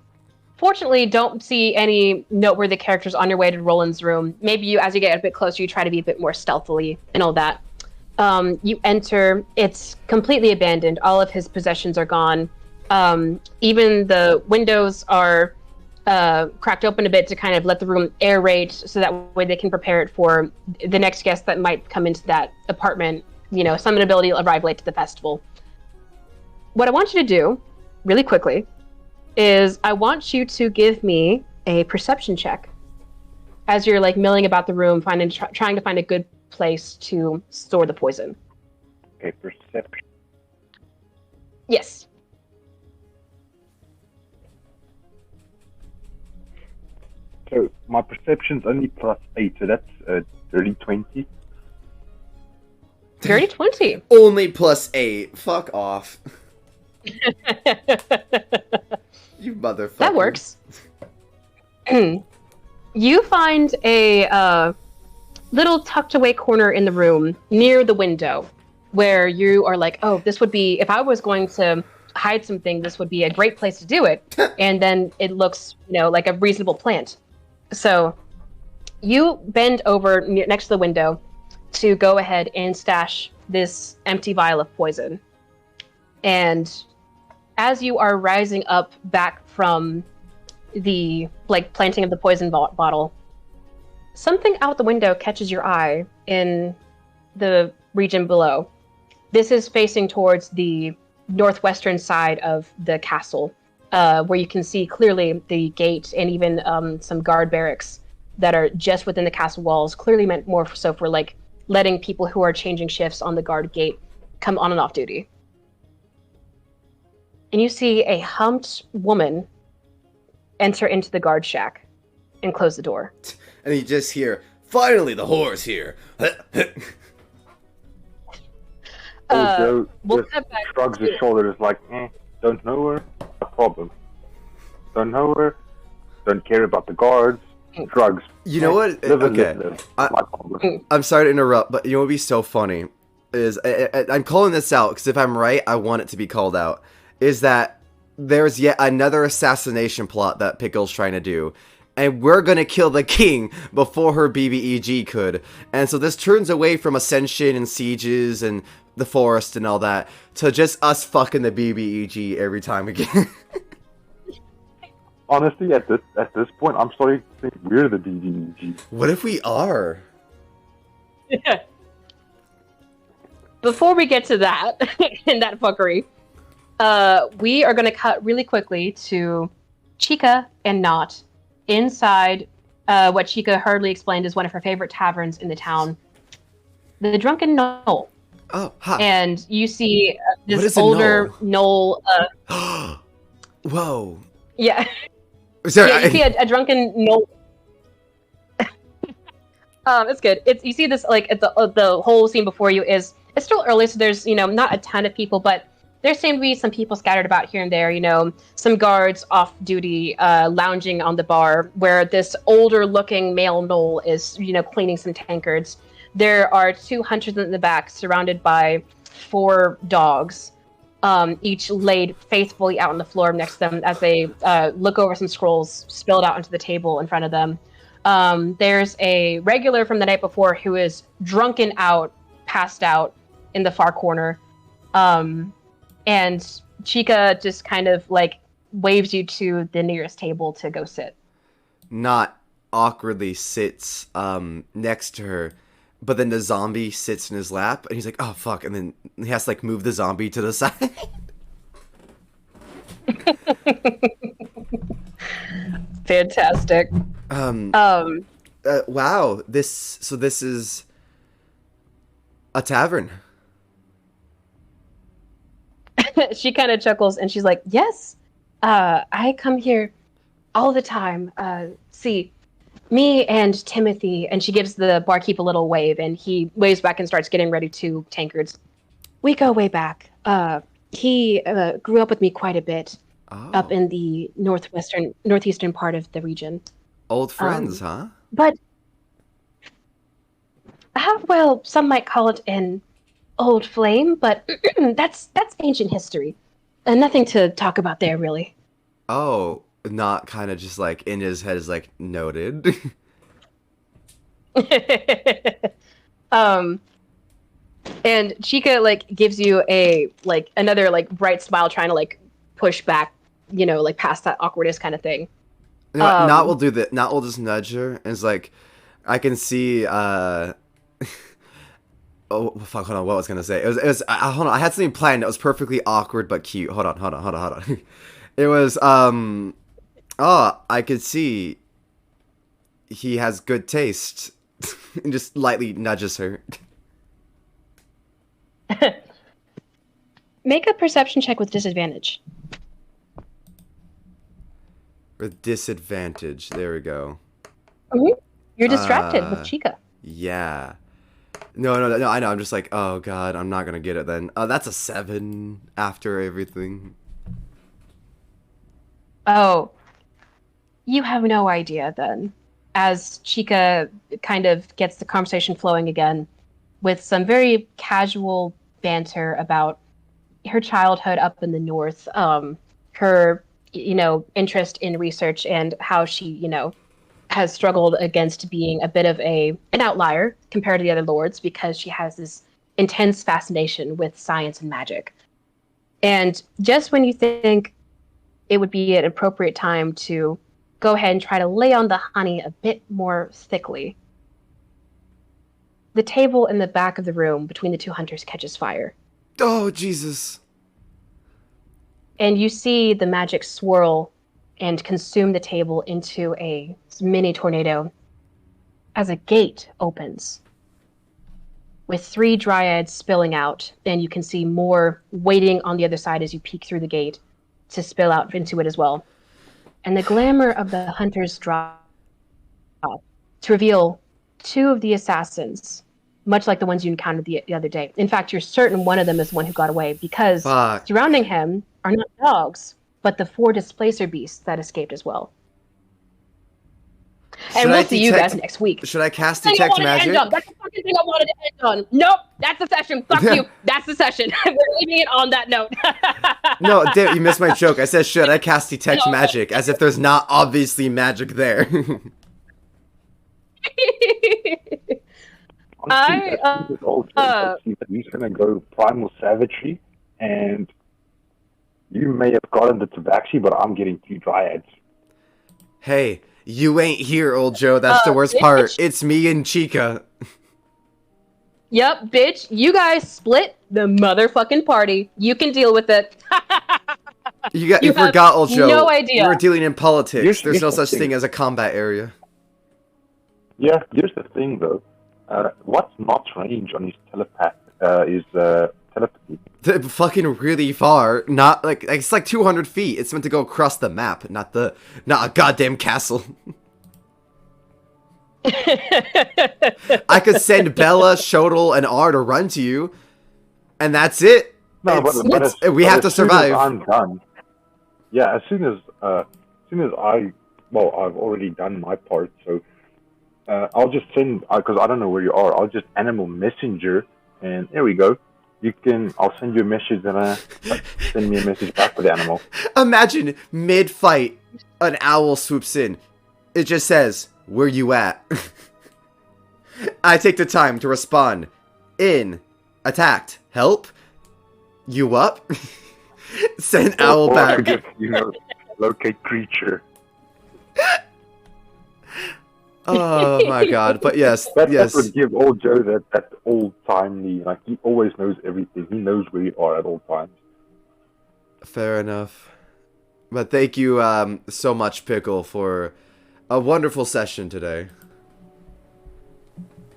fortunately don't see any noteworthy characters on your way to Roland's room. Maybe you, as you get a bit closer, you try to be a bit more stealthily and all that. You enter, it's completely abandoned. All of his possessions are gone. Even the windows are cracked open a bit to kind of let the room aerate so that way they can prepare it for the next guest that might come into that apartment. You know, some ability to arrive late to the festival. What I want you to do, really quickly, is I want you to give me a perception check as you're like milling about the room, trying to find a good place to store the poison. Okay, perception. Yes. So my perception's only +8, so that's dirty 20. Dirty 20. Only +8. Fuck off. You motherfucker. That works. You find a little tucked away corner in the room near the window where you are like, oh, this would be, if I was going to hide something, this would be a great place to do it. And then it looks, like a reasonable plant. So you bend over next to the window to go ahead and stash this empty vial of poison. And as you are rising up back from the planting of the poison bottle, something out the window catches your eye in the region below. This is facing towards the northwestern side of the castle, where you can see clearly the gate and even some guard barracks that are just within the castle walls, clearly meant more so for letting people who are changing shifts on the guard gate come on and off duty. And you see a humped woman enter into the guard shack and close the door. And you just hear, finally the whore's here. Joe we'll just cut back shrugs his shoulders like, don't know her, no problem. Don't know her, don't care about the guards, drugs. You know what? Okay. I'm sorry to interrupt, but you know what would be so funny is, I'm calling this out, because if I'm right, I want it to be called out, is that there's yet another assassination plot that Pickle's trying to do. And we're gonna kill the king before her BBEG could. And so this turns away from Ascension and Sieges and the Forest and all that to just us fucking the BBEG every time again. Honestly, at this point, I'm starting to think we're the BBEG. What if we are? Yeah. Before we get to that, and that fuckery, we are going to cut really quickly to Chica and Not inside what Chica hurriedly explained is one of her favorite taverns in the town, the Drunken Knoll. Oh, hi. And you see this older knoll. Whoa. Yeah. Sorry, you see a drunken knoll. It's good. You see this the whole scene before you is, it's still early, so there's not a ton of people, but there seem to be some people scattered about here and there, some guards off duty, lounging on the bar, where this older looking male knoll is, cleaning some tankards. There are 2 hunters in the back surrounded by 4 dogs, each laid faithfully out on the floor next to them as they look over some scrolls spilled out onto the table in front of them. There's a regular from the night before who is drunken out, passed out in the far corner. And Chica just kind of like waves you to the nearest table to go sit. Not awkwardly sits next to her, but then the zombie sits in his lap, and he's like, "Oh fuck!" And then he has to like move the zombie to the side. Fantastic. Wow. This is a tavern. She kind of chuckles and she's like, "Yes, I come here all the time. See, me and Timothy," and she gives the barkeep a little wave, and he waves back and starts getting ready to tankards. "We go way back. He grew up with me quite a bit up in the northeastern part of the region. Old friends, huh? But, well, some might call it an old flame, but that's ancient history. Nothing to talk about there, really." Oh, not kind of just like in his head is like noted. And Chica like gives you a like another like bright smile, trying to like push back, like past that awkwardness kind of thing. Not will do that. Not will just nudge her and it's like, I can see. Oh fuck! Hold on. What was I gonna say? It was. Hold on. I had something planned. It was perfectly awkward but cute. Hold on. It was. Oh, I could see. He has good taste. And just lightly nudges her. Make a perception check with disadvantage. With disadvantage. There we go. Mm-hmm. You're distracted with Chica. Yeah. No, I know. I'm just like, oh god, I'm not gonna get it then. That's a 7 after everything. Oh, you have no idea then. As Chica kind of gets the conversation flowing again with some very casual banter about her childhood up in the north, her, interest in research and how she, has struggled against being a bit of an outlier compared to the other lords because she has this intense fascination with science and magic. And just when you think it would be an appropriate time to go ahead and try to lay on the honey a bit more thickly, the table in the back of the room between the two hunters catches fire. Oh, Jesus. And you see the magic swirl and consume the table into a mini tornado as a gate opens with 3 dryads spilling out, and you can see more waiting on the other side as you peek through the gate to spill out into it as well. And the glamour of the hunters drop to reveal 2 of the assassins, much like the ones you encountered the other day. In fact, you're certain one of them is the one who got away, because surrounding him are not dogs, but the 4 displacer beasts that escaped as well. And we'll see you guys next week. Should I cast Detect Magic? That's the fucking thing I wanted to end on. Nope, that's the session. Fuck you. That's the session. We're leaving it on that note. No, damn, you missed my joke. I said, should I cast Detect Magic? As if there's not obviously magic there. He's gonna go Primal Savagery, and you may have gotten the Tabaxi, but I'm getting 2 Dryads. Hey, you ain't here, old Joe. That's the worst part. It's me and Chica. Yep, bitch. You guys split the motherfucking party. You can deal with it. You forgot, old Joe. No idea. You were dealing in politics. There's no such thing as a combat area. Yeah, here's the thing, though. What's Nott's range on his telepathy? Fucking really far. Not like it's like 200 feet. It's meant to go across the map, not a goddamn castle. I could send Bella, Shodel, and R to run to you, and that's it. No, we have to survive. I'm done. Yeah, as soon as I've already done my part, so I'll just send, because I don't know where you are. I'll just animal messenger, and there we go. I'll send you a message and send me a message back with the animal. Imagine mid-fight, an owl swoops in. It just says, "Where you at?" I take the time to respond. In. Attacked. Help. You up? Send owl Or I back. could just, locate creature. Oh my god! But yes, That yes, would give old Joe that old timely, like he always knows everything. He knows where you are at all times. fair enough. But thank you so much, Pickle, for a wonderful session today.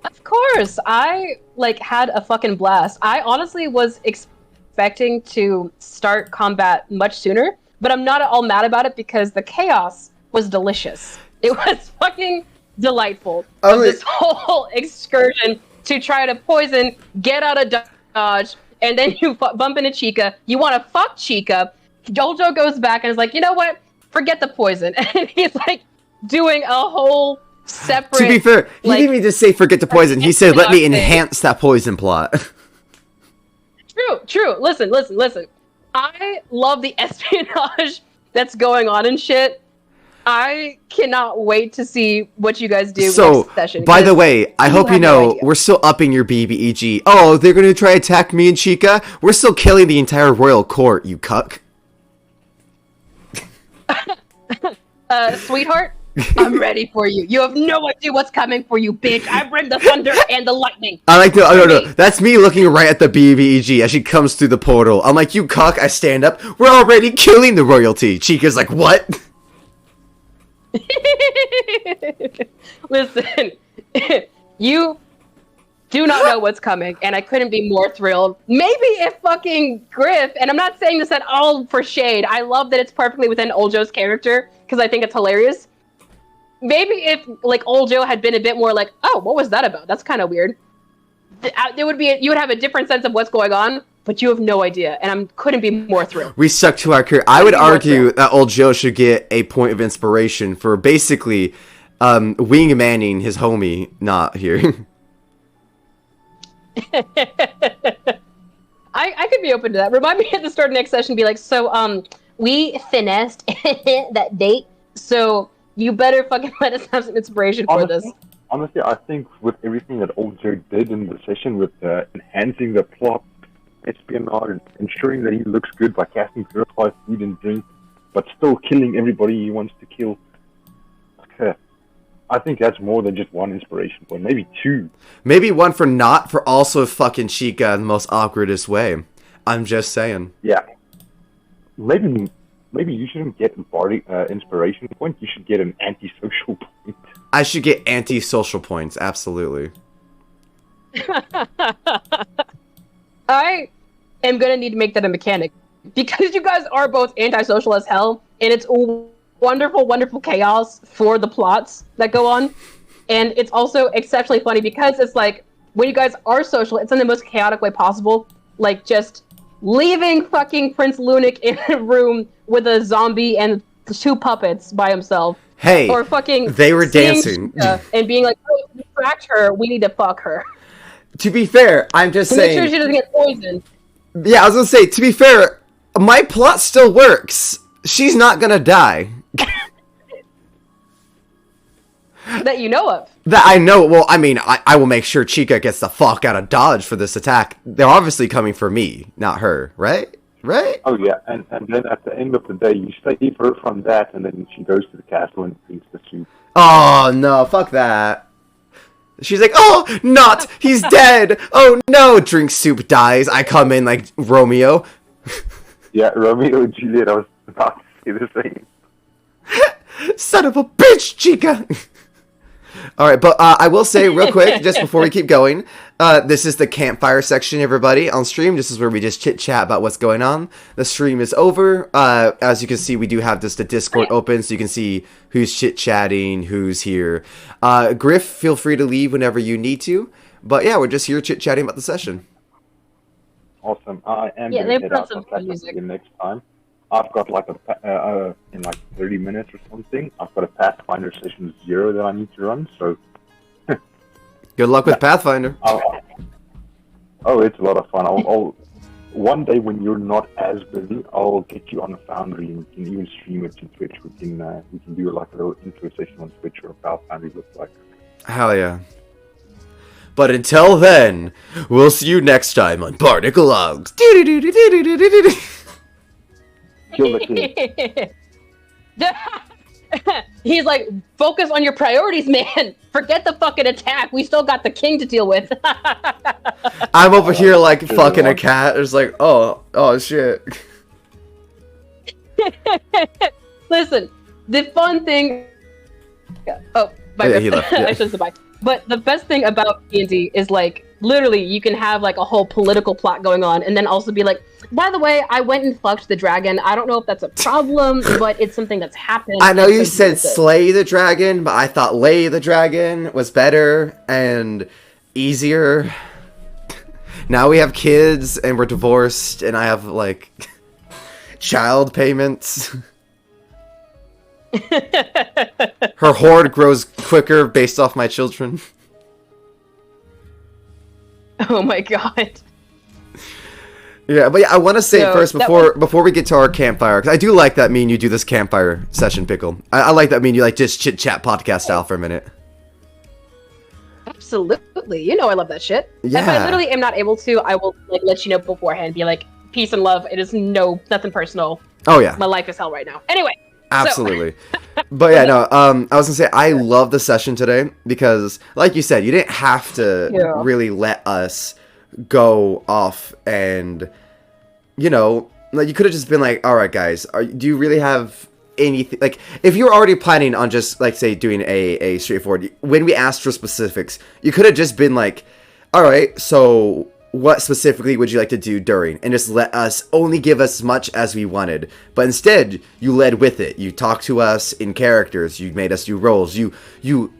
Of course, I had a fucking blast. I honestly was expecting to start combat much sooner, but I'm not at all mad about it because the chaos was delicious. It was fucking delightful. This whole excursion to try to poison, get out of dodge, and then you bump into Chica. You want to fuck Chica. Jojo goes back and is like, you know what? Forget the poison. And he's like doing a whole separate... To be fair, he didn't even just say forget the poison. He said, let me enhance that poison plot. True. Listen. I love the espionage that's going on and shit. I cannot wait to see what you guys do next session. By the way, I hope you know, we're still upping your BBEG. Oh, they're gonna try to attack me and Chica? We're still killing the entire royal court, you cuck. Sweetheart, I'm ready for you. You have no idea what's coming for you, bitch. I bring the thunder and the lightning. I like the... Oh, no. That's me looking right at the BBEG as she comes through the portal. I'm like, you cuck, I stand up. We're already killing the royalty. Chica's like, what? Listen, you do not know what's coming, and I couldn't be more thrilled. Maybe if fucking Griff, and I'm not saying this at all for shade, I love that it's perfectly within Old Joe's character, because I think it's hilarious. Maybe if, Old Joe had been a bit more like, oh, what was that about? That's kind of weird. You would have a different sense of what's going on, but you have no idea, and I couldn't be more thrilled. We stuck to our career. I would argue that Old Joe should get a point of inspiration for basically wingmanning his homie not here. I could be open to that. Remind me at the start of next session, be like, so, we finessed that date, so you better fucking let us have some inspiration for this. Honestly, I think with everything that Old Joe did in the session with enhancing the plot, espionage, ensuring that he looks good by casting purified food and drink, but still killing everybody he wants to kill. I think that's more than just one inspiration point, maybe two. Maybe one for also fucking Chica in the most awkwardest way. I'm just saying. Yeah. Maybe you shouldn't get an inspiration point, you should get an antisocial point. I should get anti-social points, absolutely. I am gonna need to make that a mechanic. Because you guys are both antisocial as hell, and it's wonderful, wonderful chaos for the plots that go on. And it's also exceptionally funny because it's like, when you guys are social, it's in the most chaotic way possible. Like, just leaving fucking Prince Lunik in a room with a zombie and 2 puppets by himself. Hey, or fucking they were dancing. And being like, oh, distract her, we need to fuck her. To be fair, I'm just saying... Make sure she doesn't get poisoned. Yeah, I was gonna say, to be fair, my plot still works. She's not gonna die. That you know of. That I know. Well, I mean, I will make sure Chica gets the fuck out of Dodge for this attack. They're obviously coming for me, not her, right? Right? Oh, yeah, and then at the end of the day, you save her from that, and then she goes to the castle and drinks the soup. Oh, no, fuck that. She's like, oh, not! He's dead! Oh, no! Drink soup, dies. I come in like Romeo. Yeah, Romeo and Juliet, I was about to say the same. Son of a bitch, Chica! Alright, but I will say real quick, just before we keep going, this is the campfire section, everybody, on stream. This is where we just chit-chat about what's going on. The stream is over. As you can see, we do have just the Discord open, so you can see who's chit-chatting, who's here. Griff, feel free to leave whenever you need to. But yeah, we're just here chit-chatting about the session. Awesome. I am going to head out and catch up again next time. I've got in 30 minutes or something, I've got a Pathfinder session 0 that I need to run, so... Good luck with Pathfinder. Oh, it's a lot of fun. I'll one day when you're not as busy, I'll get you on a Foundry and we can even stream it to Twitch. We can do like a little intro session on Twitch or how Foundry looks like. Hell yeah. But until then, we'll see you next time on Barnacle Logs. Kill the king. He's like, focus on your priorities, man. Forget the fucking attack. We still got the king to deal with. I'm over here like fucking a cat. It's like, oh shit. Listen, the fun thing. Oh, he left. Yeah. I shouldn't say bye. But the best thing about D&D is like, literally, you can have like a whole political plot going on, and then also be like, by the way, I went and fucked the dragon. I don't know if that's a problem, but it's something that's happened. I know you said slay the dragon, but I thought lay the dragon was better and easier. Now we have kids, and we're divorced, and I have like child payments. Her hoard grows quicker based off my children. Oh my god. Yeah, but yeah, I want to say first before we get to our campfire, because I do like that me and you do this campfire session, Pickle. I like that me and you like just chit chat podcast style for a minute. Absolutely, you know I love that shit. Yeah. If I literally am not able to, I will like let you know beforehand. Be like, peace and love. It is nothing personal. Oh yeah, my life is hell right now. Anyway. Absolutely. But yeah, no, I was gonna say I love the session today because, like you said, you didn't have to really let us go off and, you know, like you could have just been like, all right, guys, do you really have anything? Like, if you were already planning on just, like, say, doing a straightforward, when we asked for specifics, you could have just been like, all right, so what specifically would you like to do during, and just let us only give us as much as we wanted. But instead, you led with it. You talked to us in characters. You made us do roles. You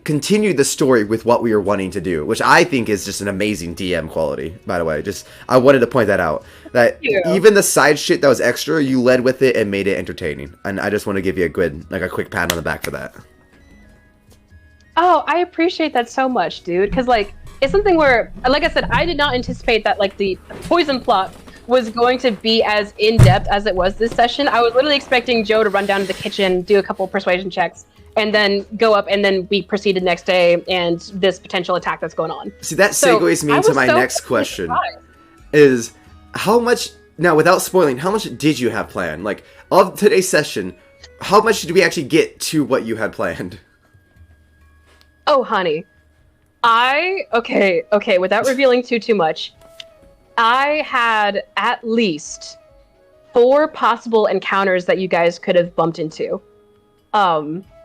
continued the story with what we were wanting to do, which I think is just an amazing DM quality, by the way. Just, I wanted to point that out. That even the side shit that was extra, you led with it and made it entertaining. And I just want to give you a quick pat on the back for that. Oh, I appreciate that so much, dude. Because, like, it's something where, like I said, I did not anticipate that, like, the poison plot was going to be as in-depth as it was this session. I was literally expecting Joe to run down to the kitchen, do a couple persuasion checks, and then go up, and then we proceeded next day, and this potential attack that's going on. See, that segues me into my next question. Is, how much, now without spoiling, how much did you have planned? Like, of today's session, how much did we actually get to what you had planned? Oh, honey. Okay, without revealing too much, I had at least 4 possible encounters that you guys could have bumped into,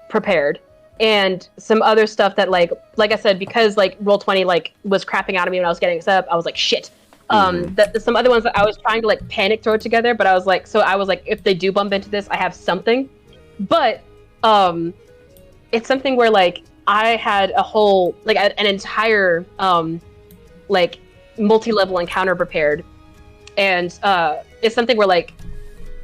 prepared, and some other stuff that, like I said, because, like, Roll20, like, was crapping out of me when I was getting set up, I was like, shit. That some other ones that I was trying to, like, panic throw together, but I was like, if they do bump into this, I have something. But, it's something where, like, I had a whole, like, an entire, like, multi-level encounter prepared. And it's something where, like,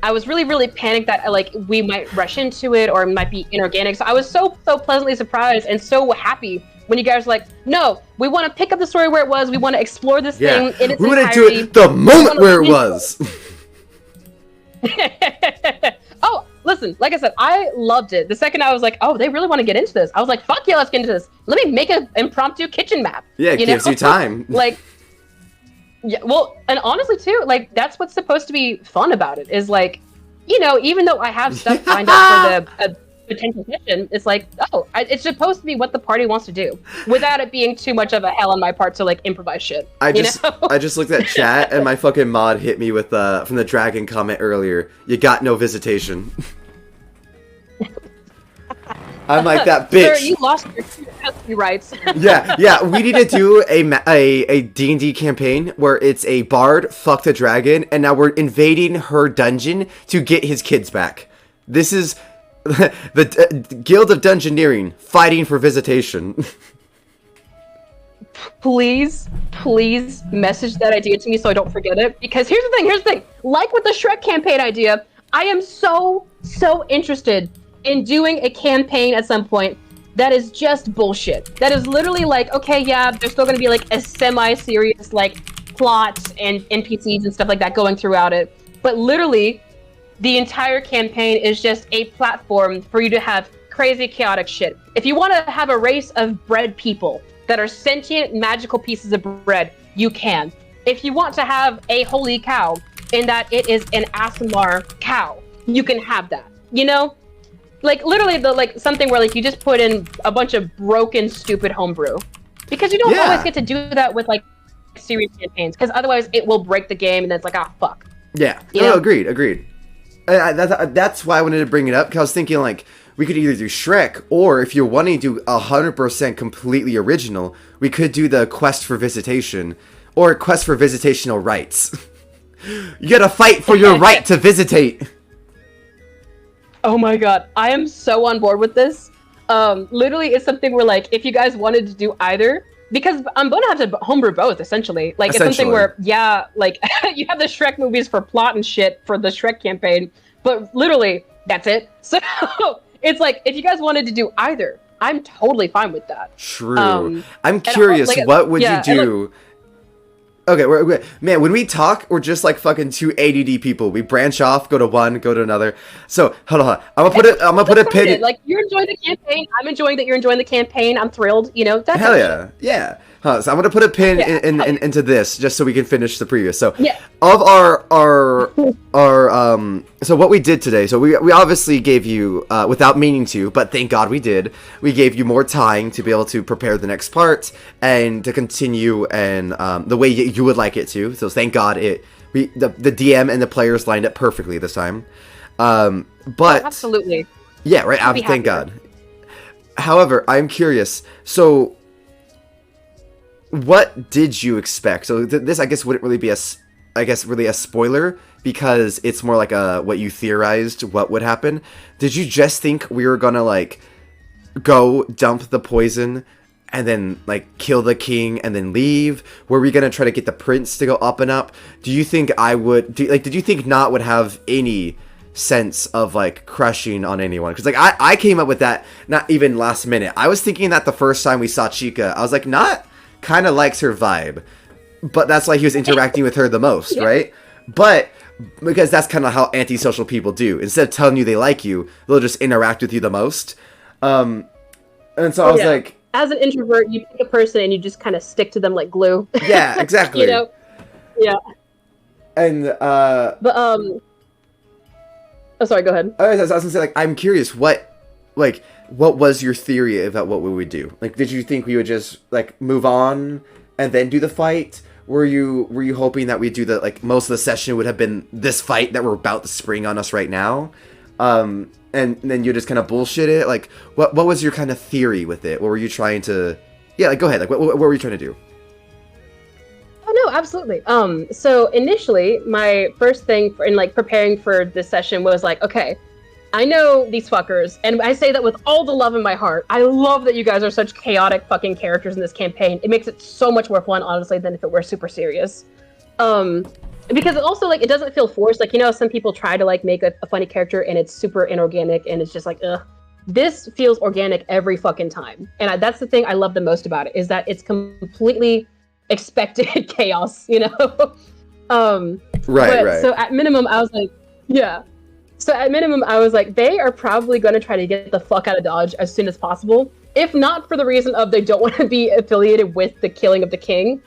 I was really, really panicked that, like, we might rush into it or it might be inorganic. So I was so pleasantly surprised and so happy when you guys were like, no, we want to pick up the story where it was. We want to explore this thing in its entirety. We want to do it the moment where it was. Oh, listen, like I said, I loved it. The second I was like, oh, they really want to get into this. I was like, fuck yeah, let's get into this. Let me make an impromptu kitchen map. Yeah, it gives you time. Like, yeah, well, and honestly, too, like, that's what's supposed to be fun about it, is, like, you know, even though I have stuff lined up for the potential kitchen, it's like, it's supposed to be what the party wants to do, without it being too much of a hell on my part to, like, improvise shit. I just looked at chat, and my fucking mod hit me with, from the dragon comment earlier, you got no visitation. I'm like, that bitch. Sir, you lost your custody rights. yeah, we need to do a D&D campaign where it's a bard fucked a dragon, and now we're invading her dungeon to get his kids back. This is the Guild of Dungeoneering fighting for visitation. Please message that idea to me so I don't forget it. Because here's the thing. Like with the Shrek campaign idea, I am so interested in doing a campaign at some point that is just bullshit. That is literally like, okay, yeah, there's still gonna be like a semi-serious like plot and NPCs and stuff like that going throughout it. But literally, the entire campaign is just a platform for you to have crazy, chaotic shit. If you want to have a race of bread people that are sentient, magical pieces of bread, you can. If you want to have a holy cow in that it is an Aasimar cow, you can have that, you know? Like, literally, something where, like, you just put in a bunch of broken, stupid homebrew. Because you don't always get to do that with, like, serious campaigns, because otherwise it will break the game, and then it's like, fuck. Yeah. You know? Agreed. That's why I wanted to bring it up, because I was thinking, like, we could either do Shrek, or if you're wanting to do 100% completely original, we could do the Quest for Visitation, or Quest for Visitational Rights. You gotta fight for your right to visitate. Oh my god, I am so on board with this. Literally, it's something where, like, if you guys wanted to do either, because I'm gonna have to homebrew both, essentially. Like, it's something where, like, you have the Shrek movies for plot and shit for the Shrek campaign, but literally, that's it. So, it's like, if you guys wanted to do either, I'm totally fine with that. True. I'm curious, what would you do? Okay, man, when we talk, we're just like fucking two ADD people. We branch off, go to one, go to another. So, hold on. I'm gonna put a pin. Like, you're enjoying the campaign. I'm enjoying that you're enjoying the campaign. I'm thrilled. You know, that's hell yeah. Yeah. So I'm gonna put a pin into this just so we can finish the previous. So of our so what we did today. So we obviously gave you without meaning to, but thank God we did. We gave you more time to be able to prepare the next part and to continue and the way you would like it to. So thank God the DM and the players lined up perfectly this time. But absolutely. Yeah, right. Thank God. However, I'm curious. So what did you expect? So this, I guess, wouldn't really be really a spoiler, because it's more like what you theorized what would happen. Did you just think we were gonna, like, go dump the poison and then, like, kill the king and then leave? Were we gonna try to get the prince to go up and up? Do you think did you think Not would have any sense of, like, crushing on anyone? Because, like, I came up with that not even last minute. I was thinking that the first time we saw Chica, I was like, Not kind of likes her vibe, but that's why he was interacting with her the most, right? But because that's kind of how antisocial people do. Instead of telling you they like you, they'll just interact with you the most. And so I was like, as an introvert, you pick a person and you just kind of stick to them like glue. Yeah, exactly. You know? Yeah. And oh, sorry, go ahead. I was gonna say, like, I'm curious, what was your theory about what we would do? Like, did you think we would just, like, move on and then do the fight? Were you hoping that we'd do like, most of the session would have been this fight that we're about to spring on us right now? And then you just kind of bullshit it? Like, what was your kind of theory with it? What were you trying to... Yeah, like, go ahead. Like, what were you trying to do? Oh, no, absolutely. So initially, my first thing in, like, preparing for this session was like, okay, I know these fuckers, and I say that with all the love in my heart. I love that you guys are such chaotic fucking characters in this campaign. It makes it so much more fun, honestly, than if it were super serious. Because it also, like, it doesn't feel forced. Like, you know, some people try to, like, make a funny character, and it's super inorganic, and it's just like, ugh. This feels organic every fucking time. And that's the thing I love the most about it, is that it's completely expected chaos, you know? Right. So at minimum, I was like, yeah. So at minimum, I was like, they are probably going to try to get the fuck out of Dodge as soon as possible. If not for the reason of they don't want to be affiliated with the killing of the king.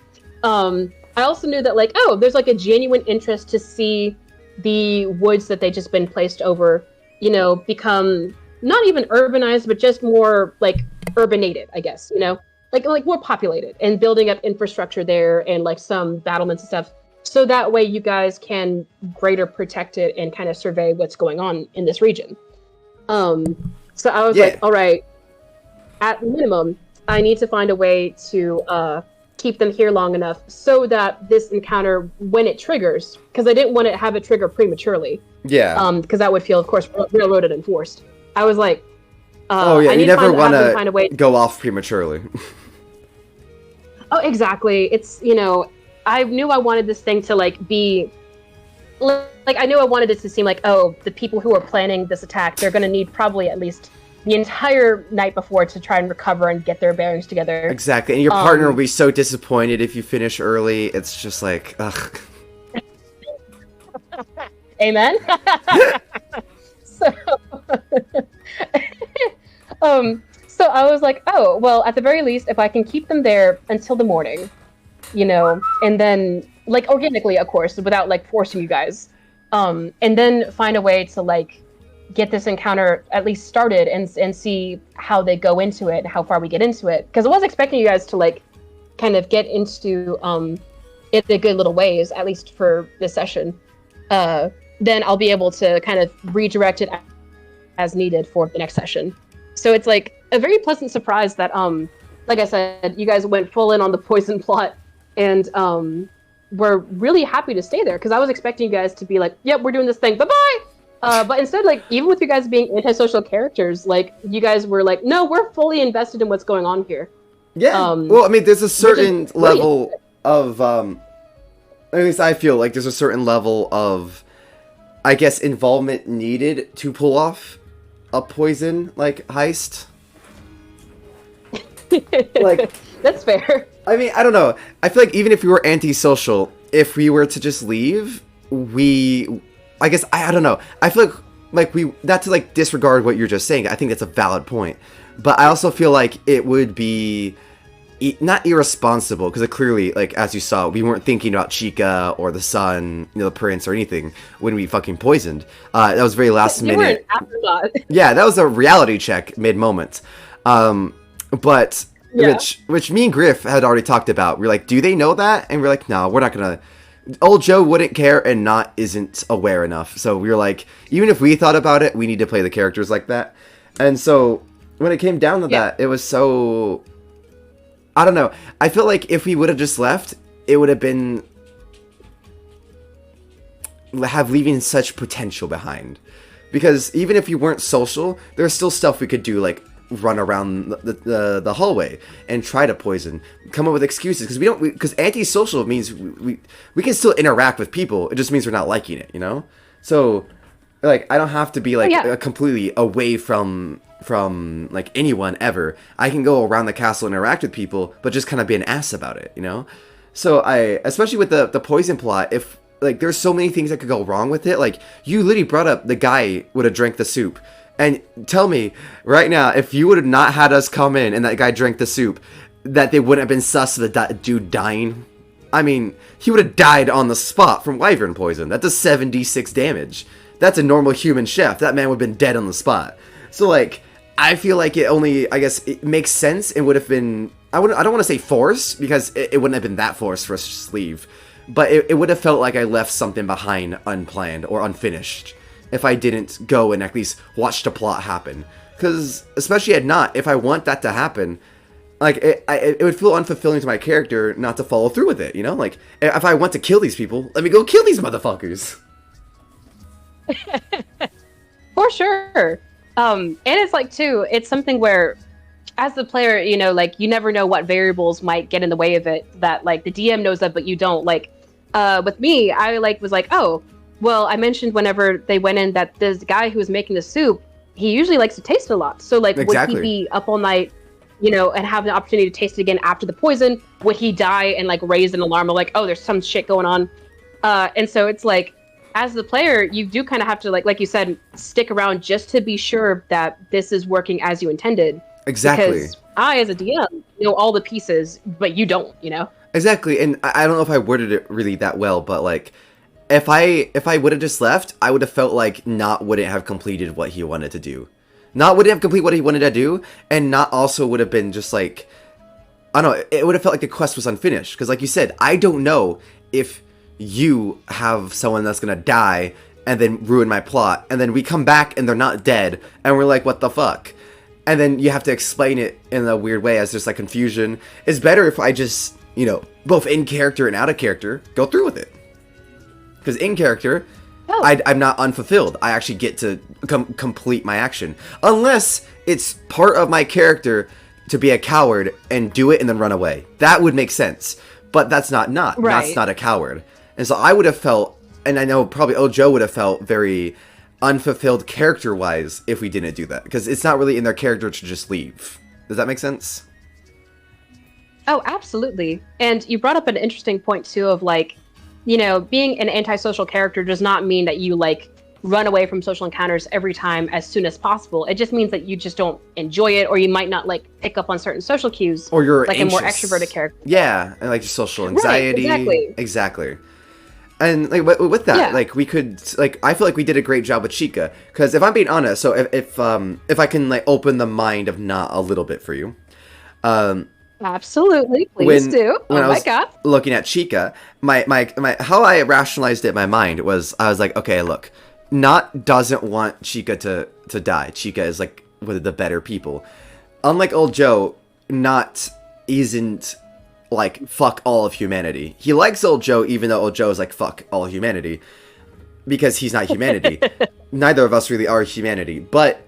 I also knew that, like, oh, there's, like, a genuine interest to see the woods that they just been placed over, you know, become not even urbanized, but just more, like, urbanated, I guess, you know? Like more populated, and building up infrastructure there and, like, some battlements and stuff. So that way you guys can greater protect it and kind of survey what's going on in this region. So I was like, all right, at minimum, I need to find a way to keep them here long enough so that this encounter, when it triggers, because I didn't want to have it trigger prematurely. Yeah. Because that would feel, of course, railroaded and forced. I was like, you never want to go off prematurely. Oh, exactly. It's, you know, I knew I wanted this thing to, like, be... Like, I knew I wanted it to seem like, oh, the people who are planning this attack, they're going to need probably at least the entire night before to try and recover and get their bearings together. Exactly. And your partner will be so disappointed if you finish early. It's just like, ugh. Amen? So I was like, oh, well, at the very least, if I can keep them there until the morning, you know, and then, like, organically, of course, without, like, forcing you guys, and then find a way to like get this encounter at least started and see how they go into it and how far we get into it. Because I was expecting you guys to like kind of get into it a good little ways, at least for this session. Then I'll be able to kind of redirect it as needed for the next session. So it's like a very pleasant surprise that, like I said, you guys went full in on the poison plot, and we're really happy to stay there, because I was expecting you guys to be like, yep, we're doing this thing, bye-bye! But instead, like, even with you guys being antisocial characters, like, you guys were like, no, we're fully invested in what's going on here. Yeah. Well, I mean, there's a certain level of, at least I feel like there's a certain level of, I guess, involvement needed to pull off a poison, like, heist. Like, that's fair. I mean, I don't know. I feel like even if we were antisocial, if we were to just leave, I guess, I don't know. I feel like we, not to like disregard what you're just saying, I think that's a valid point. But I also feel like it would be not irresponsible, because clearly, like, as you saw, we weren't thinking about Chica or the sun, the prince or anything when we fucking poisoned. That was very last minute. You were an afterthought. Yeah, that was a reality check mid-moment. But yeah. which me and Griff had already talked about. We're like, do they know that? And we're like, no, we're not gonna. Old Joe wouldn't care, and Not isn't aware enough. So we were like, even if we thought about it, we need to play the characters like that. And so when it came down to that, it was so, I don't know. I feel like if we would have just left, it would have been leaving such potential behind. Because even if you weren't social, there's still stuff we could do, like run around the hallway and try to poison, come up with excuses, because because antisocial means we can still interact with people. It just means we're not liking it, So like, I don't have to be like completely away from like anyone ever. I can go around the castle and interact with people, but just kind of be an ass about it, So especially with the poison plot, if like there's so many things that could go wrong with it. Like, you literally brought up the guy would have drank the soup. And tell me right now, if you would have not had us come in and that guy drank the soup, that they wouldn't have been sus of the dude dying. I mean, he would have died on the spot from wyvern poison. That does 7d6 damage. That's a normal human chef. That man would have been dead on the spot. So, like, I feel like I guess it makes sense. It would have been, I don't want to say forced, because it wouldn't have been that forced for us to just leave. But it would have felt like I left something behind unplanned or unfinished if I didn't go and at least watch the plot happen. Because, especially at Not, if I want that to happen, like, it would feel unfulfilling to my character not to follow through with it, Like, if I want to kill these people, let me go kill these motherfuckers. For sure. And it's like, too, it's something where, as the player, like, you never know what variables might get in the way of it that, like, the DM knows of, but you don't. Like, with me, I, like, was like, oh, well, I mentioned whenever they went in that this guy who was making the soup, he usually likes to taste it a lot. So, like, exactly. Would he be up all night, and have the opportunity to taste it again after the poison? Would he die and, like, raise an alarm of, like, oh, there's some shit going on? And so it's like, as the player, you do kind of have to, like you said, stick around just to be sure that this is working as you intended. Exactly. Because I, as a DM, know all the pieces, but you don't, Exactly. And I don't know if I worded it really that well, but, like, if I would have just left, I would have felt like Not wouldn't have completed what he wanted to do. Not wouldn't have completed what he wanted to do, and Not also would have been just like, I don't know, it would have felt like the quest was unfinished. Because like you said, I don't know if you have someone that's going to die and then ruin my plot, and then we come back and they're not dead, and we're like, what the fuck? And then you have to explain it in a weird way as there's like confusion. It's better if I just, both in character and out of character, go through with it. Because in character, I'm not unfulfilled. I actually get to complete my action. Unless it's part of my character to be a coward and do it and then run away. That would make sense. But that's not. Right. That's not a coward. And so I would have felt, and I know probably Old Joe would have felt very unfulfilled character-wise if we didn't do that. Because it's not really in their character to just leave. Does that make sense? Oh, absolutely. And you brought up an interesting point, too, of like, being an antisocial character does not mean that you, like, run away from social encounters every time as soon as possible. It just means that you just don't enjoy it, or you might not, like, pick up on certain social cues. Or you're like anxious. A more extroverted character. Yeah, and, like, social anxiety. Right, exactly. Exactly. And like with that, like we could, like I feel like we did a great job with Chica. Because if I'm being honest, so if I can like open the mind of Not a little bit for you, absolutely, please do. When oh my god, looking at Chica, my how I rationalized it in my mind was I was like, okay, look, Not doesn't want Chica to die. Chica is like one of the better people. Unlike old Joe, Not isn't like fuck all of humanity. He likes old Joe, even though old Joe is like fuck all humanity, because he's not humanity. Neither of us really are humanity, but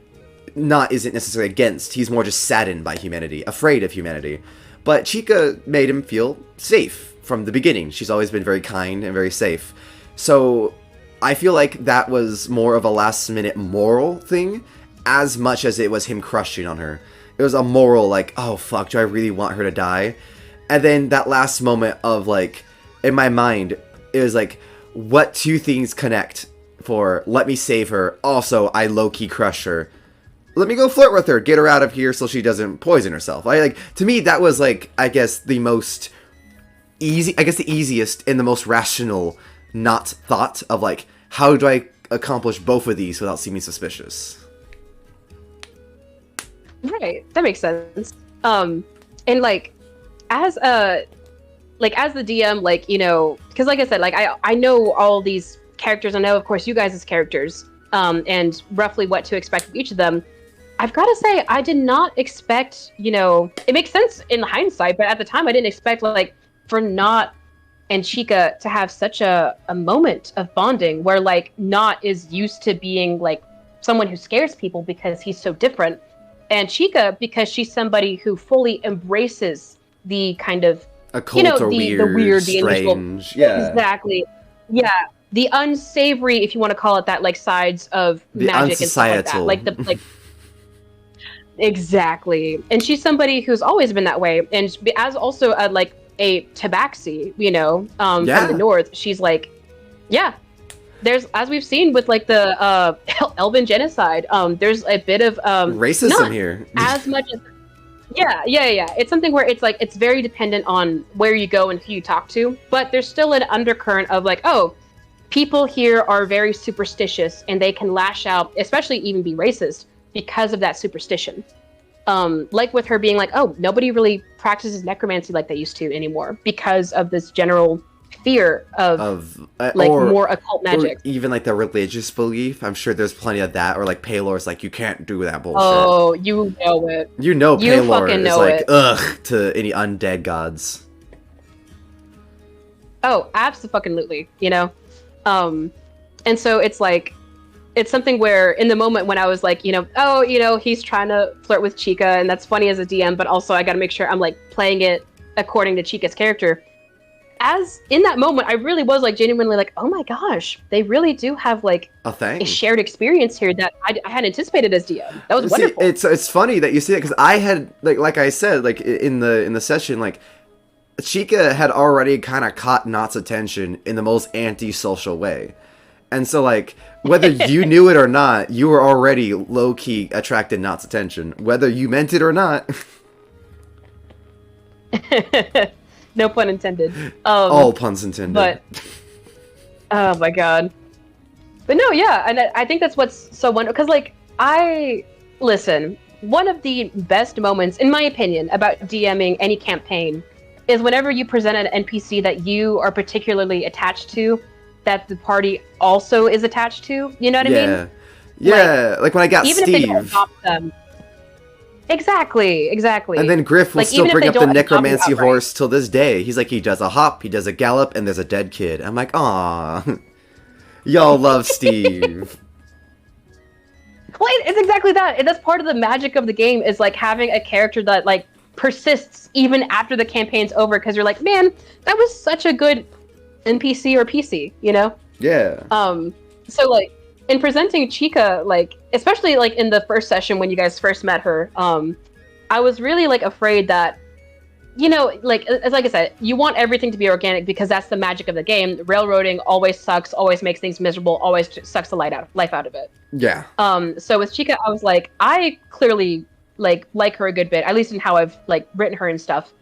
Not isn't necessarily against. He's more just saddened by humanity, afraid of humanity. But Chica made him feel safe from the beginning. She's always been very kind and very safe. So I feel like that was more of a last minute moral thing, as much as it was him crushing on her. It was a moral, like, oh fuck, do I really want her to die? And then that last moment of, like, in my mind, it was like, what two things connect for, let me save her, also, I low-key crush her. Let me go flirt with her, get her out of here so she doesn't poison herself. To me, that was, like, I guess, the easiest and the most rational not thought of, like, how do I accomplish both of these without seeming suspicious? Right, that makes sense. And, like, as the DM, like, you know, because like I said, like I know all these characters. I know, of course, you guys as characters, and roughly what to expect of each of them. I've got to say, I did not expect, you know, it makes sense in hindsight, but at the time I didn't expect, like, for Not and Chica to have such a moment of bonding where, like, Not is used to being, like, someone who scares people because he's so different. And Chica, because she's somebody who fully embraces the kind of, occult, you know, or the weird, the strange, yeah, exactly, yeah, the unsavory, if you want to call it that, like, sides of the magic and stuff like that, like the like. Exactly, and she's somebody who's always been that way, and as also a tabaxi, you know, from the north, she's like, yeah. There's, as we've seen with, like, the Elven genocide, there's a bit of racism here. As much as, yeah. It's something where it's like it's very dependent on where you go and who you talk to, but there's still an undercurrent of, like, oh, people here are very superstitious and they can lash out, especially even be racist because of that superstition. Like with her being like, oh, nobody really practices necromancy like they used to anymore because of this general fear of like, or more occult magic, or even like the religious belief. I'm sure there's plenty of that, or like Paylor's like, you can't do that bullshit. Oh, you know it. You know, you Paylor fucking is know like it. Ugh to any undead gods. Oh, absolutely. You know, and so it's like, it's something where in the moment when I was like, you know, oh, you know, he's trying to flirt with Chica, and that's funny as a DM, but also I got to make sure I'm, like, playing it according to Chica's character. As in that moment, I really was, like, genuinely like, oh my gosh, they really do have, like, a shared experience here that I hadn't anticipated as DM. That was wonderful. It's funny that you say it, because I had, like I said, like in the session, like, Chica had already kind of caught Not's attention in the most anti-social way. And so, like, whether you knew it or not, you were already low-key attracted Not's attention, whether you meant it or not. No pun intended. All puns intended. But, oh my god. But no, yeah, and I think that's what's so wonderful, because, like, listen, one of the best moments, in my opinion, about DMing any campaign is whenever you present an NPC that you are particularly attached to, that the party also is attached to. You know what I mean? Yeah, like when I got even Steve. If they don't adopt them. Exactly. And then Griff will like, still bring up the necromancy outright. horse till this day. He's like, he does a hop, he does a gallop, and there's a dead kid. I'm like, aw. Y'all love Steve. Well, it's exactly that. And that's part of the magic of the game, is, like, having a character that, like, persists even after the campaign's over, because you're like, man, that was such a good NPC or PC, you know? Yeah. So, like, in presenting Chica, like, especially, like, in the first session when you guys first met her, I was really, like, afraid that, you know, like I said, you want everything to be organic because that's the magic of the game. Railroading always sucks, always makes things miserable, always sucks the life out of it. Yeah. So with Chica, I was like, I clearly like her a good bit, at least in how I've, like, written her and stuff.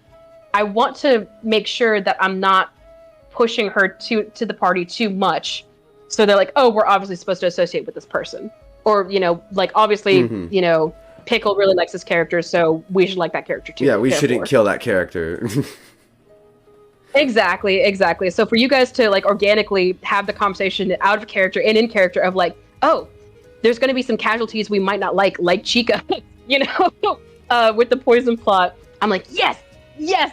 I want to make sure that I'm not pushing her to the party too much. So they're like, oh, we're obviously supposed to associate with this person. Or, like, obviously, Pickle really likes this character, so we should like that character too. Yeah, we shouldn't kill that character. Exactly. So for you guys to, like, organically have the conversation out of character and in character of, like, oh, there's going to be some casualties we might not like Chica, with the poison plot. I'm like, yes,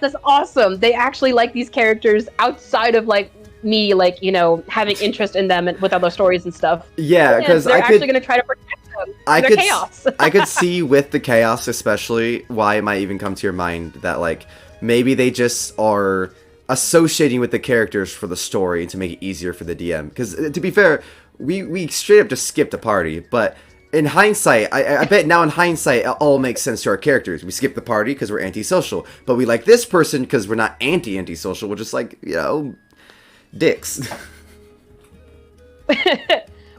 that's awesome. They actually like these characters outside of, like, me, like, having interest in them and with other stories and stuff. Yeah, because they're actually going to try to protect them. Their chaos. I could see with the chaos, especially, why it might even come to your mind that, like, maybe they just are associating with the characters for the story to make it easier for the DM. Because, to be fair, we straight up just skipped a party, but in hindsight, I bet now in hindsight, it all makes sense to our characters. We skip the party because we're antisocial, but we like this person because we're not antisocial. We're just like, dicks.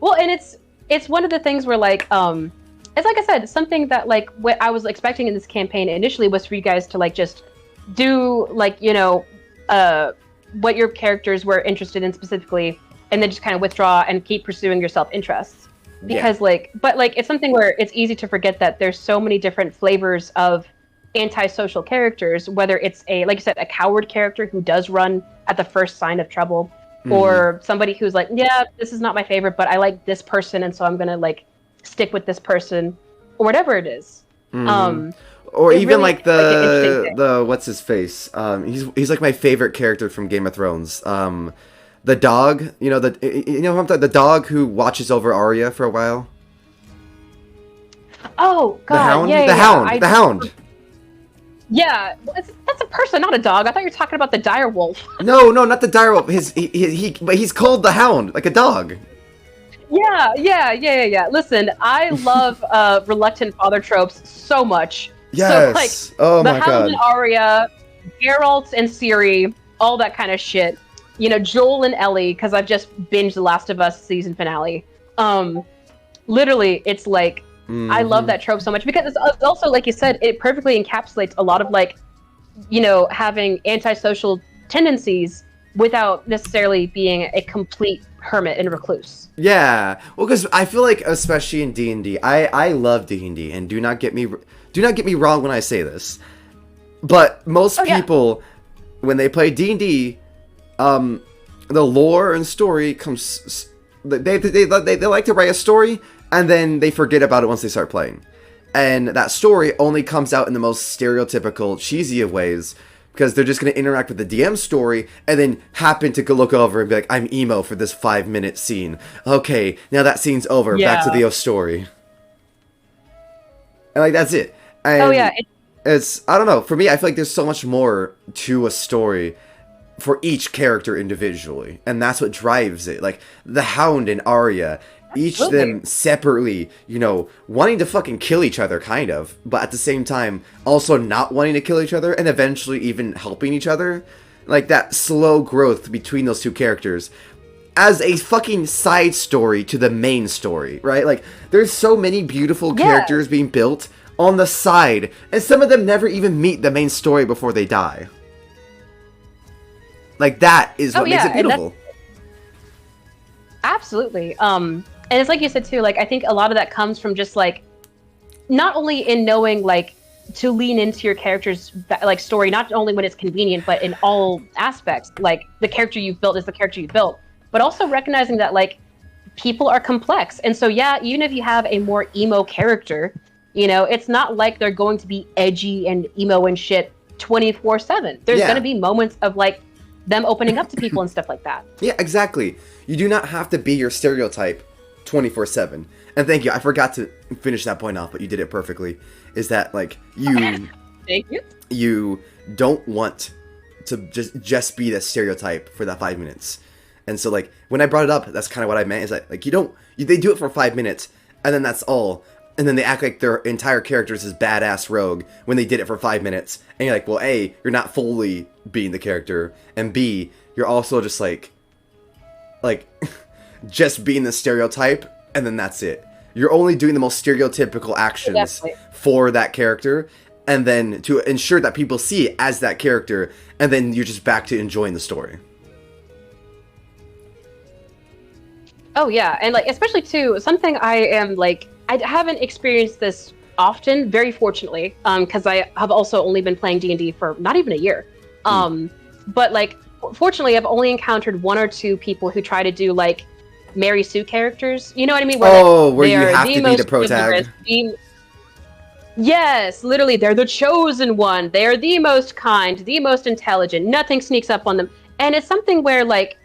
Well, and it's one of the things where, like, it's like I said, something that, like, what I was expecting in this campaign initially was for you guys to, like, just do, like, what your characters were interested in specifically, and then just kind of withdraw and keep pursuing your self-interests. Because, but it's something where it's easy to forget that there's so many different flavors of antisocial characters, whether it's like you said, a coward character who does run at the first sign of trouble, or somebody who's like, yeah, this is not my favorite, but I like this person, and so I'm gonna, like, stick with this person, or whatever it is. Or even really, like the what's his face? He's like my favorite character from Game of Thrones. The dog, the dog who watches over Arya for a while. Oh God! The Hound. Yeah, that's a person, not a dog. I thought you were talking about the dire wolf. No, not the dire wolf. But he's called the Hound, like a dog. Yeah. Listen, I love reluctant father tropes so much. Yes. So, like, oh my God. The God. Hound and Arya, Geralt and Ciri, all that kind of shit. Joel and Ellie, because I've just binged The Last of Us season finale. Literally, it's like, I love that trope so much because it's also, like you said, it perfectly encapsulates a lot of, like, having antisocial tendencies without necessarily being a complete hermit and recluse. Yeah, well, because I feel like, especially in D&D, I love D&D, and do not get me wrong when I say this, but most people, when they play D&D, the lore and story comes. They like to write a story, and then they forget about it once they start playing, and that story only comes out in the most stereotypical, cheesy of ways, because they're just going to interact with the DM story, and then happen to go look over and be like, I'm emo for this 5-minute scene. Okay, now that scene's over. Back to the story. And, like, that's it. And it's, I don't know, for me, I feel like there's so much more to a story for each character individually, and that's what drives it. Like, the Hound and Arya, each of them separately, wanting to fucking kill each other, kind of, but at the same time, also not wanting to kill each other, and eventually even helping each other. Like, that slow growth between those two characters as a fucking side story to the main story, right? Like, there's so many beautiful characters being built on the side, and some of them never even meet the main story before they die. Like, that is what makes it beautiful. Absolutely. And it's like you said, too, like, I think a lot of that comes from just, like, not only in knowing, like, to lean into your character's, like, story, not only when it's convenient, but in all aspects. Like, the character you've built is the character you've built. But also recognizing that, like, people are complex. And so, even if you have a more emo character, it's not like they're going to be edgy and emo and shit 24/7. There's going to be moments of, like, them opening up to people and stuff like that. Yeah, exactly. You do not have to be your stereotype 24/7. And thank you. I forgot to finish that point off, but you did it perfectly. Is that, like, you... Thank you. You don't want to just be the stereotype for that 5 minutes. And so, like, when I brought it up, that's kind of what I meant. Is that, like, they do it for 5 minutes, and then that's all. And then they act like their entire character is this badass rogue when they did it for 5 minutes. And you're like, well, A, you're not fully being the character. And B, you're also just like, just being the stereotype, and then that's it. You're only doing the most stereotypical actions for that character, and then to ensure that people see it as that character, and then you're just back to enjoying the story. Oh yeah, and like especially too, something I am like I haven't experienced this often, very fortunately, because I have also only been playing D&D for not even a year. But like fortunately, I've only encountered one or two people who try to do like Mary Sue characters. You know what I mean? Where you have to be the protag. Yes, literally, they're the chosen one. They are the most kind, the most intelligent. Nothing sneaks up on them, and it's something where like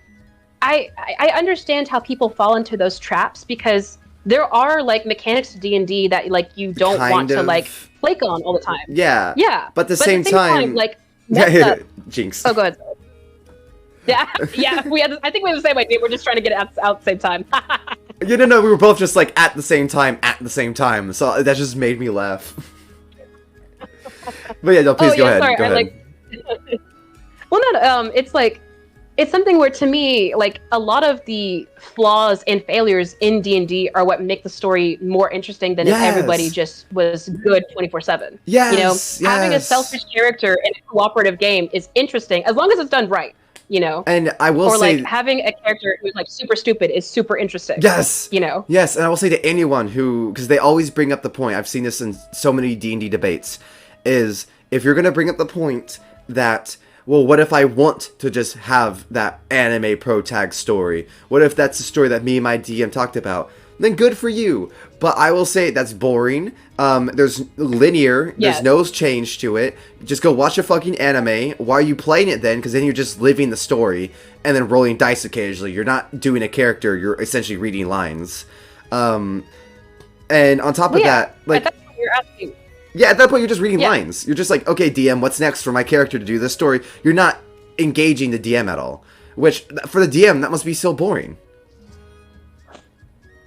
I understand how people fall into those traps because there are like mechanics to D&D that like you don't want to like flake on all the time. Yeah. Yeah. But at the same time like Jinx. Oh, go ahead. Yeah. I think we have the same idea. We're just trying to get it out at the same time. No, we were both just like at the same time. So that just made me laugh. But yeah, no, please go ahead. Sorry, go ahead. Like, well, no, it's like it's something where to me like a lot of the flaws and failures in D&D are what make the story more interesting than if everybody just was good 24/7. Yes, having a selfish character in a cooperative game is interesting as long as it's done right. And I will say, like having a character who's like super stupid is super interesting. Yes, yes, and I will say to anyone who, because they always bring up the point, I've seen this in so many D&D debates, is if you're gonna bring up the point that, well, what if I want to just have that anime protag story? What if that's the story that me and my DM talked about? Then good for you. But I will say that's boring. There's linear. There's no change to it. Just go watch a fucking anime. Why are you playing it then? Because then you're just living the story and then rolling dice occasionally. You're not doing a character. You're essentially reading lines. And on top of that, like, that's what you're asking. Yeah, at that point, you're just reading lines. You're just like, okay, DM, what's next for my character to do this story? You're not engaging the DM at all. Which, for the DM, that must be so boring.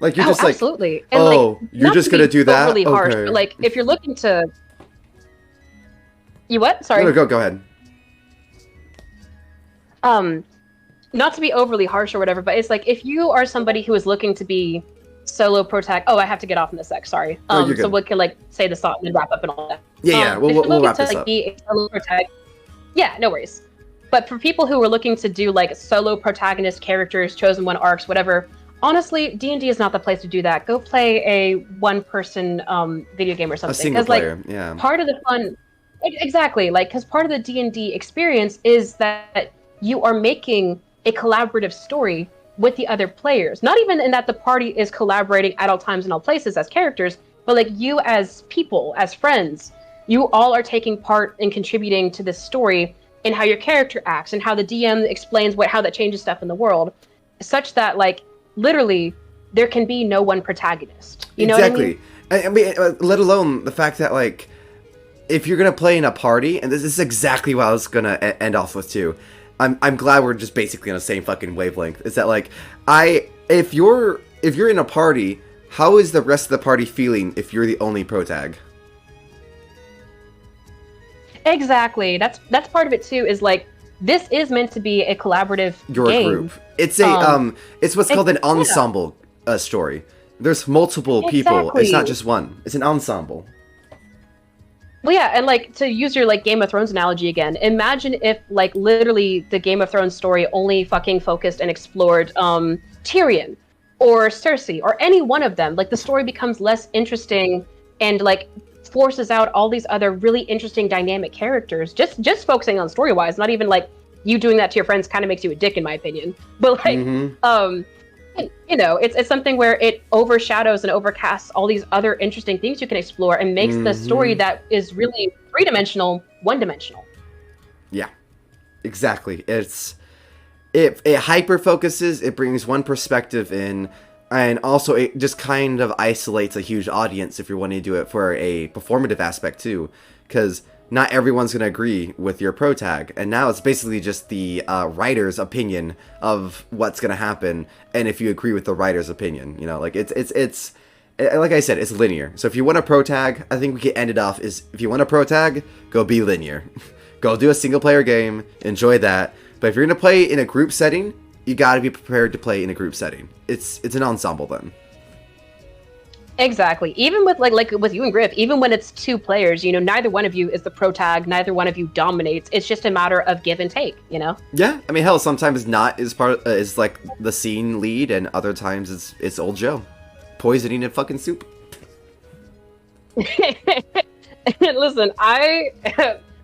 Like, you're just absolutely. And like, you're just going to do that? Really harsh, but like, if you're looking to... You what? Sorry. No, go ahead. Not to be overly harsh or whatever, but it's like, if you are somebody who is looking to be solo protag. Oh, I have to get off in a sec. Sorry. So we can like say the thought and then wrap up and all that. Yeah. We'll wrap this up. Be a solo protag, yeah, no worries. But for people who are looking to do like solo protagonist characters, chosen one arcs, whatever, honestly, D&D is not the place to do that. Go play a one-person video game or something. A single player. Like, part of the fun, exactly. Like, because part of the D&D experience is that you are making a collaborative story with the other players. Not even in that the party is collaborating at all times and all places as characters, but like you as people, as friends, you all are taking part in contributing to this story and how your character acts and how the DM explains how that changes stuff in the world, such that like literally there can be no one protagonist. You know what I mean? I mean, let alone the fact that like if you're gonna play in a party, and this is exactly what I was gonna end off with too. I'm glad we're just basically on the same fucking wavelength. Is that like if you're in a party, how is the rest of the party feeling if you're the only protag? Exactly. That's part of it too. Is like this is meant to be a collaborative game. Group. It's a it's what's called an ensemble story. There's multiple people. It's not just one. It's an ensemble. Well, yeah, and like to use your like Game of Thrones analogy again, imagine if like literally the Game of Thrones story only fucking focused and explored Tyrion or Cersei or any one of them. Like the story becomes less interesting and like forces out all these other really interesting dynamic characters. Just focusing on story wise, not even like you doing that to your friends kind of makes you a dick in my opinion. But like you know, it's something where it overshadows and overcasts all these other interesting things you can explore and makes the story that is really three-dimensional, one-dimensional. Yeah, exactly. It hyper focuses, it brings one perspective in, and also it just kind of isolates a huge audience if you're wanting to do it for a performative aspect too, because not everyone's going to agree with your protag, and now it's basically just the writer's opinion of what's going to happen, and if you agree with the writer's opinion, you know, like it's like I said, it's linear. So if you want a protag, I think we can end it off is if you want a protag, go be linear. Go do a single player game, enjoy that. But if you're going to play in a group setting, you got to be prepared to play in a group setting. It's an ensemble then. Exactly. Even with like with you and Griff, even when it's two players, you know, neither one of you is the pro tag, neither one of you dominates. It's just a matter of give and take, you know? Yeah, I mean, hell, sometimes not is part is like the scene lead, and other times it's old Joe poisoning a fucking soup. Listen, I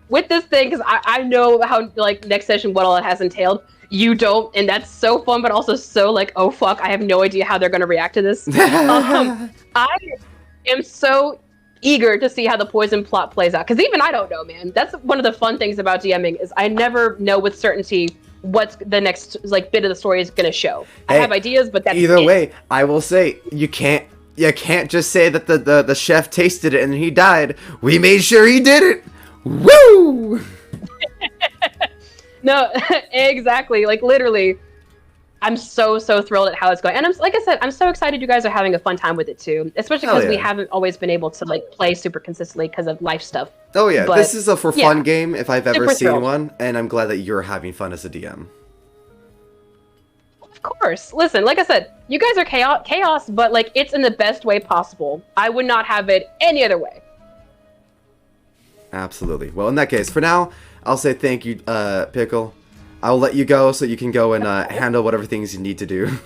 with this thing because I know how like next session what all it has entailed. You don't, and that's so fun, but also so like, oh fuck, I have no idea how they're gonna react to this. I am so eager to see how the poison plot plays out because even I don't know, man. That's one of the fun things about DMing is I never know with certainty what's the next like bit of the story is gonna show. Hey, I have ideas, but that's either it. way. I will say you can't just say that the chef tasted it and he died. We made sure he did it. Woo! No, exactly. Like literally, I'm so thrilled at how it's going, and like I said, I'm so excited you guys are having a fun time with it too. Especially because we haven't always been able to like play super consistently because of life stuff. Oh yeah, But, this is a for fun game if I've ever Super seen thrilled. one, and I'm glad that you're having fun as a DM. Of course. Listen, like I said, you guys are chaos, but like it's in the best way possible. I would not have it any other way. Absolutely. Well, in that case, for now, I'll say thank you, Pickle. I'll let you go so you can go and handle whatever things you need to do.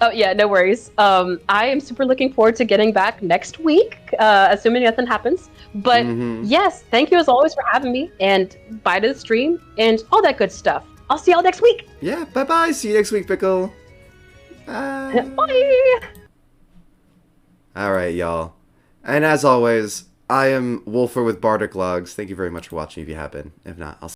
Oh yeah, no worries. I am super looking forward to getting back next week, assuming nothing happens. But yes, thank you as always for having me, and bye to the stream and all that good stuff. I'll see y'all next week. Yeah, bye-bye. See you next week, Pickle. Bye. Bye. All right, y'all. And as always, I am Wolfer with Bardic Logs. Thank you very much for watching if you have been. If not, I'll